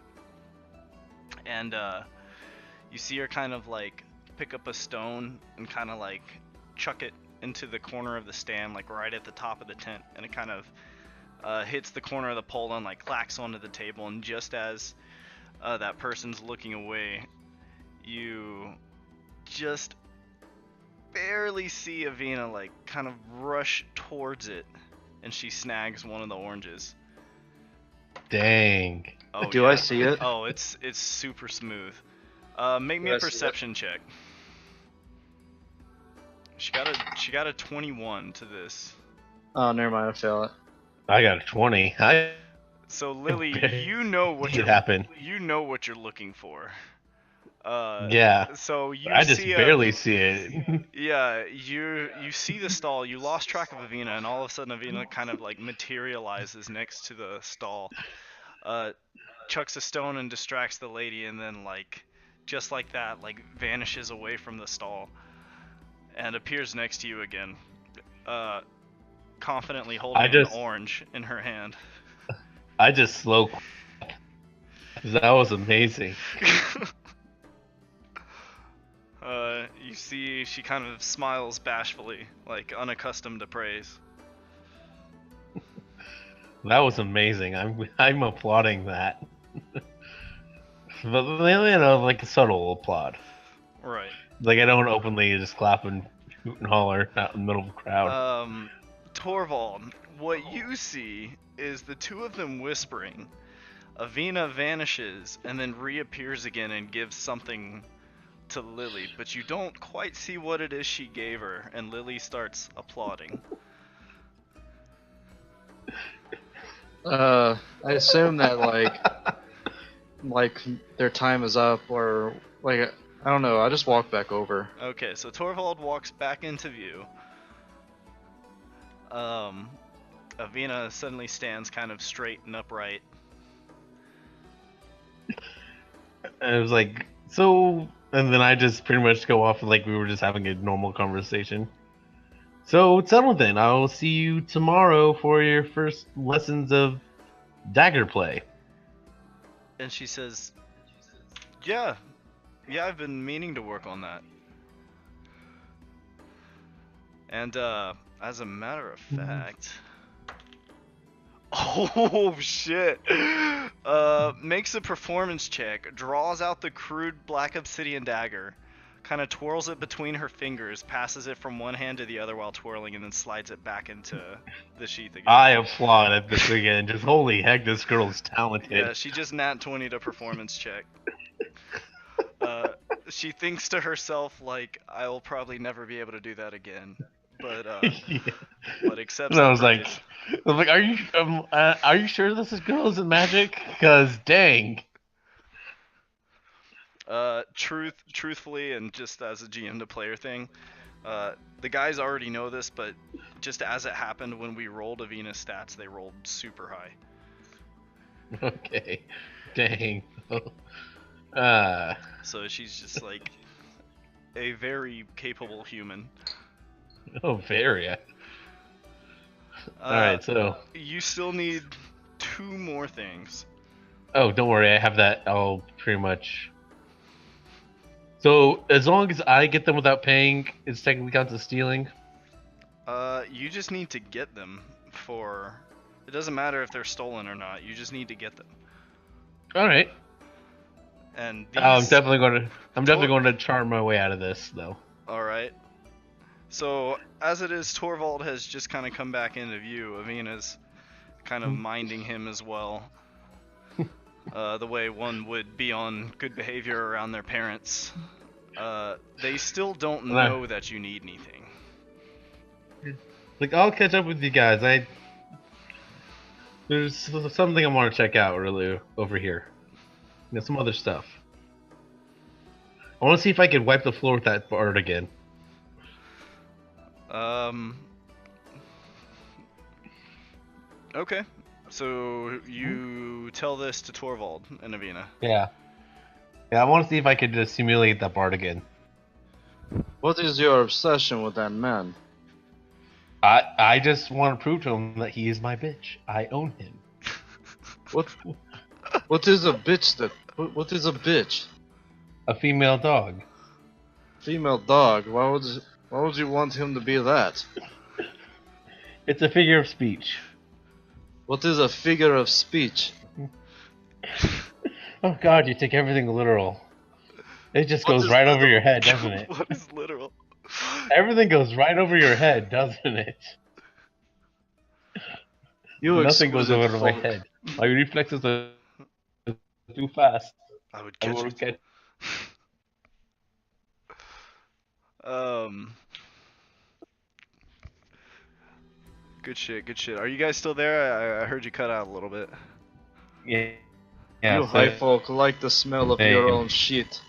And you see her kind of like pick up a stone and kind of like chuck it into the corner of the stand, like right at the top of the tent, and it kind of hits the corner of the pole and like clacks onto the table. And just as that person's looking away, you just barely see Evena like kind of rush towards it, and she snags one of the oranges. Dang. Oh, Do yeah. I see it? Oh, it's super smooth. Make me Do a I see it? perception check. She got a 21 to this. Oh, never mind, I fail it. I got a 20. So Lilly, you know what It happened. you know what you're looking for. Yeah. So you I just see barely see it. Yeah, you see the stall. You lost track of Evena, and all of a sudden Evena kind of like materializes next to the stall. Chucks a stone and distracts the lady, and then like just like that, like vanishes away from the stall and appears next to you again. confidently I holding an just orange in her hand. I just slow. That was amazing. You see she kind of smiles bashfully, like unaccustomed to praise. That was amazing. I'm applauding that. But like a subtle applaud. Right. Like I don't openly just clap and hoot and holler out in the middle of the crowd. Thorvald, what you see is the two of them whispering. Evena vanishes and then reappears again and gives something to Lilly, but you don't quite see what it is she gave her, and Lilly starts applauding. I assume that like their time is up, or like I don't know. I just walk back over. Okay, so Thorvald walks back into view. Evena suddenly stands kind of straight and upright. And it was like so, and then I just pretty much go off like we were just having a normal conversation. So it's settled then. I will see you tomorrow for your first lessons of dagger play. And she says, Yeah, I've been meaning to work on that. And, as a matter of fact... Oh, shit! Makes a performance check, draws out the crude black obsidian dagger, kind of twirls it between her fingers, passes it from one hand to the other while twirling, and then slides it back into the sheath again. I applaud at this again. Just holy heck, this girl's talented. Yeah, she just nat 20 to performance check. She thinks to herself, like, I'll probably never be able to do that again. But, Yeah. but accepts And the I was praise. like, are you sure this girl isn't magic? Cause dang. Truthfully, and just as a GM to player thing, the guys already know this, but just as it happened when we rolled Avena's stats, they rolled super high. Okay. Dang. So she's just like a very capable human. Oh, very. Alright, so. You still need 2 more things. Oh, don't worry, I have that all pretty much. So, as long as I get them without paying, it's technically counts as stealing? You just need to get them for... It doesn't matter if they're stolen or not, you just need to get them. Alright. And these... I'm definitely going to charm my way out of this, though. Alright. So, as it is, Thorvald has just kind of come back into view. Avena's kind of minding him as well. The way one would be on good behavior around their parents. They still don't know that you need anything. Like, I'll catch up with you guys. There's something I want to check out really over here. Some other stuff. I want to see if I can wipe the floor with that bard again. Okay. So you tell this to Thorvald and Evena. Yeah. Yeah, I want to see if I could just simulate that bard again. What is your obsession with that man? I just want to prove to him that he is my bitch. I own him. What is a bitch? What is a bitch? A female dog. Female dog. Why would you want him to be that? It's a figure of speech. What is a figure of speech? Oh god, you take everything literal. It just goes right over your head, doesn't it? What is literal? Everything goes right over your head, doesn't it? Nothing goes over my head. My reflexes are too fast. I would catch it. Good shit. Are you guys still there? I heard you cut out a little bit. Yeah. You high folk like the smell of your own shit.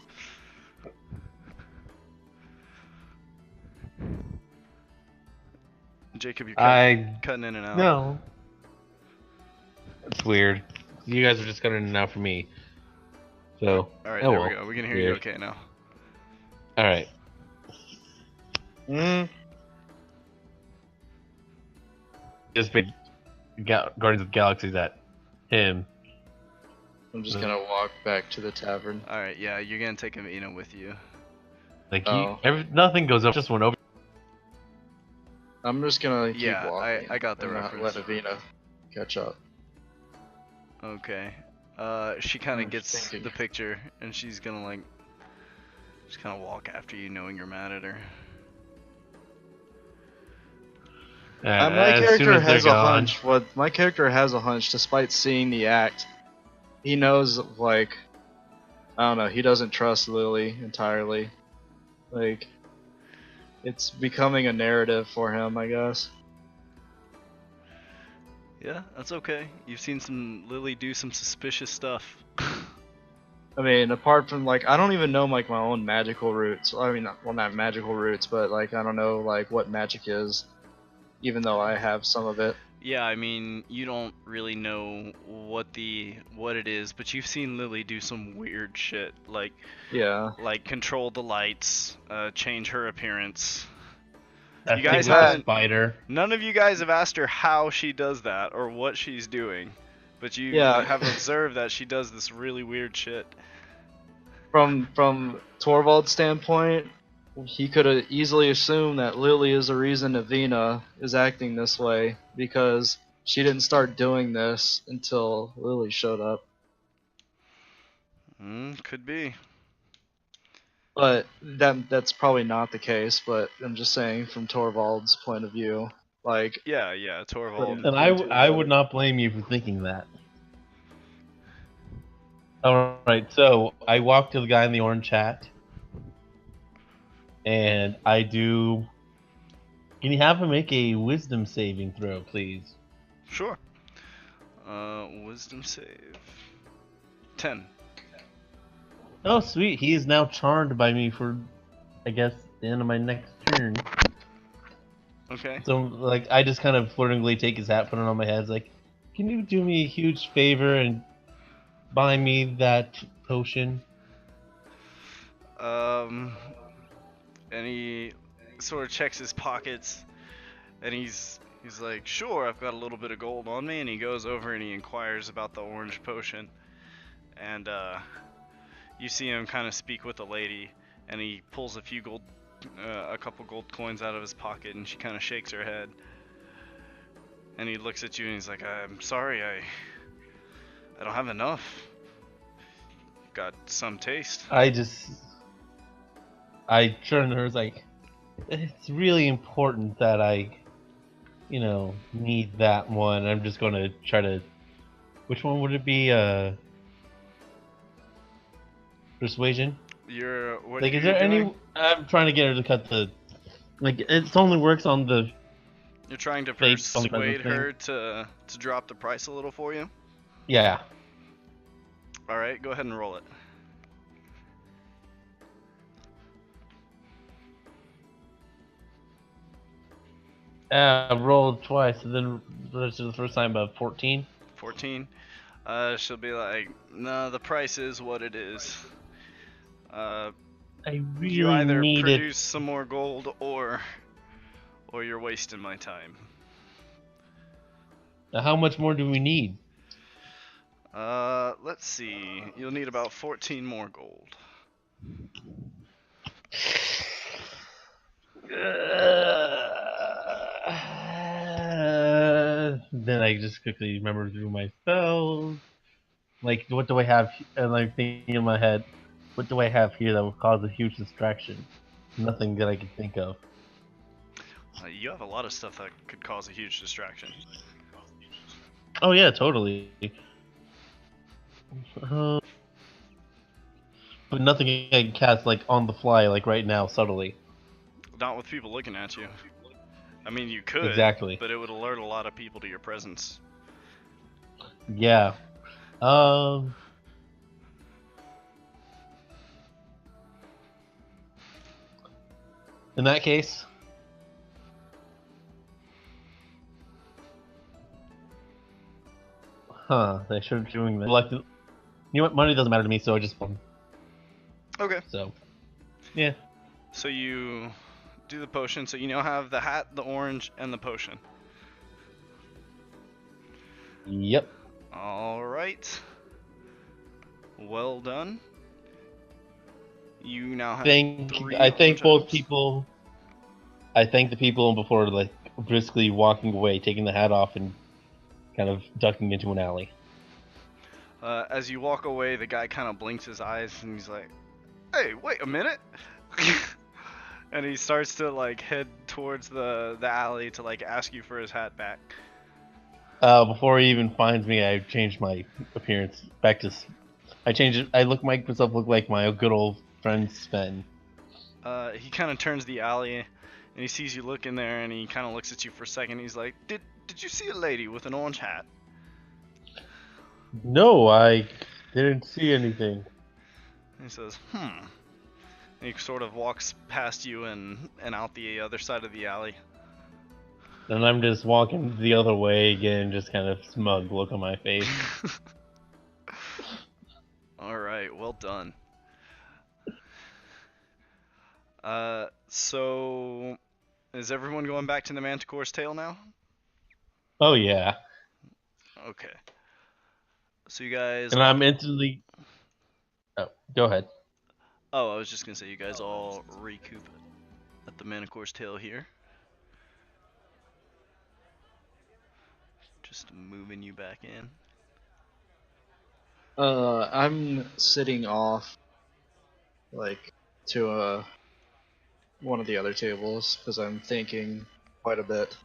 Jacob, you're cutting in and out. No. It's weird. You guys are just cutting in and out for me. So. Alright, there we go. We can hear you okay now. Alright. just big Guardians of the Galaxies at him. I'm just gonna walk back to the tavern. Alright, yeah, you're gonna take Evena with you. Like Oh. nothing goes up, just went over. I'm just gonna keep Yeah, walking. I got the and not reference. let Evena catch up. Okay. She kind of I'm gets thinking. the picture, and she's gonna like, just kind of walk after you, knowing you're mad at her. My As soon character as they're has a gone, hunch. My character has a hunch, despite seeing the act. He knows, like, I don't know. He doesn't trust Lilly entirely. Like, it's becoming a narrative for him, I guess. Yeah, that's okay. You've seen some Lilly do some suspicious stuff. I mean, apart from like, I don't even know like my own magical roots. I mean, well, not magical roots, but like I don't know like what magic is, even though I have some of it. Yeah, I mean, you don't really know what it is, but you've seen Lilly do some weird shit, like Yeah. control the lights, change her appearance. that You thing guys with the haven't. spider. None of you guys have asked her how she does that or what she's doing, but you Yeah. have observed that she does this really weird shit. From Thorvald's standpoint, he could have easily assumed that Lilly is the reason Evena is acting this way because she didn't start doing this until Lilly showed up. Could be. But that's probably not the case. But I'm just saying from Thorvald's point of view, like. Yeah, Thorvald. And I would not blame you for thinking that. Alright, so I walk to the guy in the orange hat. And I do... Can you have him make a wisdom saving throw, please? Sure. Wisdom save. 10. Oh, sweet. He is now charmed by me for, I guess, the end of my next turn. Okay. So, like, I just kind of flirtingly take his hat, put it on my head. It's like, can you do me a huge favor and buy me that potion? And he sort of checks his pockets, and he's like, sure, I've got a little bit of gold on me, and he goes over and he inquires about the orange potion, and you see him kind of speak with the lady, and he pulls a couple gold coins out of his pocket, and she kind of shakes her head, and he looks at you and he's like, I'm sorry, I don't have enough. Got some taste. I turn to her, it's like, it's really important that I, need that one. I'm just gonna try to, which one would it be, persuasion? What Like, are is you there doing? I'm trying to get her to cut it only works on the, You're trying to fake persuade thing. her to drop the price a little for you? yeah. Alright, go ahead and roll it. I rolled twice, and then this is the first time about 14. 14. She'll be like, no, the price is what it is. I You really either need produce some more gold or you're wasting my time. it. How much more do we need? Let's see. You'll need about 14 more gold. Then I just quickly remember through my spells. Like, what do I have? And I'm thinking in my head, what do I have here that would cause a huge distraction? Nothing that I can think of. You have a lot of stuff that could cause a huge distraction. Oh yeah, totally. But nothing I can cast like on the fly, like right now, subtly. Not with people looking at you. I mean, you could, Exactly. but it would alert a lot of people to your presence. Yeah. In that case, they should have doing that. Like, you know what? Money doesn't matter to me, so I just. Okay. So, yeah. So you do the potion. So you now have the hat, the orange, and the potion. Yep. All right. Well done. You now have three I orange thank both items. people. I thank the people before like briskly walking away, taking the hat off, and kind of ducking into an alley. As you walk away, the guy kind of blinks his eyes and he's like, "Hey, wait a minute!" And he starts to like head towards the alley to like ask you for his hat back. Before he even finds me, I changed my appearance back to. I changed it. I make myself look like my good old friend Sven. He kind of turns the alley and he sees you look in there and he kind of looks at you for a second. He's like, "Did you see a lady with an orange hat?" No, I didn't see anything. He says, "Hmm." And he sort of walks past you and out the other side of the alley. And I'm just walking the other way again, just kind of smug look on my face. All right, well done. So is everyone going back to the Manticore's tail now? Oh yeah. Okay. So you guys And all. I'm instantly. Oh, go ahead. Oh, I was just gonna say you guys all recoup at the Manticore's tail here. Just moving you back in. I'm sitting off, like, to one of the other tables because I'm thinking quite a bit.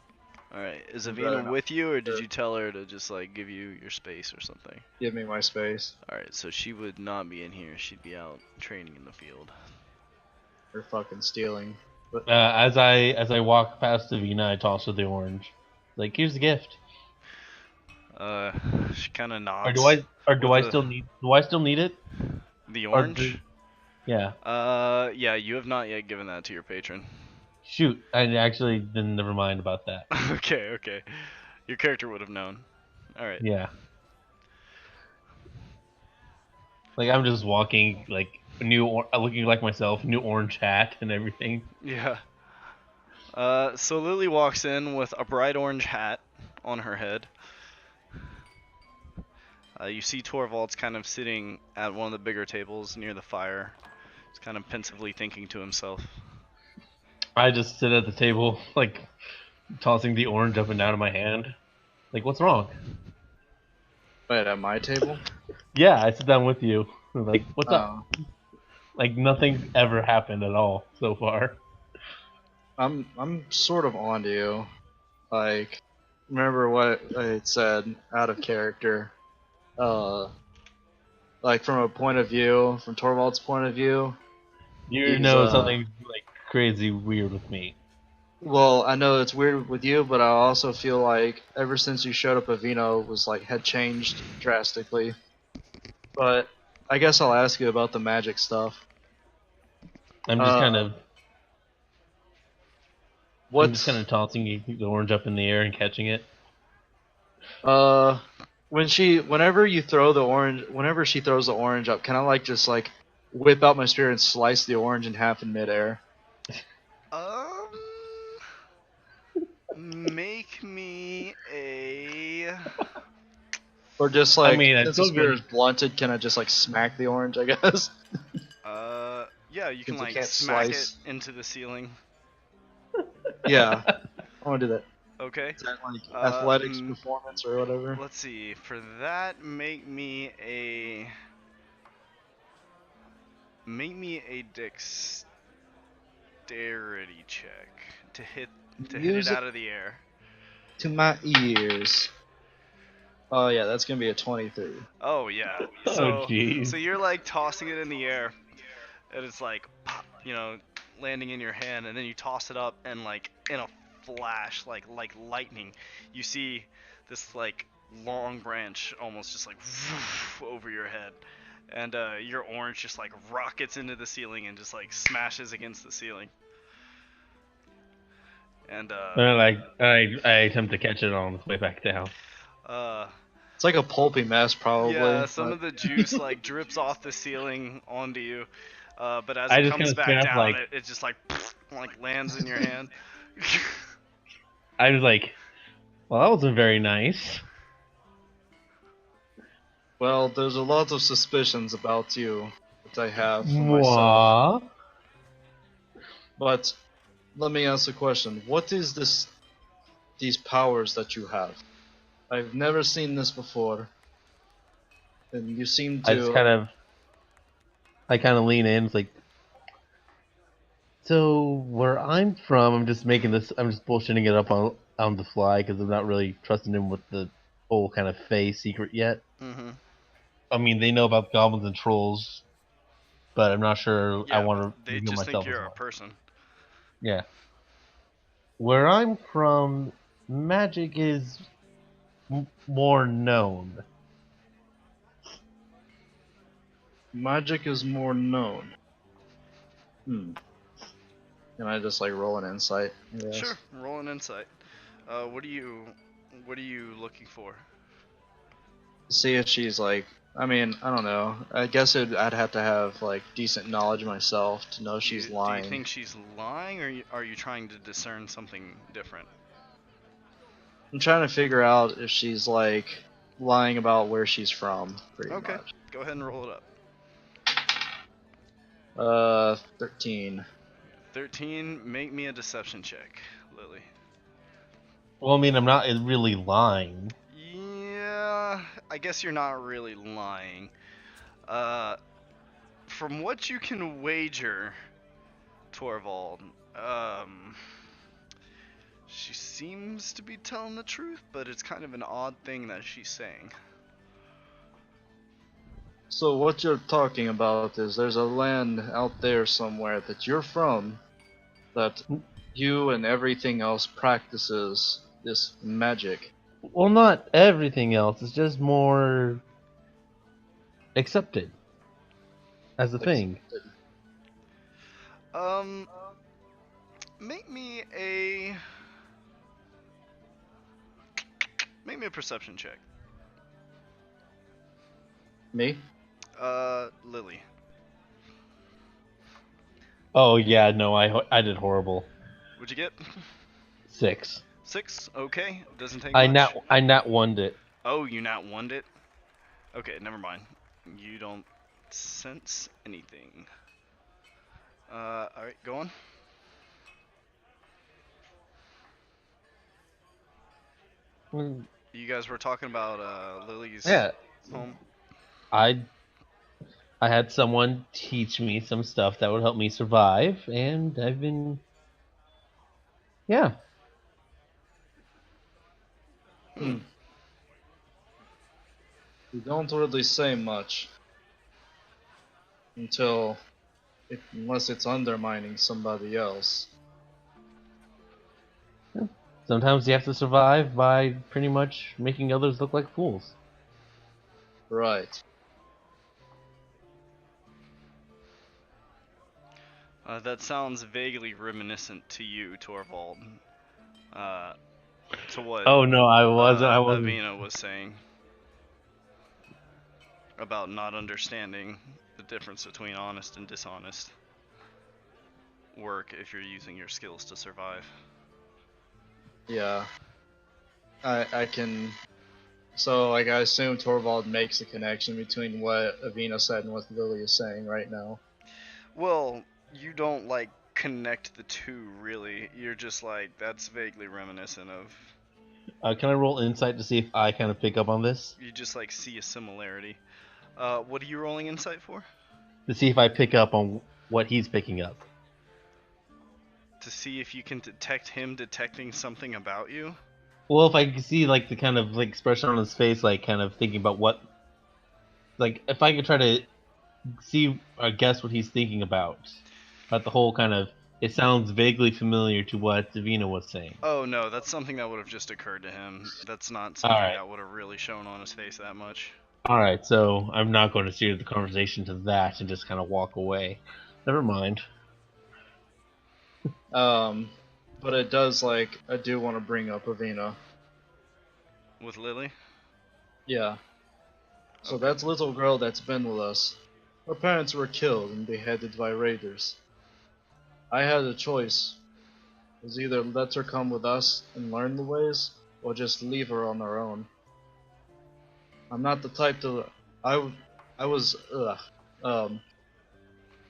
Alright, is I'm Evena trying not with you, or did to you tell her to just like give you your space or something? give me my space. Alright, so she would not be in here, she'd be out training in the field. Or fucking stealing. But As I walk past Davina, I toss her the orange. Like, here's the gift. She kind of Or nods do with I still need it? the Or orange. yeah. Yeah, you have not yet given that to your patron. Shoot, I actually then never mind about that. Okay. Your character would have known. Alright. Yeah. Like I'm just walking like looking like myself, new orange hat and everything. Yeah. So Lily walks in with a bright orange hat on her head. You see Thorvald's kind of sitting at one of the bigger tables near the fire. He's kind of pensively thinking to himself. I just sit at the table, like tossing the orange up and down in my hand. Like, what's wrong? wait, at my table? Yeah, I sit down with you. Like, what's up? Oh. Like nothing ever happened at all so far. I'm sort of onto you. Like, remember what I had said out of character. Like from a point of view, from Torvald's point of view, You he's know something like crazy weird with me. well, I know it's weird with you, but I also feel like ever since you showed up, Avino was like had changed drastically. But I guess I'll ask you about the magic stuff. I'm just kind Uh, of what's tossing the orange up in the air and catching it. uh whenever you throw the orange, whenever she throws the orange up, can I like just like whip out my spear and slice the orange in half in midair? Make me a. Or just I like mean, I since the still spear good. is blunted, can I just like smack the orange? I guess Yeah, you can since I like can't smack slice. it into the ceiling. Yeah, I want to do that. Okay. Is that like Uh, athletics m- performance or whatever? let's see. For that, make me a dexterity check to hit it Music out of the air. to my ears. Oh yeah, that's gonna be a 23. Oh yeah. Oh, So jeez. you're like tossing it in the air, and it's like pop, landing in your hand, and then you toss it up, and like in a flash, like lightning, you see this like long branch almost just like over your head, and your orange just like rockets into the ceiling and just like smashes against the ceiling. And And I attempt to catch it on its way back down. uh, It's like a pulpy mess, yeah, probably. some But of the juice like drips off the ceiling onto you. But as I it just kind comes of spin back up down, like it just like like lands in your hand. I was like, well, that wasn't very nice. Well, there's a lot of suspicions about you that I have for myself. Mwah. But let me ask a question. What is these powers that you have? I've never seen this before. And you seem I just to I kind of lean in. It's like, so where I'm from, I'm just making this. I'm just bullshitting it up on the fly because I'm not really trusting him with the whole kind of Fey secret yet. Mm-hmm. I mean, they know about goblins and trolls, but I'm not sure I Yeah, want but to they reveal just think myself as you're a much. person. Yeah. Where I'm from, magic is more known. magic is more known. Hmm. Can I just like roll an insight? Sure, Yes. roll an insight. What are you looking for? See if she's like. I mean, I don't know. I guess I'd have to have like decent knowledge myself to know she's Do you lying. think she's lying, or are you trying to discern something different? I'm trying to figure out if she's like lying about where she's from, pretty Okay, much. go ahead and roll it up. 13. 13. Make me a deception check, Lily. Well, I mean, I'm not really lying. Yeah, I guess you're not really lying. Uh, from what you can wager, Torvald, she seems to be telling the truth, but it's kind of an odd thing that she's saying. So what you're talking about is there's a land out there somewhere that you're from that you and everything else practices this magic. Well, not everything else. It's just more accepted as a thing. Accepted. Um, make me a perception check. Me? Lily. Oh yeah, no, I did horrible. What'd you get? 6. 6. Okay, doesn't take I much. not won it. Oh, you not won it? Okay, never mind. You don't sense anything. Alright, go on. You guys were talking about Lily's Yeah, home. I I had someone teach me some stuff that would help me survive, and I've been yeah. Hmm. You don't really say much until unless it's undermining somebody else. Sometimes you have to survive by pretty much making others look like fools. Right. That sounds vaguely reminiscent to you, Torvald. Uh, to what Oh no, I wasn't. I wasn't. Evena was saying about not understanding the difference between honest and dishonest work if you're using your skills to survive. Yeah. I can. So, like, I assume Torvald makes a connection between what Avina said and what Lily is saying right now. Well, you don't like connect the two really. You're just like that's vaguely reminiscent of. Can I roll insight to see if I kind of pick up on this? You just like see a similarity. What are you rolling insight for? To see if I pick up on what he's picking up. To see if you can detect him detecting something about you. Well, if I could see like the kind of like expression on his face, like kind of thinking about what, like if I could try to see or guess what he's thinking about the whole kind of. It sounds vaguely familiar to what Davina was saying. Oh no, that's something that would have just occurred to him. That's not All something right. that would have really shown on his face that much. All right, so I'm not going to steer the conversation to that and just kind of walk away. Never mind. But it does, like, I do want to bring up Avina. With Lily? Yeah. So Okay. that little girl that's been with us, her parents were killed and beheaded by raiders. I had a choice. It was either let her come with us and learn the ways, or just leave her on her own. I'm not the type to I, I was, um,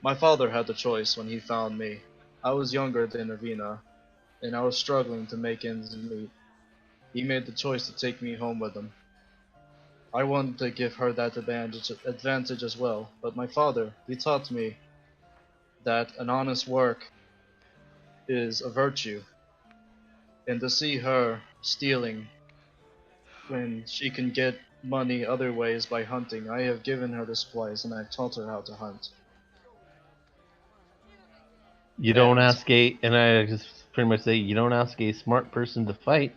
my father had the choice when he found me. I was younger than Evena, and I was struggling to make ends meet. He made the choice to take me home with him. I wanted to give her that advantage as well, but my father, he taught me that an honest work is a virtue, and to see her stealing when she can get money other ways by hunting, I have given her the supplies and I've taught her how to hunt. You don't And ask a, and I just pretty much say, you don't ask a smart person to fight.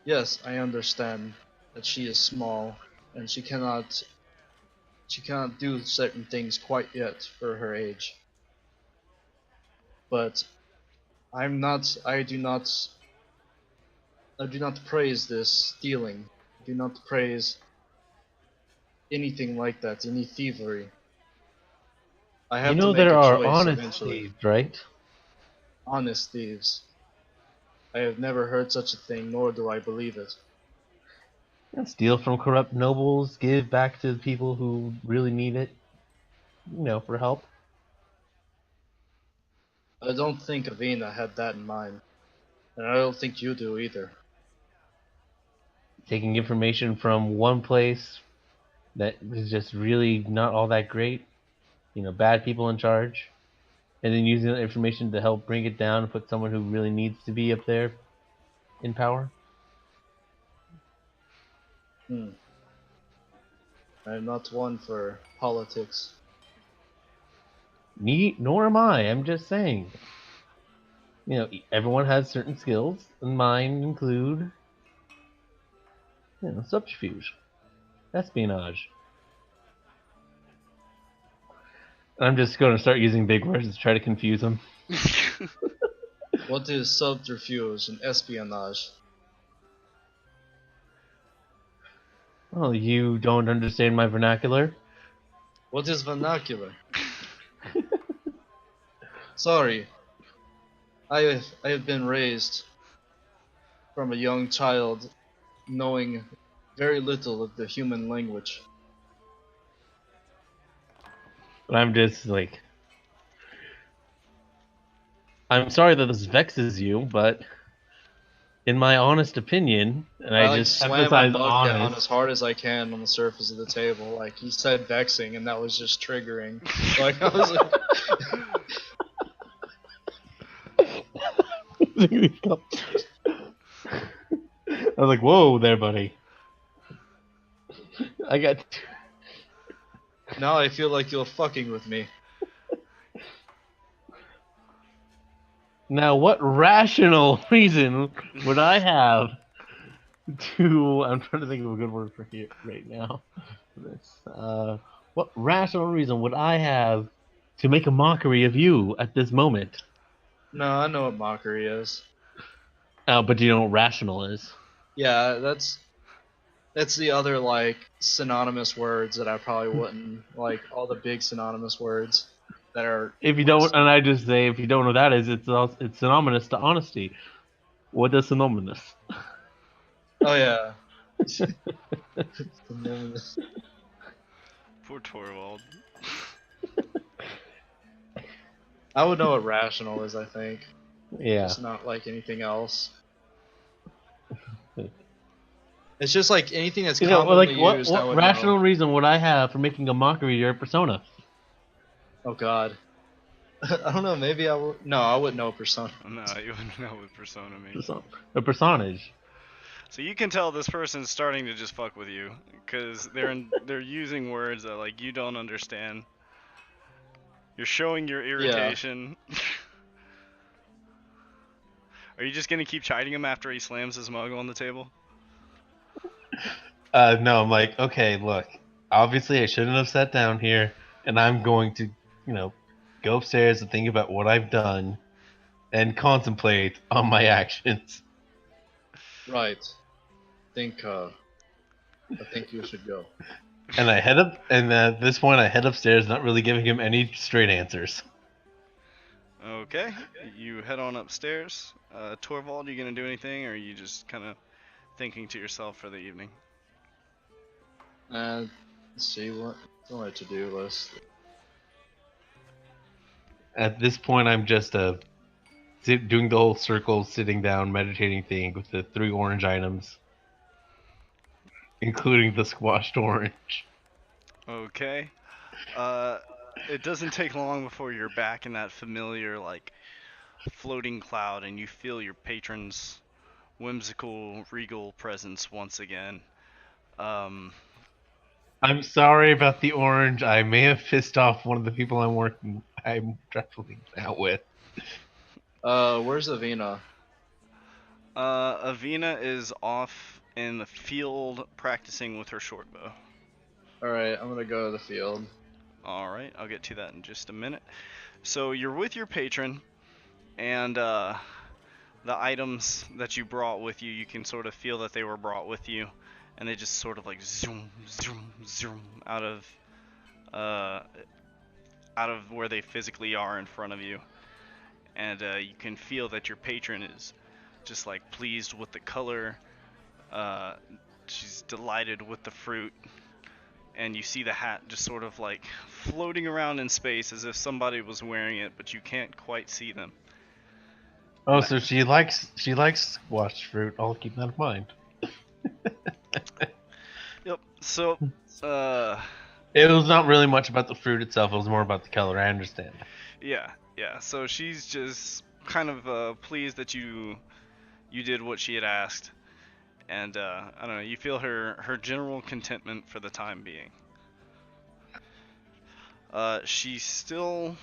yes, I understand that she is small and she cannot do certain things quite yet for her age. But I do not praise this stealing. I do not praise anything like that, any thievery. I You have to know make there a are choice honest eventually. thieves, right? Honest thieves. I have never heard such a thing, nor do I believe it. And steal from corrupt nobles, give back to the people who really need it, for help. I don't think Avena had that in mind, and I don't think you do either. Taking information from one place that is just really not all that great, bad people in charge, and then using that information to help bring it down and put someone who really needs to be up there in power. Hmm. I am not one for politics. Nor am I. I'm just saying. Everyone has certain skills, and mine include, subterfuge, espionage. And I'm just going to start using big words to try to confuse them. What is subterfuge and espionage? Oh, you don't understand my vernacular? What is vernacular? Sorry, I have been raised from a young child knowing very little of the human language. And I'm just like, I'm sorry that this vexes you, but in my honest opinion, and I I like just slam my emphasize mug down as honest, hard as I can on the surface of the table. Like he said vexing, and that was just triggering. Like I was like, I was like, whoa there, buddy. I got. now I feel like you're fucking with me. Now, what rational reason would I have to? I'm trying to think of a good word for here right now. This. What rational reason would I have to make a mockery of you at this moment? No, I know what mockery is. But do you know what rational is? Yeah, that's the other like synonymous words that I probably wouldn't like all the big synonymous words that are If you don't, and I just say, if you don't know what that is, it's synonymous to honesty. What is synonymous? oh yeah. Synonymous. Poor Torvald. I would know what rational is, I think. Yeah. Just not like anything else. It's just like anything that's commonly Like used I what would know. rational reason would I have for making a mockery of your persona? Oh god. I don't know, maybe I would no, I wouldn't know persona. No, you wouldn't know what persona means. A personage. So you can tell this person's starting to just fuck with you, because they're using words that like you don't understand. You're showing your Yeah. irritation. Are you just gonna keep chiding him after he slams his mug on the table? No, I'm like, okay, look. Obviously, I shouldn't have sat down here, and I'm going to, go upstairs and think about what I've done and contemplate on my actions. Right. Think I think you should go. And I head up, and at this point, I head upstairs, not really giving him any straight answers. Okay, you head on upstairs. Torvald, you gonna do anything, or are you just kind of thinking to yourself for the evening? Let's see what's on my to-do list. At this point, I'm just doing the whole circle, sitting down, meditating thing with the 3 orange items, including the squashed orange. Okay. Uh, it doesn't take long before you're back in that familiar, like, floating cloud, and you feel your patron's whimsical, regal presence once again. Um, I'm sorry about the orange. I may have pissed off one of the people I'm traveling out with. Where's Evena? Evena is off in the field practicing with her short bow. Alright, I'm gonna go to the field. Alright, I'll get to that in just a minute. So you're with your patron, and the items that you brought with you, you can sort of feel that they were brought with you, and they just sort of like zoom, zoom, zoom out of where they physically are in front of you. And you can feel that your patron is just like pleased with the color. She's delighted with the fruit, and you see the hat just sort of like floating around in space as if somebody was wearing it, but you can't quite see them. Oh, so she likes squashed fruit. I'll keep that in mind. Yep. So, It was not really much about the fruit itself. It was more about the color. I understand. yeah. So she's just kind of pleased that you did what she had asked, and I don't know. You feel her general contentment for the time being. You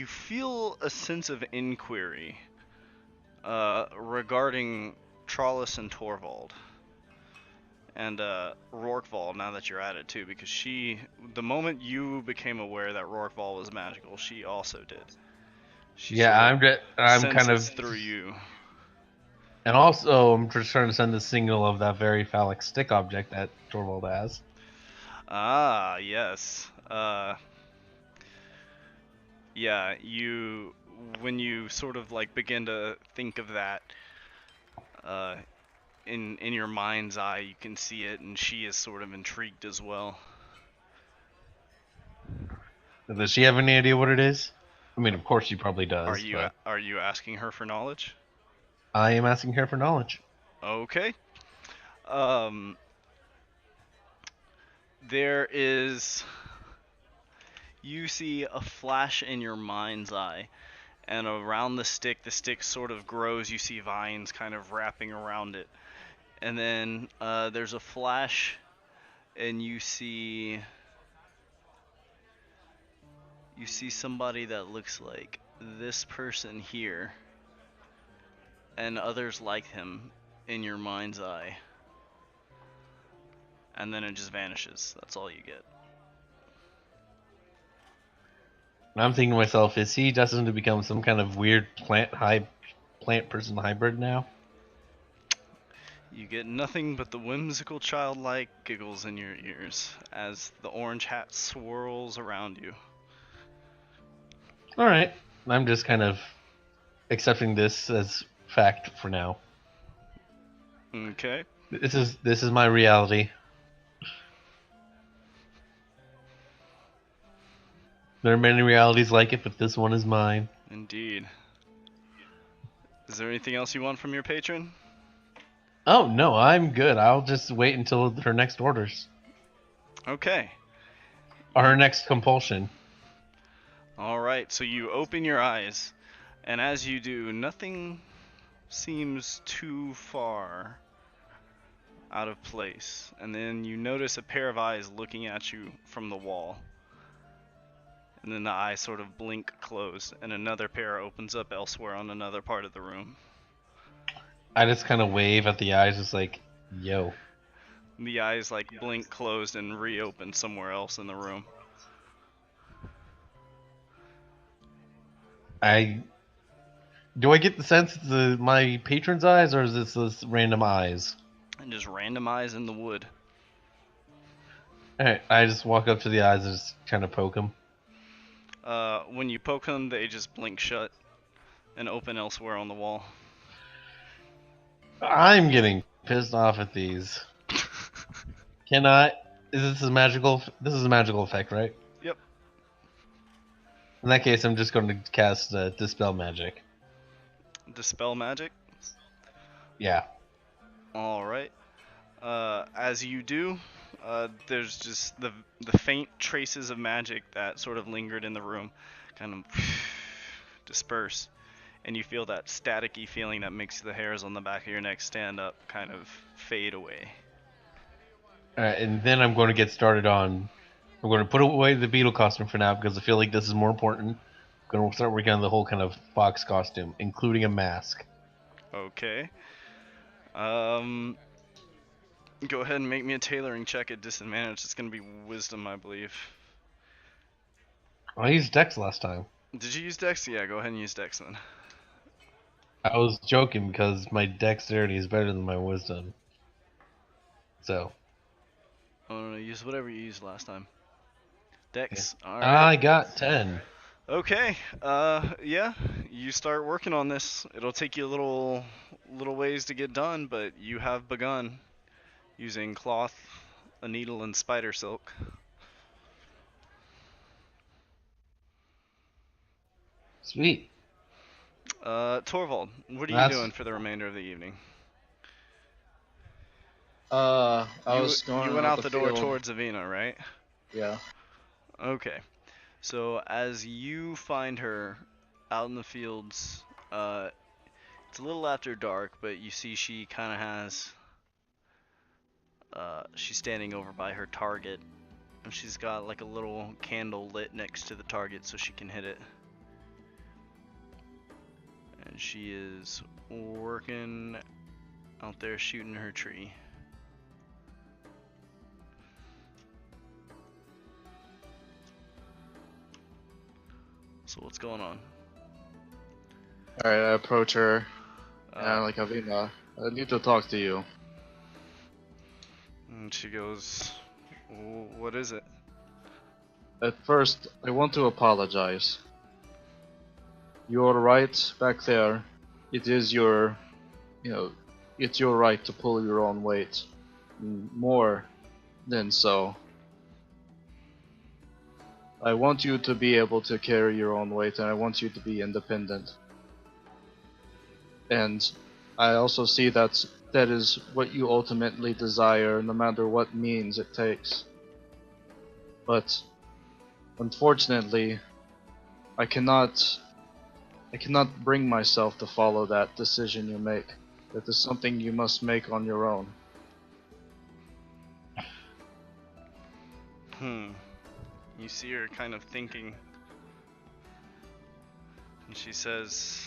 feel a sense of inquiry regarding Trollis and Thorvald. And Rorkval, now that you're at it too, because the moment you became aware that Rorkval was magical, she also did. I'm kind of through you. And also, I'm just trying to send the signal of that very phallic stick object that Thorvald has. Ah, yes. Yeah, when you sort of like begin to think of that, in your mind's eye, you can see it, and she is sort of intrigued as well. Does she have any idea what it is? I mean, of course she probably does. Are you asking her for knowledge? I am asking her for knowledge. Okay. There is. You see a flash in your mind's eye, and around the stick sort of grows. You see vines kind of wrapping around it, and then there's a flash, and you see somebody that looks like this person here, and others like him in your mind's eye, and then it just vanishes. That's all you get. I'm thinking to myself, is he destined to become some kind of weird plant person hybrid now? You get nothing but the whimsical childlike giggles in your ears as the orange hat swirls around you. Alright. I'm just kind of accepting this as fact for now. Okay. This is my reality. There are many realities like it, but this one is mine. Indeed. Is there anything else you want from your patron? Oh, no, I'm good. I'll just wait until her next orders. Okay. Or her next compulsion. Alright, so you open your eyes, and as you do, nothing seems too far out of place. And then you notice a pair of eyes looking at you from the wall. And then the eyes sort of blink closed, and another pair opens up elsewhere on another part of the room. I just kind of wave at the eyes, just like, yo. The eyes like blink closed and reopen somewhere else in the room. Do I get the sense it's my patron's eyes, or is this random eyes? And just random eyes in the wood. Alright, I just walk up to the eyes and just kind of poke them. When you poke them, they just blink shut and open elsewhere on the wall. I'm getting pissed off at these. Can I? Is this a magical? This is a magical effect, right? Yep. In that case, I'm just going to cast Dispel Magic. Dispel magic. Yeah. All right. As you do, there's just the faint traces of magic that sort of lingered in the room, kind of disperse, and you feel that staticky feeling that makes the hairs on the back of your neck stand up, kind of fade away. Alright, and then I'm going to get started on. I'm going to put away the beetle costume for now because I feel like this is more important. I'm going to start working on the whole kind of fox costume, including a mask. Okay. Go ahead and make me a tailoring check at disadvantage. It's gonna be wisdom, I believe. I used Dex last time. Did you use Dex? Yeah, go ahead and use Dex then. I was joking because my dexterity is better than my wisdom. So. Oh no, use whatever you used last time. Dex. Yeah. Alright. I got 10. Okay. Yeah. You start working on this. It'll take you a little ways to get done, but you have begun using cloth, a needle, and spider silk. Sweet. Thorvald, what are you doing for the remainder of the evening? I was going You went out the door field. towards Evena, right? Yeah. Okay. So as you find her out in the fields, it's a little after dark, but you see she kind of has, she's standing over by her target, and she's got like a little candle lit next to the target so she can hit it. And she is working out there shooting her tree. So what's going on? Alright, I approach her, and I'm like, Evena, I need to talk to you. And she goes, what is it? At first, I want to apologize. You're right back there. It is your, it's your right to pull your own weight. More than so. I want you to be able to carry your own weight, and I want you to be independent. And I also see that is what you ultimately desire, no matter what means it takes. But unfortunately, I cannot bring myself to follow that decision you make. That is something you must make on your own. You see her kind of thinking, and she says,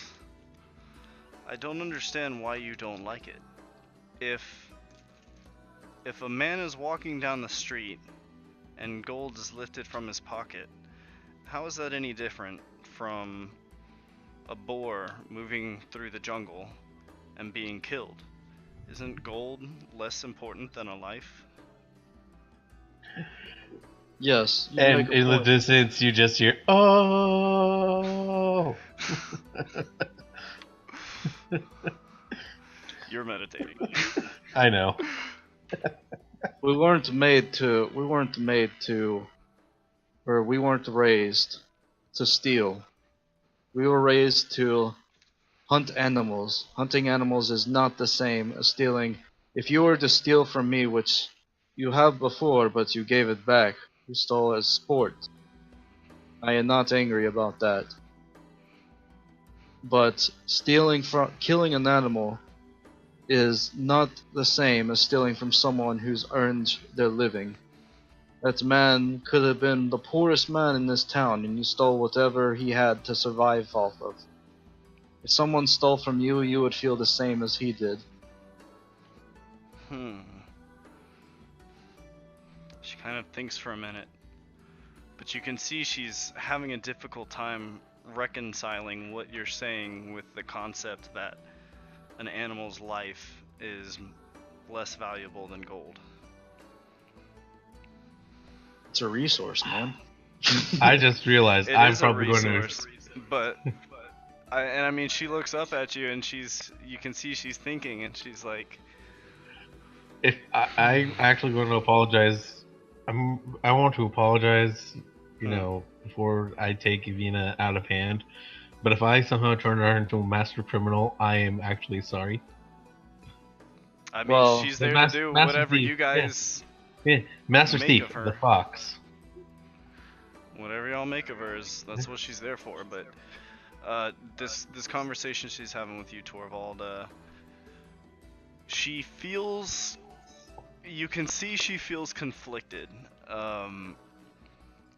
I don't understand why you don't like it. If a man is walking down the street and gold is lifted from his pocket, how is that any different from a boar moving through the jungle and being killed? Isn't gold less important than a life? Yes. And in the distance, you just hear, oh! You're meditating. I know. We weren't raised to steal. We were raised to hunt animals. Hunting animals is not the same as stealing. If you were to steal from me, which you have before, but you gave it back, you stole as sport, I am not angry about that. But killing an animal is not the same as stealing from someone who's earned their living. That man could have been the poorest man in this town, and you stole whatever he had to survive off of. If someone stole from you, you would feel the same as he did. She kind of thinks for a minute, but you can see she's having a difficult time reconciling what you're saying with the concept that an animal's life is less valuable than gold. It's a resource, man. I just realized I'm probably going to. But I mean, she looks up at you and you can see she's thinking, and she's like, if I'm actually going to apologize, I want to apologize, before I take Evena out of hand. But if I somehow turn her into a master criminal, I am actually sorry. I mean, Well, she's The there to do master whatever thief, you guys yeah, master make thief, of the her. fox. Whatever y'all make of her that's what she's there for. But this conversation she's having with you, Torvald, she feels. You can see she feels conflicted.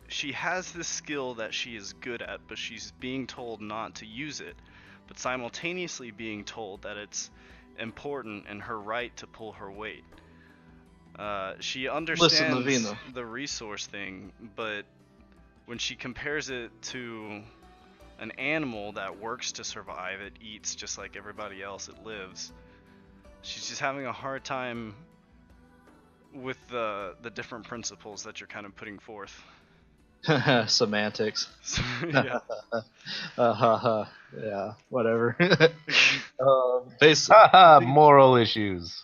She has this skill that she is good at, but she's being told not to use it, but simultaneously being told that it's important and her right to pull her weight. She listen, understands Evena. the resource thing, but when she compares it to an animal that works to survive, it eats just like everybody else, it lives. She's just having a hard time with the different principles that you're kind of putting forth. Semantics. So, yeah. Yeah, whatever. Basically, Haha, moral issues.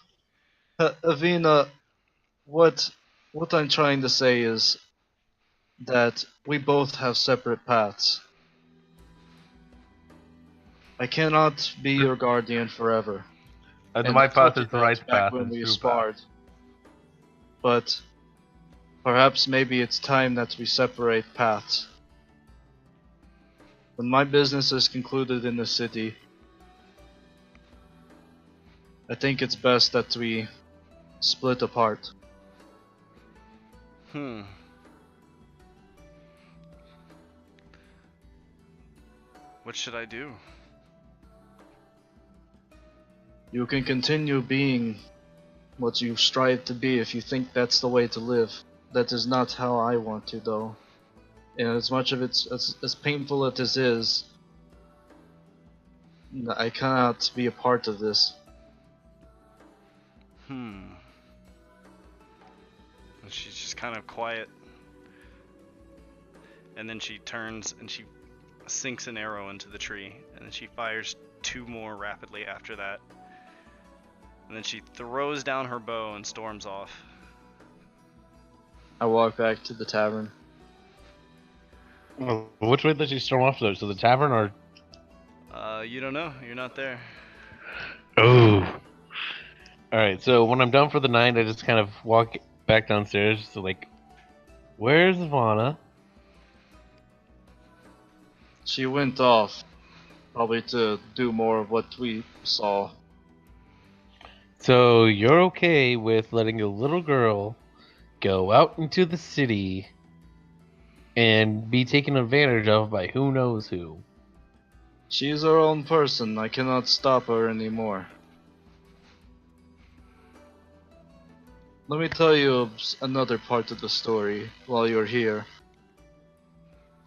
Avina, what I'm trying to say is that we both have separate paths. I cannot be your guardian forever. And My I told path you is the that right back path when and we true path. sparred. But perhaps maybe it's time that we separate paths. When my business is concluded in the city, I think it's best that we split apart. What should I do? You can continue being what you strive to be if you think that's the way to live. That is not how I want to, though. And as much of it as painful as it is, I cannot be a part of this. And she's just kind of quiet. And then she turns and she sinks an arrow into the tree. And then she fires 2 more rapidly after that. And then she throws down her bow and storms off. I walk back to the tavern. Well, which way does she storm off though? To the tavern or? You don't know. You're not there. Oh. All right. So when I'm done for the night, I just kind of walk back downstairs. So where's Ivana? She went off, probably to do more of what we saw. So you're okay with letting a little girl go out into the city and be taken advantage of by who knows who? She's her own person. I cannot stop her anymore. Let me tell you another part of the story while you're here.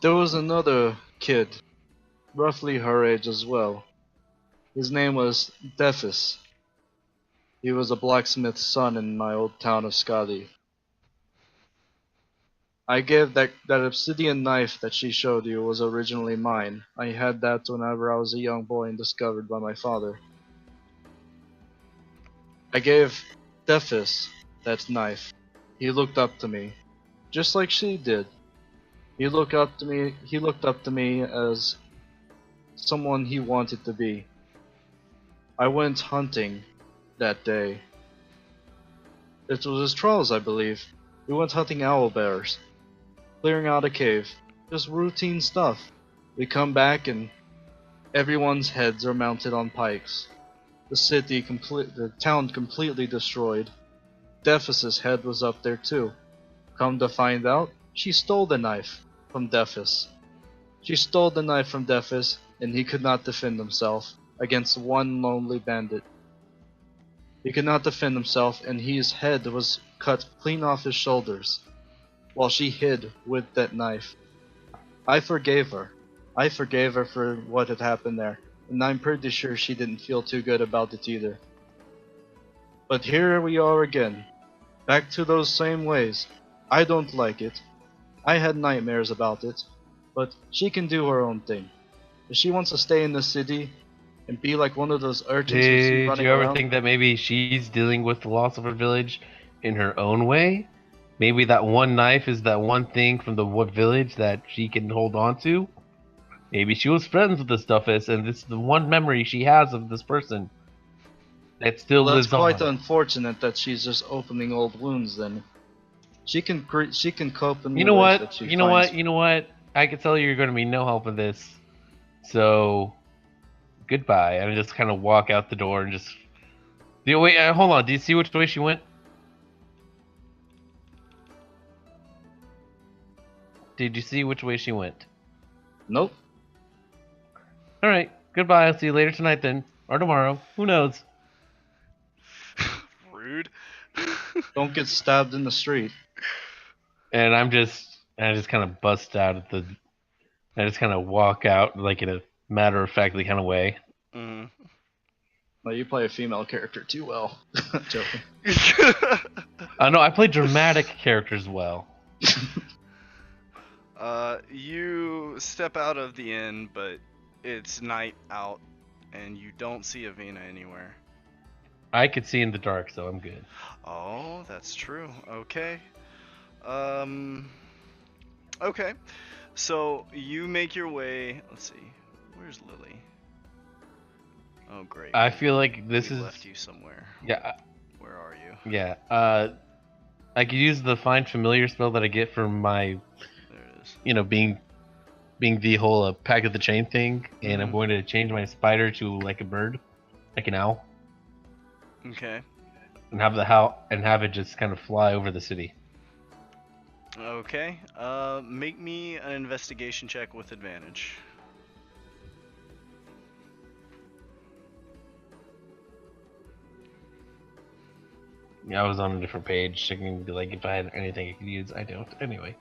There was another kid, roughly her age as well. His name was Dephis. He was a blacksmith's son in my old town of Skadi. I gave that obsidian knife that she showed you was originally mine. I had that whenever I was a young boy and discovered by my father. I gave Dephis that knife. He looked up to me, just like she did. He looked up to me as someone he wanted to be. I went hunting that day. It was his trials, I believe. We went hunting owlbears, clearing out a cave, just routine stuff. We come back and everyone's heads are mounted on pikes. The town completely destroyed. Dephis' head was up there too. Come to find out, she stole the knife from Dephis. She stole the knife from Dephis, and he could not defend himself against one lonely bandit. He could not defend himself, and his head was cut clean off his shoulders, while she hid with that knife. I forgave her. I forgave her for what had happened there, and I'm pretty sure she didn't feel too good about it either. But here we are again, back to those same ways. I don't like it. I had nightmares about it, but she can do her own thing. If she wants to stay in the city, and be like one of those urchins you see Did running you ever around? think that maybe she's dealing with the loss of her village in her own way? Maybe that one knife is that one thing from the village that she can hold on to? Maybe she was friends with the Stuffus, and this is the one memory she has of this person that still Well, that's lives quite on. unfortunate that she's just opening old wounds. Then she can cope in You the know ways what? that she You know finds. what? You know what? I can tell you're going to be no help in this. So, goodbye. And I just kind of walk out the door and just. Wait, hold on. Do you see which way she went? Did you see which way she went? Nope. Alright, goodbye. I'll see you later tonight then. Or tomorrow. Who knows? Rude. Don't get stabbed in the street. And I just kind of bust out at the. I just kind of walk out like in a matter of factly kind of way. Mm. Well, you play a female character too well. Joking. No, I play dramatic characters well. You step out of the inn, but it's night out, and you don't see Evena anywhere. I could see in the dark, so I'm good. Oh, that's true. Okay. Okay. So you make your way. Let's see. Where's Lilly? Oh, great. I feel like this We is. left you somewhere. Yeah, Where are you? yeah. I could use the find familiar spell that I get from my, There it is. being the whole pack of the chain thing, and I'm Mhm. going to change my spider to like a bird, like an owl, Okay. and have it just kind of fly over the city. Okay. Make me an investigation check with advantage. Yeah, I was on a different page, checking like if I had anything I could use. I don't. Anyway.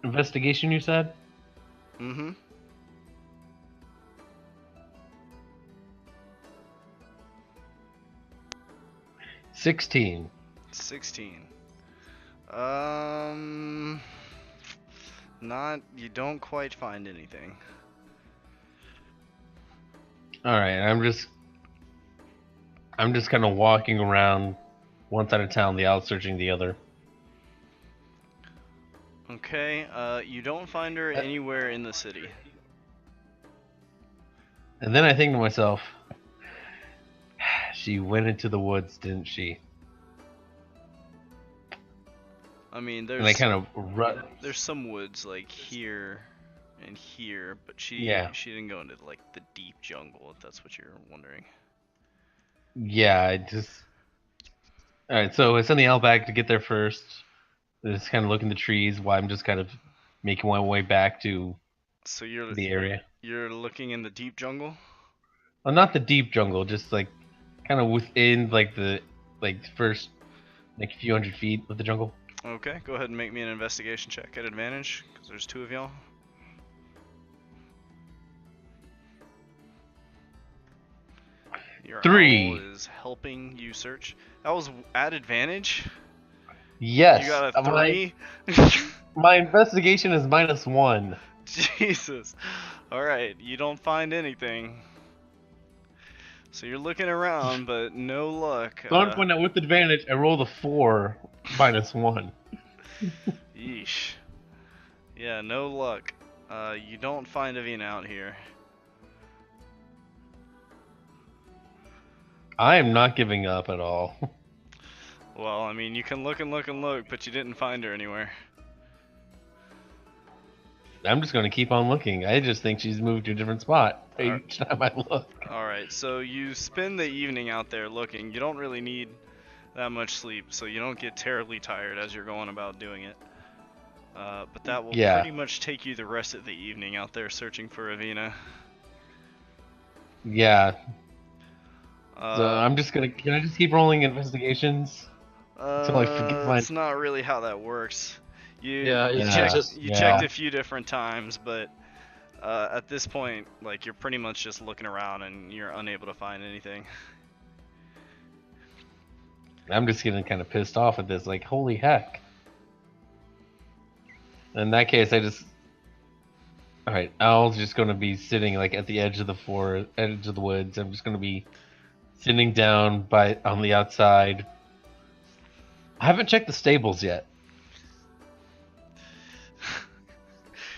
Investigation, you said? Mm-hmm. 16. 16. Not. You don't quite find anything. All right, I'm just kind of walking around one side of town, the out searching the other. Okay. You don't find her anywhere in the city. And then I think to myself, she went into the woods, didn't she? I mean, And I kind of run. there's some woods like here and here, but she didn't go into like the deep jungle, if that's what you're wondering. Yeah, I just. All right, so I send the outback to get there first. Just kind of look in the trees while I'm just kind of making my way back to So the area. you're looking in the deep jungle? Well, not the deep jungle, just like kind of within like the first like few hundred feet of the jungle. Okay, go ahead and make me an investigation check at advantage, because there's two of y'all. Your 3. owl is helping you search. That was at advantage? Yes. You got a 3? My investigation is -1. Jesus. Alright, you don't find anything. So you're looking around, but no luck. So I'm pointing out with advantage, I rolled a 4 -1. Yeesh. Yeah, no luck. You don't find Evena out here. I am not giving up at all. Well, I mean, you can look and look and look, but you didn't find her anywhere. I'm just going to keep on looking. I just think she's moved to a different spot each time I look. Alright, so you spend the evening out there looking. You don't really need that much sleep, so you don't get terribly tired as you're going about doing it. But that will pretty much take you the rest of the evening out there searching for Evena. Yeah. So I'm just gonna. Can I just keep rolling investigations until I forget my? It's not really how that works. You Yeah, checked a few different times, but at this point, like, you're pretty much just looking around and you're unable to find anything. I'm just getting kind of pissed off at this. Like, holy heck! In that case, all right. Owl's just gonna be sitting like at the edge of the forest, edge of the woods. I'm just gonna be sitting down on the outside. I haven't checked the stables yet.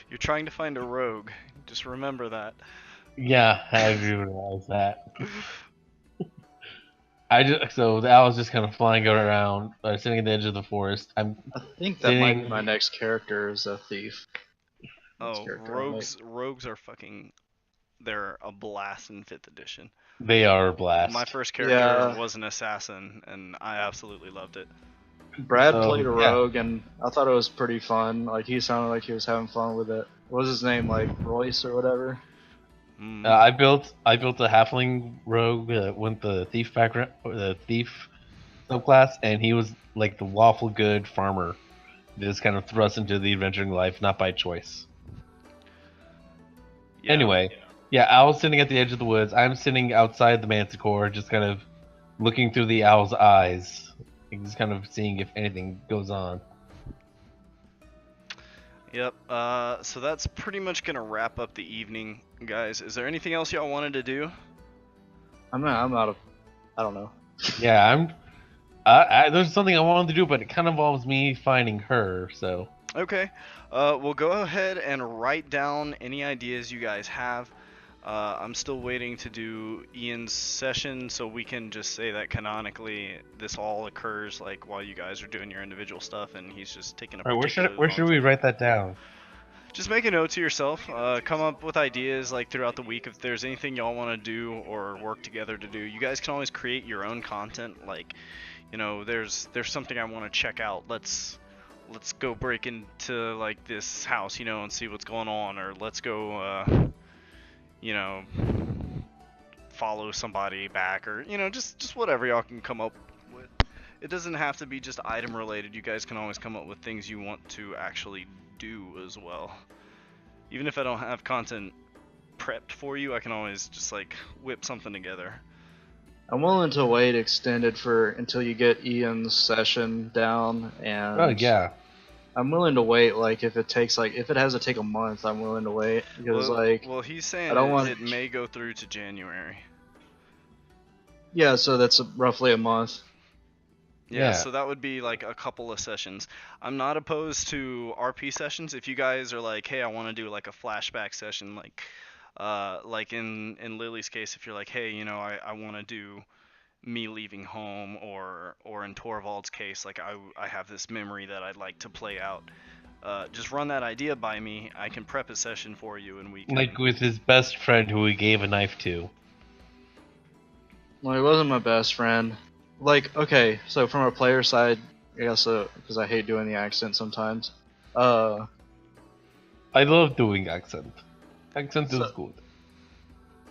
You're trying to find a rogue. Just remember that. Yeah, I do realize that. So the owl's just kind of flying around, sitting at the edge of the forest. I'm I think that might be sitting. my next character is a thief. Next Oh, character I make. rogues are fucking. They're a blast in 5th edition. They are a My blast. first character Yeah. was an assassin, and I absolutely loved it. Brad So, played a yeah. rogue, and I thought it was pretty fun. Like he sounded like he was having fun with it. What was his name? Like Royce or whatever. Mm. I built a halfling rogue with the thief background, the thief subclass, and he was like the lawful good farmer, just kind of thrust into the adventuring life, not by choice. Yeah. Anyway, yeah, Owl's sitting at the edge of the woods. I'm sitting outside the manticore, just kind of looking through the owl's eyes, just kind of seeing if anything goes on. Yep. So that's pretty much gonna wrap up the evening, guys. Is there anything else y'all wanted to do? I'm out of. I don't know. Yeah, there's something I wanted to do, but it kind of involves me finding her. So Okay. We'll go ahead and write down any ideas you guys have. I'm still waiting to do Ian's session, so we can just say that canonically this all occurs like while you guys are doing your individual stuff, and he's just taking a. all right, where should particularly we long write that down? Just make a note to yourself. Come up with ideas like throughout the week if there's anything y'all want to do or work together to do. You guys can always create your own content. Like, you know, there's something I want to check out. Let's go break into like this house, you know, and see what's going on, or let's go, you know, follow somebody back, or you know, just whatever y'all can come up with. It doesn't have to be just item related. You guys can always come up with things you want to actually do as well. Even if I don't have content prepped for you, I can always just like whip something together. I'm willing to wait extended for until you get Ian's session down, and Oh yeah, I'm willing to wait. Like if it has to take a month, I'm willing to wait because Well, he's saying I don't want. it may go through to January. Yeah, so that's roughly a month. Yeah, Yeah. so that would be like a couple of sessions. I'm not opposed to RP sessions if you guys are like, hey, I want to do like a flashback session, like in Lily's case, if you're like, hey, you know, I want to do me leaving home, or in Thorvald's case, like I have this memory that I'd like to play out. Just run that idea by me. I can prep a session for you, and we can. like with his best friend who he gave a knife to. Well, he wasn't my best friend. Like, okay, so from a player side, I guess, because I hate doing the accent sometimes. I love doing accent. Accent is So- good.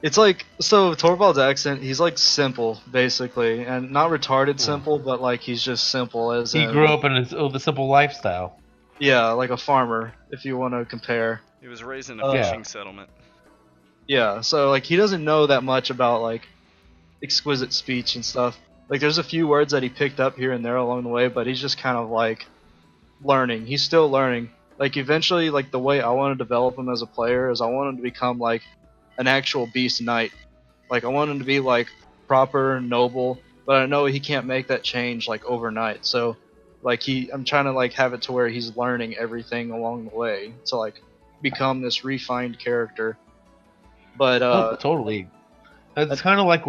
It's like, so Thorvald's accent, he's like simple, basically, and not retarded simple, but like he's just simple as He in, grew up in the simple lifestyle. yeah, like a farmer, if you want to compare. He was raised in a Yeah. fishing settlement. Yeah, so like he doesn't know that much about like exquisite speech and stuff. Like there's a few words that he picked up here and there along the way, but he's just kind of like learning. He's still learning. Like eventually, like the way I want to develop him as a player is I want him to become like an actual beast knight. Like I want him to be like proper noble, but I know he can't make that change like overnight. So like I'm trying to like have it to where he's learning everything along the way to like become this refined character. But Oh, totally. It's kind of like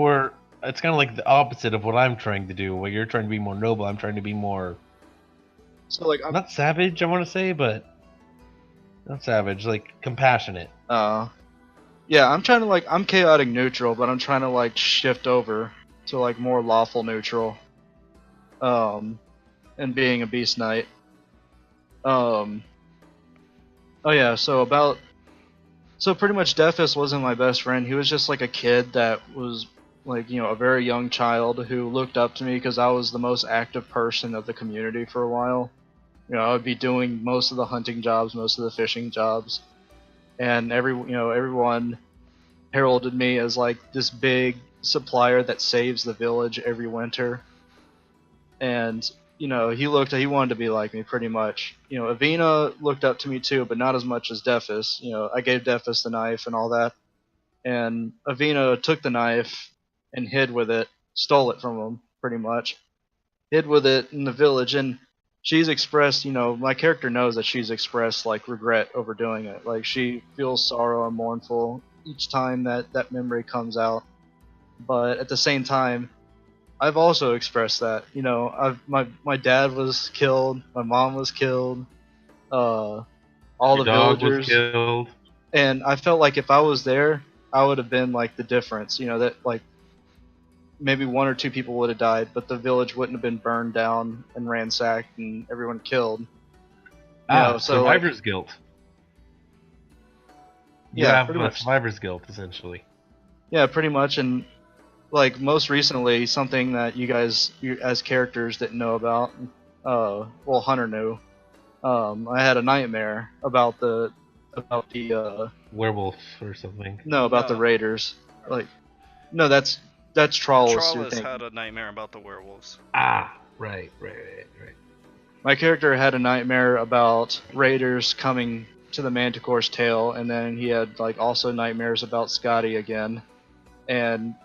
it's kind of like the opposite of what I'm trying to do. Where you're trying to be more noble, I'm trying to be more so like I'm not savage. I want to say, but not savage, like compassionate. yeah, I'm trying to like I'm chaotic neutral, but I'm trying to like shift over to like more lawful neutral. And being a beast knight. Oh yeah, so pretty much Defus wasn't my best friend. He was just like a kid that was like, you know, a very young child who looked up to me because I was the most active person of the community for a while. You know, I would be doing most of the hunting jobs, most of the fishing jobs, and everyone heralded me as like this big supplier that saves the village every winter. And he wanted to be like me pretty much. Evena looked up to me too, but not as much as Defus. I gave Defus the knife and all that, and Evena took the knife and hid with it, stole it from him pretty much, hid with it in the village, and she's expressed, my character knows that she's expressed like regret over doing it. Like she feels sorrow and mournful each time that memory comes out. But at the same time, I've also expressed that. My dad was killed, my mom was killed, all Your the dog was villagers, killed. and I felt like if I was there, I would have been like the difference. That like maybe one or two people would have died, but the village wouldn't have been burned down and ransacked and everyone killed. So like, Survivor's guilt. You yeah, have pretty a much. survivor's guilt, essentially. Yeah, pretty much. And like most recently, something that you as characters didn't know about. Well, Hunter knew. I had a nightmare about the Werewolf or something. no, about the No. Raiders. Like, no, that's Trawlus you're Trollis thinking. had a nightmare about the werewolves. Right. My character had a nightmare about raiders coming to the Manticore's tail, and then he had like also nightmares about Scotty again. And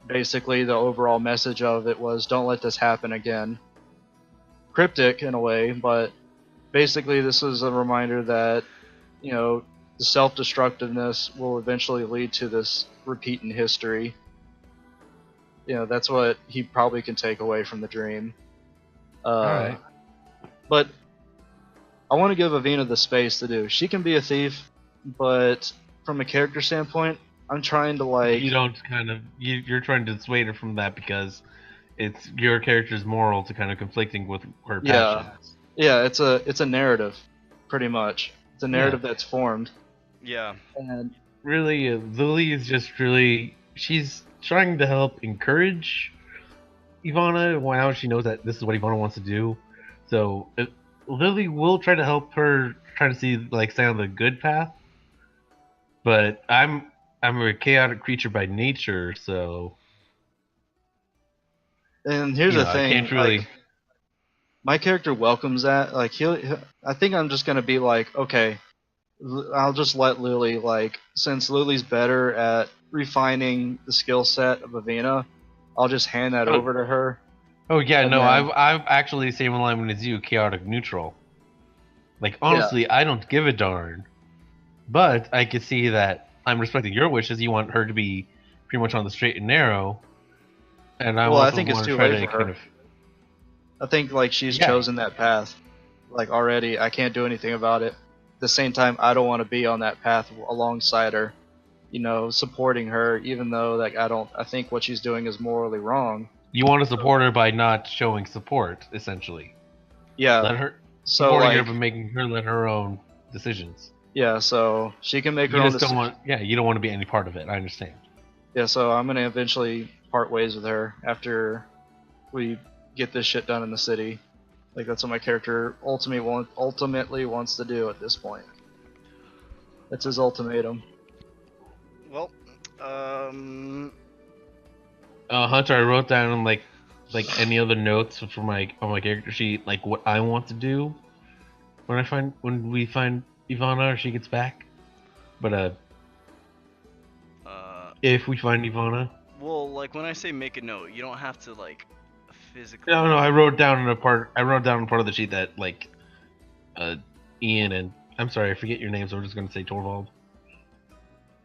basically, the overall message of it was, "Don't let this happen again." Cryptic in a way, but basically, this was a reminder that the self-destructiveness will eventually lead to this repeat in history. That's what he probably can take away from the dream. Alright. But I want to give Avena the space to do. She can be a thief, but from a character standpoint, I'm trying to like. You don't kind of you're trying to dissuade her from that because it's your character's morals are kind of conflicting with her Yeah, passions. yeah. It's a narrative, pretty much. It's a narrative that's formed, Yeah. and Really, Lily is just she's trying to help encourage Ivana now she knows that this is what Ivana wants to do. So Lily will try to help her try to see like stay on the good path. But I'm a chaotic creature by nature, so here's the I thing. can't really. Like, my character welcomes that. Like I think I'm just gonna be like, okay, I'll just let Lily, like, since Lily's better at refining the skill set of Avena, I'll just hand that over to her. Oh yeah, And no, then, I've actually the same alignment as you, chaotic neutral. Like yeah, honestly, I don't give a darn. But I can see that I'm respecting your wishes. You want her to be pretty much on the straight and narrow, and I well, I also think it's want to too try late to for kind her. of I think, like, she's yeah. chosen that path. Like, already, I can't do anything about it. At the same time, I don't want to be on that path alongside her, supporting her, even though, like, I think what she's doing is morally wrong. You want to support her by not showing support, essentially. Yeah, Let her so, supporting her like, by making her let her own decisions. yeah, so she can make her You own just don't decisions. want, yeah, you don't want to be any part of it. I understand. Yeah, so I'm gonna eventually part ways with her after we get this shit done in the city. Like, that's what my character ultimately wants to do at this point. That's his ultimatum. Well, um, Hunter, I wrote down like any other notes for my on my character sheet, like what I want to do when we find Ivana or she gets back. But uh, if we find Ivana, well, like when I say make a note, you don't have to like physically. no, I wrote down in a part. I wrote down in part of the sheet that like Ian and I'm sorry, I forget your name, so we're just gonna say Torvald.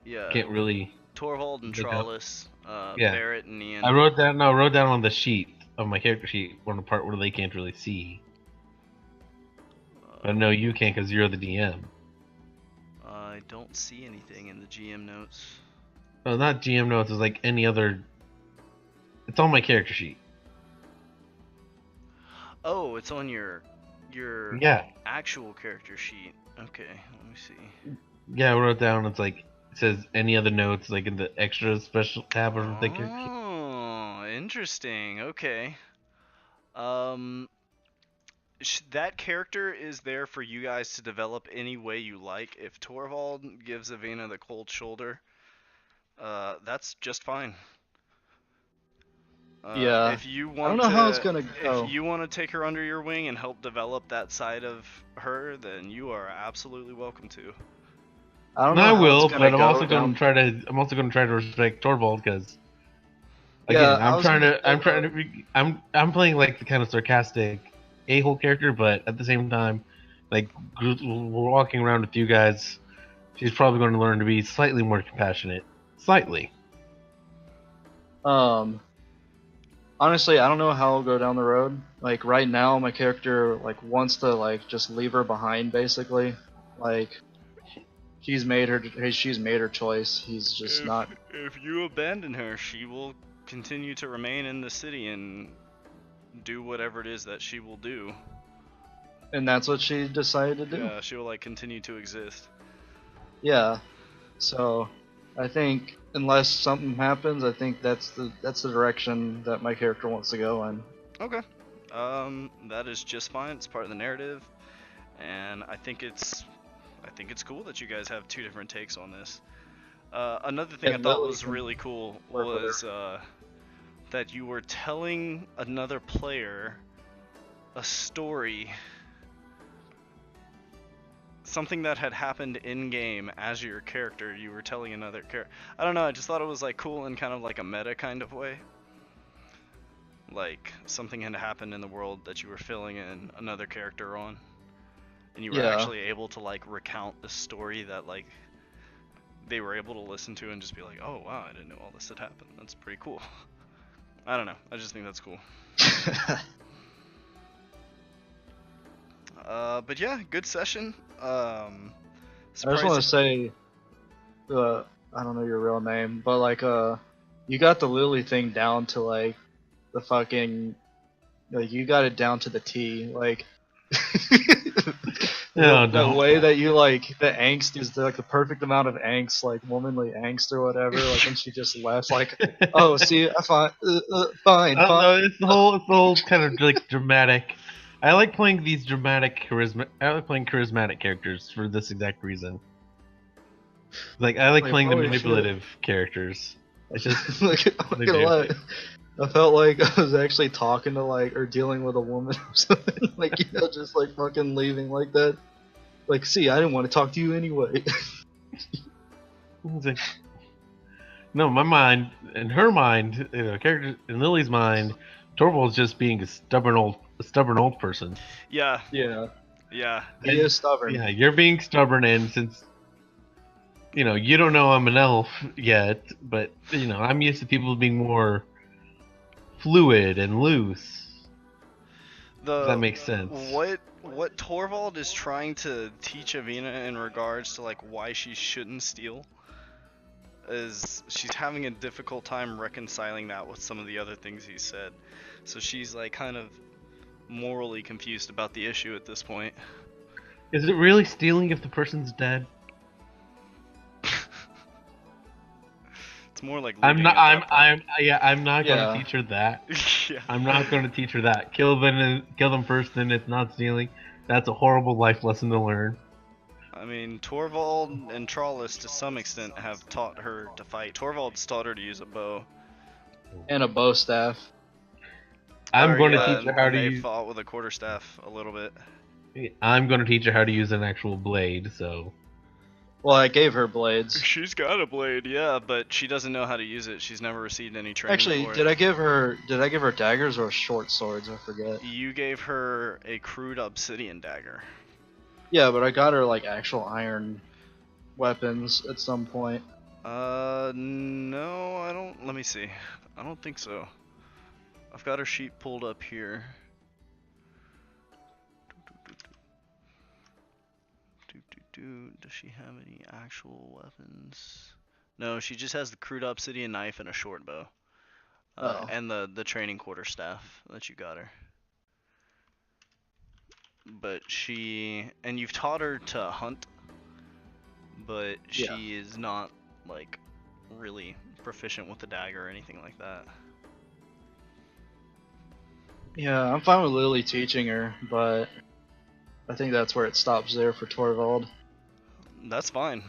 Yeah, Can't really Torvald and look up. Trollis, Yeah, Barrett and Ian. I wrote down. No, I wrote down on the sheet of my character sheet one the part where they can't really see. But no, you can't because you're the DM. I don't see anything in the GM notes. No, not GM notes. It's like any other. It's on my character sheet. Oh, it's on your Yeah, actual character sheet. Okay, let me see. yeah. I wrote down. It's like it says any other notes, like in the extra special tab of the character sheet. Oh, interesting. Okay. Um, that character is there for you guys to develop any way you like. If Torvald gives Avena the cold shoulder, that's just fine. Yeah. If you I want don't know to, how it's gonna go. if you want to take her under your wing and help develop that side of her, then you are absolutely welcome to. I don't And know I how it's will, gonna but I'm go also going down. to try to. I'm also going to try to respect Thorvald because, Yeah, again, I was gonna say, I'm trying to. I'm playing like the kind of sarcastic a-hole character, but at the same time, like we're walking around with you guys. She's probably going to learn to be slightly more compassionate. Slightly. honestly, I don't know how I'll go down the road. Like right now, my character like wants to like just leave her behind, basically. Like she's made her choice. He's just not. If you abandon her, she will continue to remain in the city and do whatever it is that she will do. And that's what she decided to do. Yeah, she will like continue to exist. Yeah. So, I think unless something happens, I think that's the direction that my character wants to go in. Okay. That is just fine. It's part of the narrative, and I think it's cool that you guys have two different takes on this. Another thing I And thought Lilly was can really cool work with was that you were telling another player a story, something that had happened in game as your character. You were telling another character. I don't know. I just thought it was like cool in kind of like a meta kind of way. Like something had happened in the world that you were filling in another character on, and you were Yeah. actually able to like recount the story that like they were able to listen to and just be like, oh wow, I didn't know all this had happened. That's pretty cool. I don't know. I just think that's cool. But yeah, good session. I just want to say, I don't know your real name, but like, you got the Lily thing down to like the fucking, like you got it down to the T. Like, No, the don't. way that you like the angst is like the perfect amount of angst, like womanly angst or whatever. Like when she just laughs, like, oh, see, I fine, fine, I don't fine. know. It's the whole kind of like dramatic. I like playing these dramatic charisma. I like playing charismatic characters for this exact reason. Like I like Like, playing the holy shit. manipulative characters. It's just Like, I'm not they gonna do. lie. I felt like I was actually talking to like or dealing with a woman or something. Like, you know, just like fucking leaving like that. Like, see, I didn't want to talk to you anyway. It's like- no, my mind, in her mind, character in Lily's mind, Torvald's just being a stubborn old person. Yeah, Yeah, yeah. he is stubborn. Yeah, you're being stubborn, and since you don't know I'm an elf yet, but I'm used to people being more fluid and loose. If that makes sense. What Torvald is trying to teach Evena in regards to like why she shouldn't steal is she's having a difficult time reconciling that with some of the other things he said. So she's like kind of morally confused about the issue at this point. Is it really stealing if the person's dead? It's more like I'm looting not. at that I'm not going Yeah. to teach her that. point. Yeah. I'm not going to teach her that. Kill them first, then it's not stealing. That's a horrible life lesson to learn. I mean, Torvald and Trollis to some extent have taught her to fight. Torvald's taught her to use a bow. And a bow staff. I'm Or, going yeah, to teach her how and to they use. fought with a quarterstaff a little bit. I'm going to teach her how to use an actual blade. So Well, I gave her blades. She's got a blade, yeah, but she doesn't know how to use it. She's never received any training Actually, for did it. I give her daggers or short swords? I forget. You gave her a crude obsidian dagger. Yeah, but I got her like actual iron weapons at some point. No, I don't. Let me see. I don't think so. I've got her sheet pulled up here. Does she have any actual weapons? No, she just has the crude obsidian knife and a short bow. Oh. And the training quarterstaff that you got her. But and you've taught her to hunt, but she is not like really proficient with the dagger or anything like that. Yeah, I'm fine with Lily teaching her, but I think that's where it stops there for Torvald. That's fine.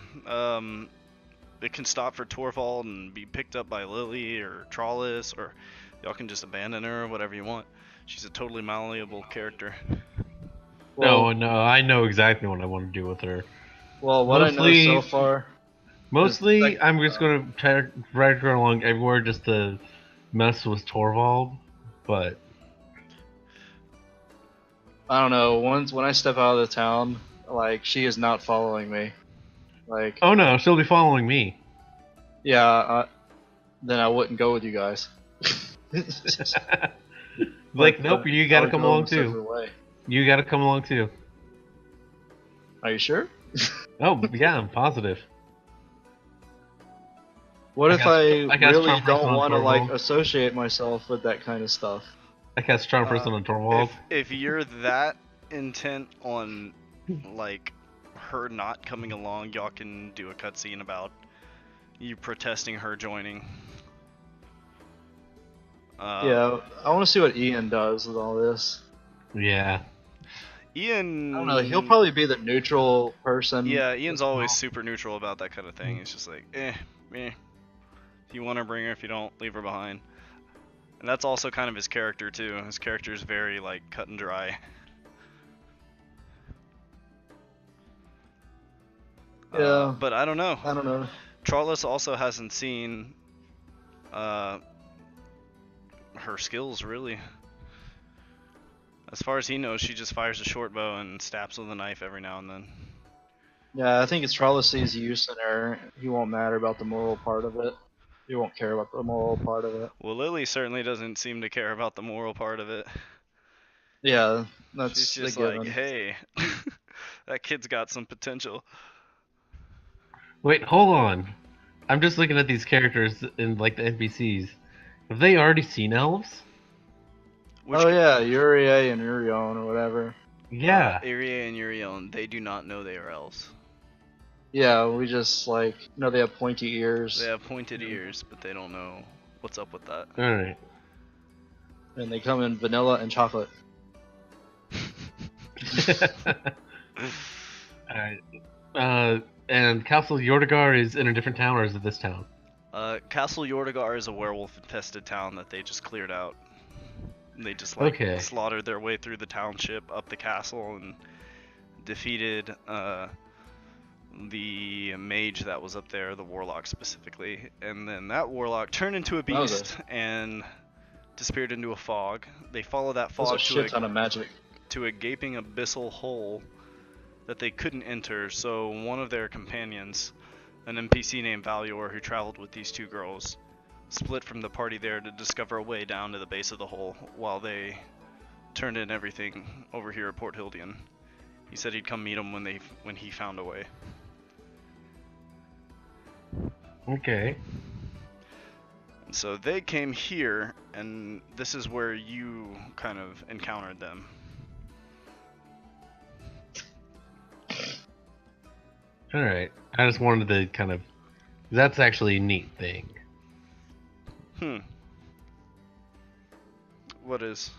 it can stop for Thorvald and be picked up by Lilly or Trollis, or y'all can just abandon her or whatever you want. She's a totally malleable character. Well, No, I know exactly what I want to do with her. well, what I know so far. Mostly, Is I'm just gonna drag her along everywhere just to mess with Thorvald. But I don't know. Once when I step out of the town, like she is not following me. Like, oh no, she'll be following me. yeah, then I wouldn't go with you guys. Like, nope, you gotta come along a too. separate way. You gotta come along too. Are you sure? Oh yeah, I'm positive. What if I cast really Charm Person don't on want to like Thorvald. associate myself with that kind of stuff? I cast Charm Person on Thorvald. If you're that intent on like her not coming along, y'all can do a cutscene about you protesting her joining. Yeah, I want to see what Ian does with all this. Yeah. Ian. I don't know. He'll probably be the neutral person. Yeah, Ian's always super neutral about that kind of thing. He's just like, eh. If you want her, bring her. If you don't, leave her behind. And that's also kind of his character too. His character is very like cut and dry. Yeah. But I don't know. I don't know. Trollis also hasn't seen her skills really. As far as he knows, she just fires a short bow and stabs with a knife every now and then. Yeah, I think it's Trollis' use in her. He won't matter about the moral part of it. He won't care about the moral part of it. Well, Lilly certainly doesn't seem to care about the moral part of it. Yeah, that's She's just the given. like, hey, that kid's got some potential. Wait, hold on. I'm just looking at these characters in like the NPCs. Have they already seen elves? Oh yeah, Uriel and Urion or whatever. Yeah. Irie and Urion, they do not know they are elves. Yeah, we just like know they have pointy ears. They have pointed ears, but they don't know what's up with that. Alright. And they come in vanilla and chocolate. Alright. And Castle Yordagar is in a different town, or is it this town? Castle Yordagar is a werewolf-infested town that they just cleared out. They just like slaughtered their way through the township, up the castle, and defeated the mage that was up there, the warlock specifically. And then that warlock turned into a beast and disappeared into a fog. They follow that fog to a gaping abyssal hole that they couldn't enter. So one of their companions, an NPC named Valior, who traveled with these two girls, split from the party there to discover a way down to the base of the hole while they turned in everything over here at Port Hildian. He said he'd come meet them when he found a way. Okay. So they came here, and this is where you kind of encountered them. Alright. I just wanted to kind of... That's actually a neat thing. What is?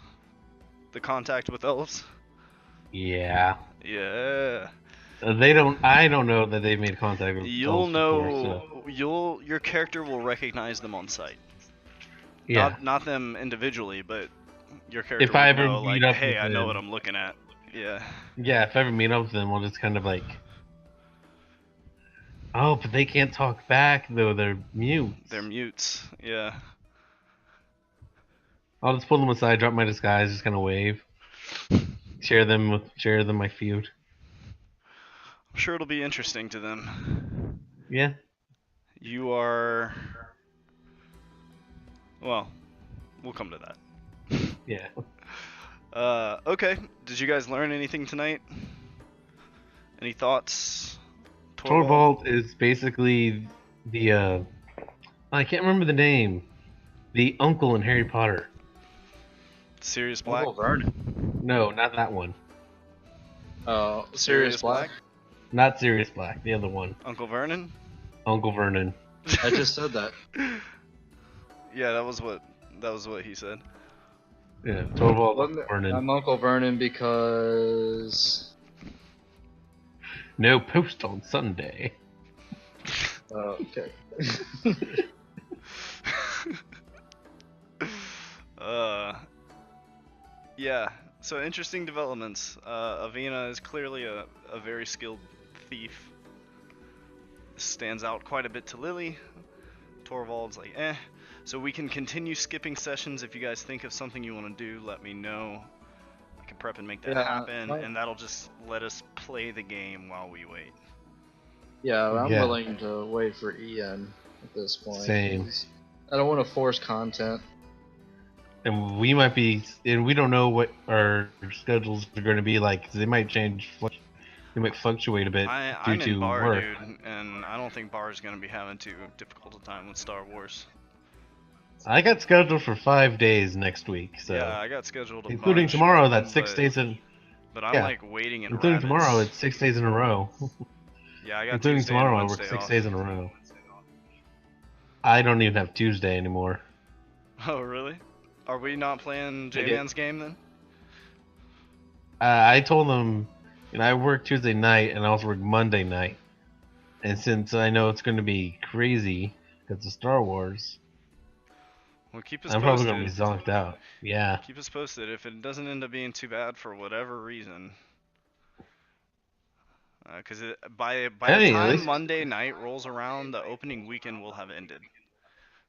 The contact with elves? Yeah. Yeah. I don't know that they've made contact with You'll elves know. before, so. Your character will recognize them on sight. Yeah. Not them individually, but your character If I will ever know, like, meet up hey, with I know them- what I'm looking at. Yeah. Yeah, if I ever meet up with them, we'll just kind of like... Oh, but they can't talk back, though. They're mute. They're mutes. Yeah. I'll just pull them aside, drop my disguise, just kind of wave. Share them my feud. I'm sure it'll be interesting to them. Yeah. You are... Well, we'll come to that. Yeah. Okay. Did you guys learn anything tonight? Any thoughts? Thorvald is basically the I can't remember the name. The uncle in Harry Potter. Sirius Black? Uncle Vernon. No, not that one. Sirius Black? Not Sirius Black, the other one. Uncle Vernon? Uncle Vernon. I just said that. Yeah, that was what he said. Yeah, Thorvald, Uncle Vernon. I'm Uncle Vernon because... No post on Sunday. Okay. uh, yeah. So interesting developments. Evena is clearly a very skilled thief. Stands out quite a bit to Lilly. Thorvald's like, eh. So we can continue skipping sessions. If you guys think of something you want to do, let me know. I can prep and make that happen, and that'll just let us play the game while we wait. Yeah, I'm Yeah. willing to wait for Ian at this point. Same. I don't want to force content. And we might be, and we don't know what our schedules are going to be like. 'Cause they might change. They might fluctuate a bit due I'm to in bar, work. dude, and I don't think bar is gonna be having too difficult a time with Star Wars. I got scheduled for 5 days next week, so Yeah, I got scheduled a including bunch, tomorrow. That's 6 days in. But I'm Yeah. like waiting in Including rabbits. tomorrow, it's 6 days in a row. Yeah, I got Including Tuesday tomorrow, I and work Wednesday 6 off. days in a row. I don't even have Tuesday anymore. Oh, really? Are we not playing J-Man's game then? I told them, I work Tuesday night and I also work Monday night. And since I know it's going to be crazy because of Star Wars, Well, keep us I'm probably going to be posted. zonked out. Yeah. Keep us posted if it doesn't end up being too bad for whatever reason. Because by the Hey, at time least- Monday night rolls around, the opening weekend will have ended.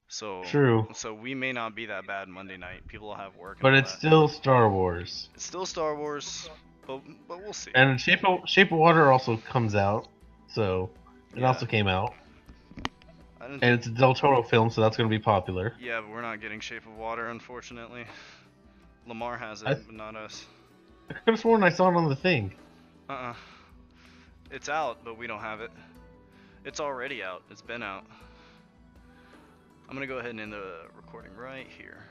So True. So we may not be that bad Monday night. People will have work. And But all it's that. still Star Wars. It's still Star Wars, but we'll see. And Shape of Water also comes out, so it Yeah. also came out. I didn't And think, it's a Del Toro film, so that's going to be popular. yeah, but we're not getting Shape of Water, unfortunately. Lamar has it, I- but not us. I could have sworn I saw it on the thing. It's out, but we don't have it. It's already out. It's been out. I'm gonna go ahead and end the recording right here.